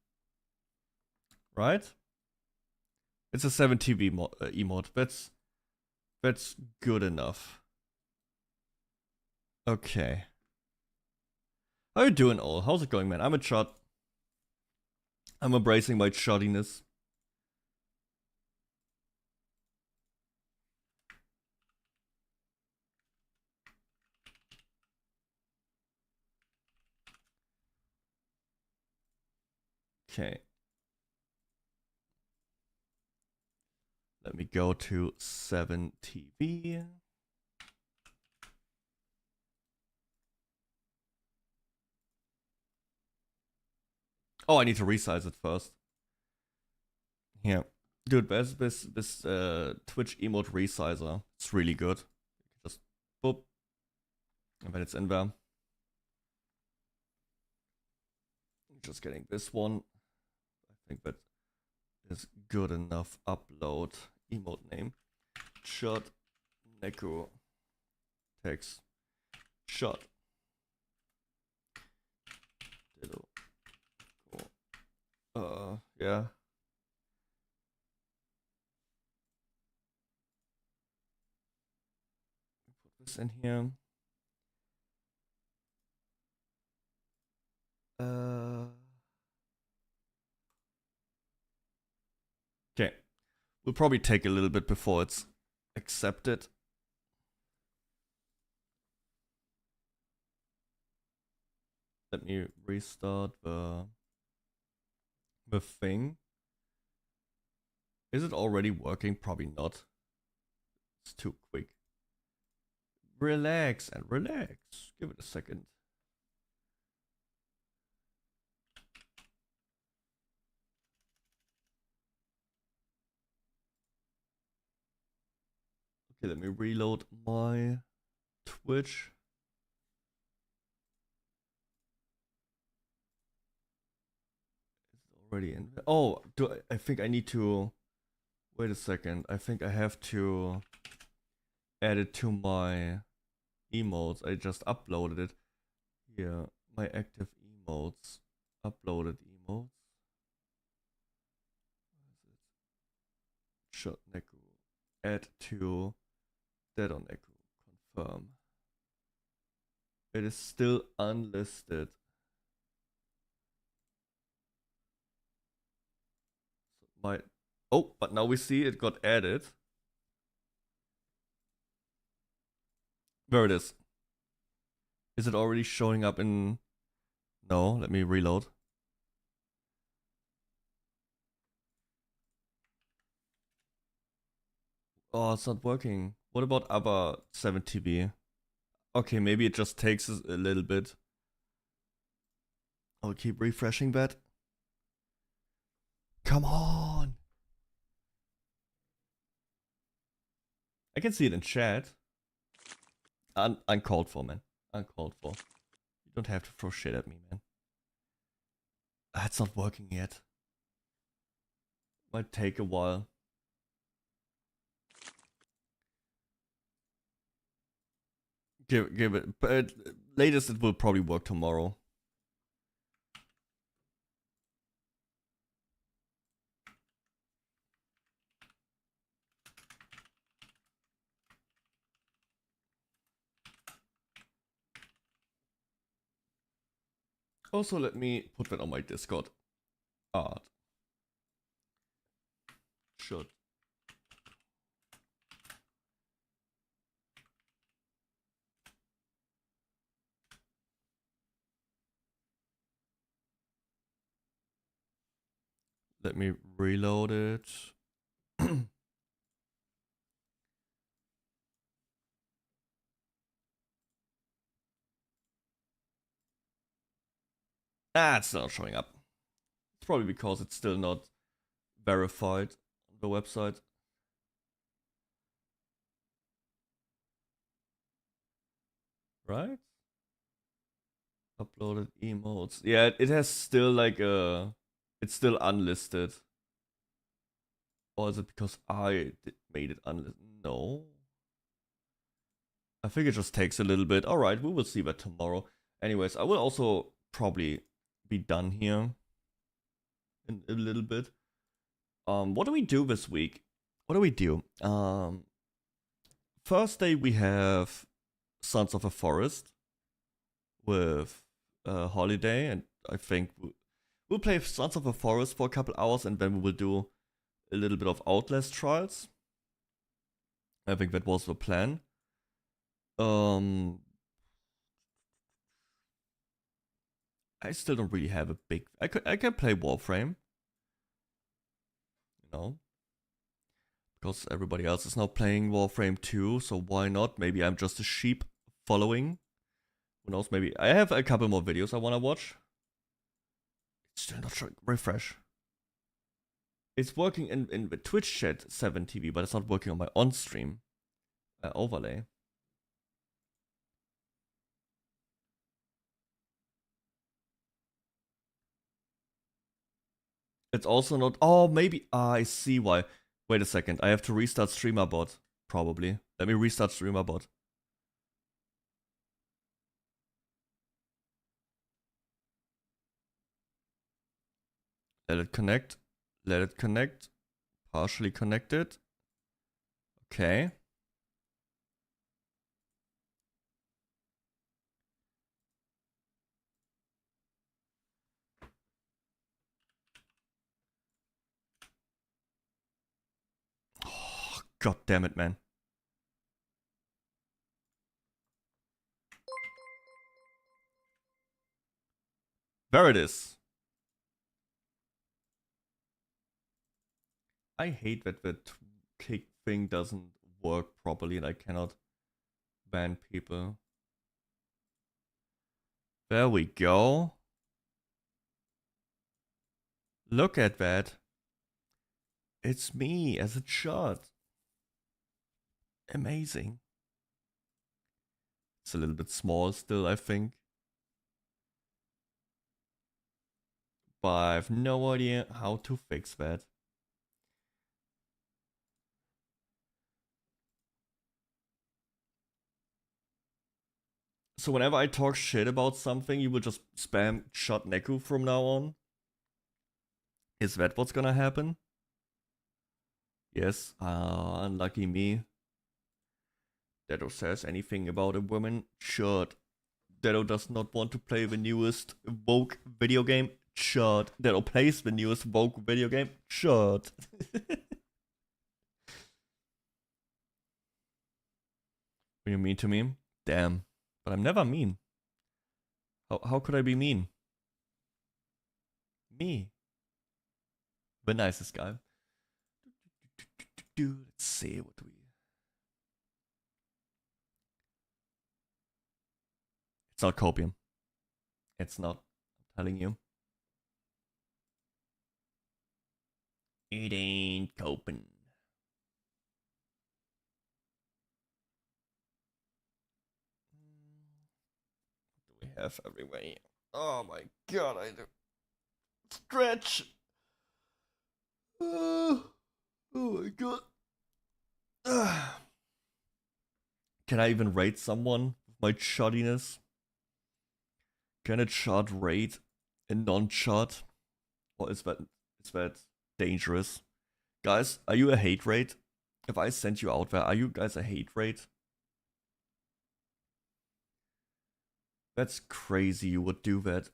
Right? It's a 7TB emote. That's good enough. Okay. How you doing, all? How's it going, man? I'm a shot. I'm embracing my shoddiness. Okay. Let me go to 7TV. Oh, I need to resize it first. Yeah. Dude, this Twitch emote resizer. It's really good. Just boop. And then it's in there. Just getting this one. I think that is good enough. Upload emote name. Shot Nekku. Text. Shot. Deddo. Yeah. Put this in here. Okay. Will probably take a little bit before it's accepted. Let me restart the thing. Is it already working? Probably not. It's too quick. Relax and relax. Give it a second. Okay, let me reload my Twitch. Already in. Oh, I think I need to wait a second. I think I have to add it to my emotes. I just uploaded it. Here, my active emotes. Uploaded emotes. Shot Nekku. Add to Deddonekku. Confirm. It is still unlisted. Oh, but now we see it got added. There it is. Is it already showing up in... No, let me reload. Oh, it's not working. What about other 7TB? Okay, maybe it just takes a little bit. I'll keep refreshing that. Come on! I can see it in chat. Uncalled for, man. Uncalled for. You don't have to throw shit at me, man. It's not working yet. Might take a while. Give it, but latest it will probably work tomorrow. Also, let me put that on my Discord. Art. Should. Let me reload it. It's not showing up. It's probably because it's still not verified on the website. Right? Uploaded emotes. Yeah, it has still like a... It's still unlisted. Or is it because I made it unlisted? No. I think it just takes a little bit. Alright, we will see that tomorrow. Anyways, I will also probably be done here in a little bit. What do we do this week? What do we do? Thursday we have Sons of a Forest with Holiday, and I think we'll play Sons of a Forest for a couple hours, and then we will do a little bit of Outlast Trials. I think that was the plan. I still don't really have a big... I can play Warframe. You know? Because everybody else is now playing Warframe 2, so why not? Maybe I'm just a sheep following. Who knows, maybe... I have a couple more videos I want to watch. It's still not showing. Refresh. It's working in the Twitch chat 7 TV, but it's not working on my on-stream overlay. It's also not... Oh, maybe... I see why. Wait a second. I have to restart StreamerBot. Probably. Let me restart StreamerBot. Let it connect. Let it connect. Partially connected. Okay. Oh, God damn it, man. There it is. I hate that the kick thing doesn't work properly and I cannot ban people. There we go. Look at that. It's me as a shot. Amazing. It's a little bit small still, I think. But I have no idea how to fix that. So whenever I talk shit about something, you will just spam shot Nekku from now on? Is that what's gonna happen? Yes, unlucky me. Deddo says anything about a woman? Shut. Deddo does not want to play the newest woke video game? Shut. Deddo plays the newest woke video game? Shut. What you mean to me? Damn. But I'm never mean. How could I be mean? Me. The nicest guy. Let's see what we... It's not copium. It's not. I'm telling you. It ain't copium. Have everywhere. Oh my god, I do stretch. Oh my god. Can I even rate someone with my shoddiness? Can a shot rate a non-shot? Or is that dangerous? Guys, are you a hate rate? If I send you out there, are you guys a hate rate? That's crazy you would do that.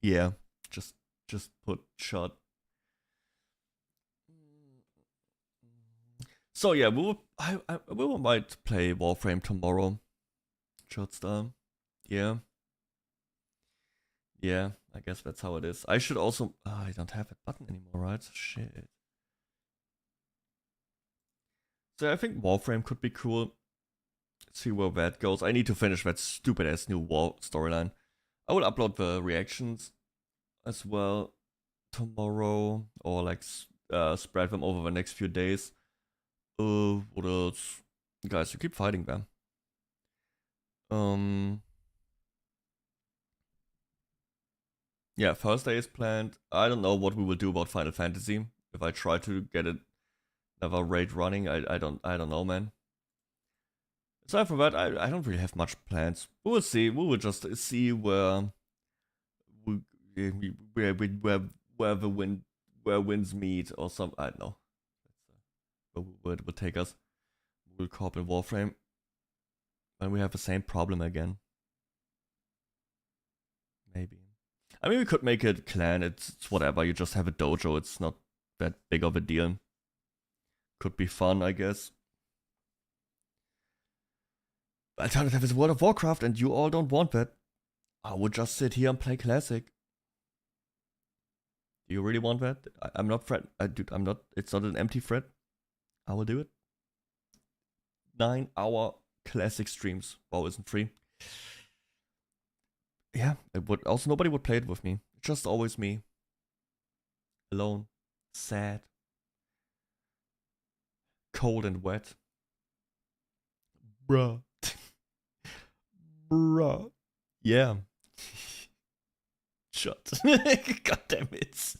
Yeah, just put shot. So yeah, we might play Warframe tomorrow. Shot star. Yeah. Yeah, I guess that's how it is. I should also... I don't have that button anymore, right? Shit. So I think Warframe could be cool. Let's see where that goes. I need to finish that stupid ass new War storyline. I will upload the reactions as well tomorrow, or like spread them over the next few days. What else? Guys, you keep fighting them. Yeah, Thursday is planned. I don't know what we will do about Final Fantasy. If I try to get it another raid running, I don't know, man. Aside from that, I don't really have much plans. We will see. We will just see where where winds meet or some, I don't know. Where it will take us. We'll co-op in Warframe. And we have the same problem again. Maybe. I mean, we could make it clan, it's whatever, you just have a dojo, it's not that big of a deal. Could be fun, I guess. Alternative is World of Warcraft and you all don't want that. I would just sit here and play Classic. Do you really want that? I'm not threat. Dude, I'm not. It's not an empty threat. I will do it. 9-hour Classic streams. WoW isn't free. Yeah, it would. Also, nobody would play it with me. Just always me. Alone. Sad. Cold and wet. Bruh. Bruh. Yeah. Shut. God damn it.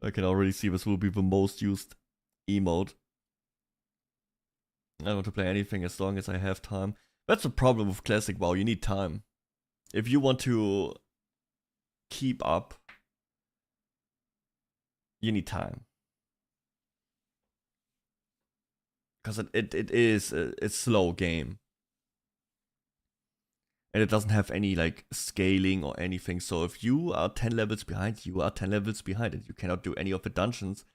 I can already see this will be the most used emote. I want to play anything as long as I have time. That's the problem with Classic WoW, you need time. If you want to keep up, you need time. Because it is a slow game. And it doesn't have any like scaling or anything. So if you are 10 levels behind, you are 10 levels behind and you cannot do any of the dungeons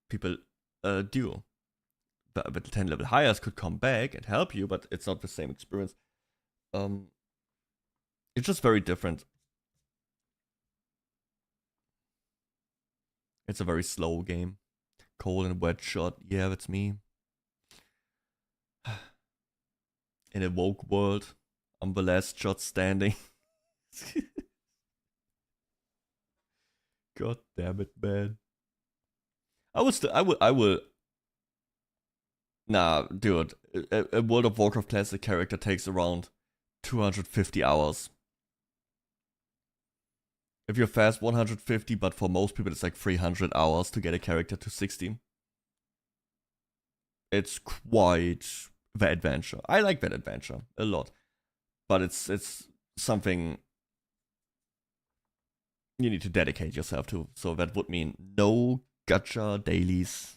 people do. But the 10 level highers could come back and help you, but it's not the same experience. It's just very different. It's a very slow game. Cold and wet shot. Yeah, that's me. In a woke world, I'm the last shot standing. God damn it, man. I will. Nah, dude. A World of Warcraft Classic character takes around 250 hours. If you're fast, 150, but for most people it's like 300 hours to get a character to 60. It's quite the adventure. I like that adventure a lot. But it's something you need to dedicate yourself to. So that would mean no gacha dailies.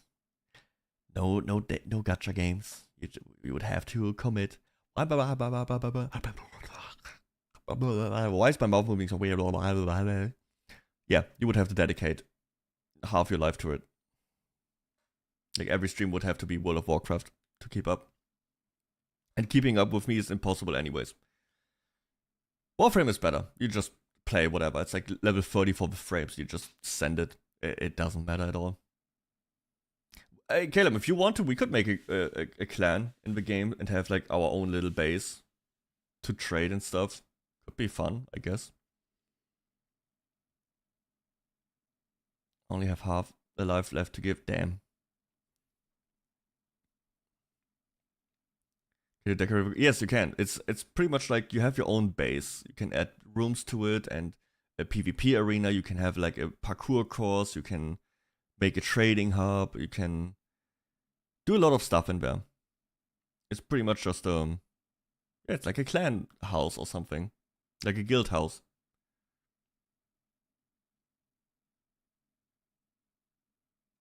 No gacha games. You would have to commit. Why is my mouth moving so weird? Yeah, you would have to dedicate half your life to it. Like every stream would have to be World of Warcraft to keep up. And keeping up with me is impossible anyways. Warframe is better. You just play whatever. It's like level 30 for the frames. You just send it. It doesn't matter at all. Hey, Caleb, if you want to, we could make a clan in the game and have like our own little base to trade and stuff. Could be fun, I guess. Only have half a life left to give. Damn. Yes, you can. It's pretty much like you have your own base. You can add rooms to it and a PvP arena. You can have like a parkour course. You can make a trading hub. You can do a lot of stuff in there. It's pretty much just yeah, it's like a clan house or something, like a guild house.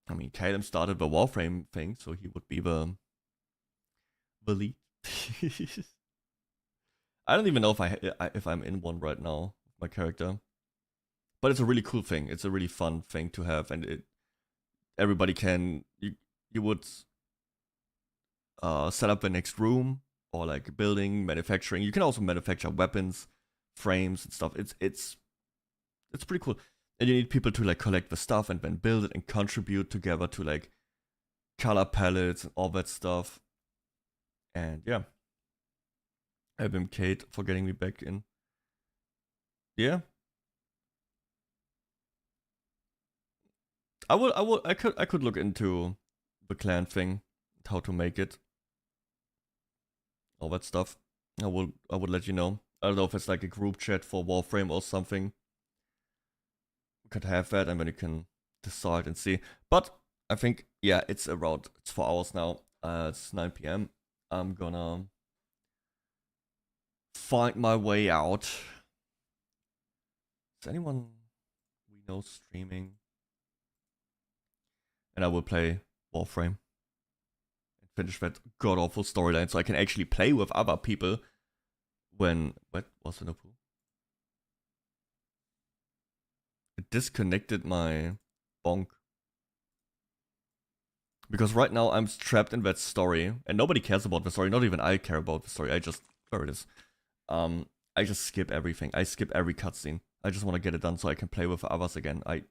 I mean, Caleb started the Warframe thing, so he would be the lead. I don't even know if I'm in one right now, my character. But it's a really cool thing. It's a really fun thing to have, and everybody can. You would set up the next room or like building, manufacturing. You can also manufacture weapons, frames and stuff. It's pretty cool. And you need people to like collect the stuff and then build it and contribute together to like color palettes and all that stuff. And yeah, I blame Kate for getting me back in. Yeah, I could look into the clan thing, how to make it, all that stuff. I would let you know. I don't know if it's like a group chat for Warframe or something. We could have that, and then you can decide and see. But I think yeah, it's 4 hours now. It's 9 p.m. I'm gonna find my way out Is anyone we know streaming? And I will play Warframe and finish that god awful storyline so I can actually play with other people when what was in the pool? It disconnected my bonk. Because right now I'm trapped in that story and nobody cares about the story, not even I care about the story. There it is. I just skip everything. I skip every cutscene. I just want to get it done so I can play with others again. I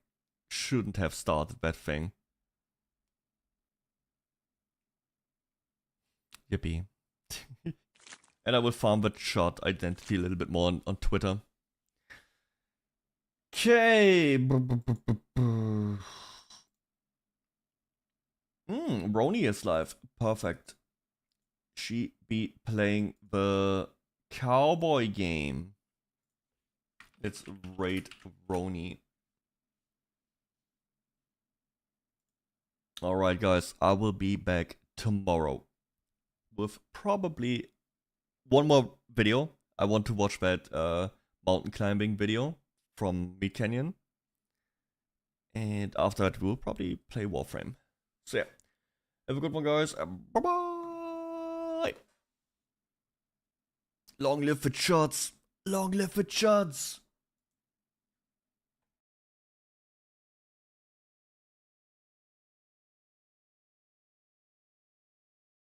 shouldn't have started that thing. Yippee. And I will farm that shot identity a little bit more on Twitter. Okay. Roni is live. Perfect. She be playing the cowboy game. Let's raid Roni. Alright guys, I will be back tomorrow with probably one more video. I want to watch that mountain climbing video from Meat Canyon. And after that we'll probably play Warframe. So yeah, have a good one guys. Bye bye. Long live the shots. Long live the shots.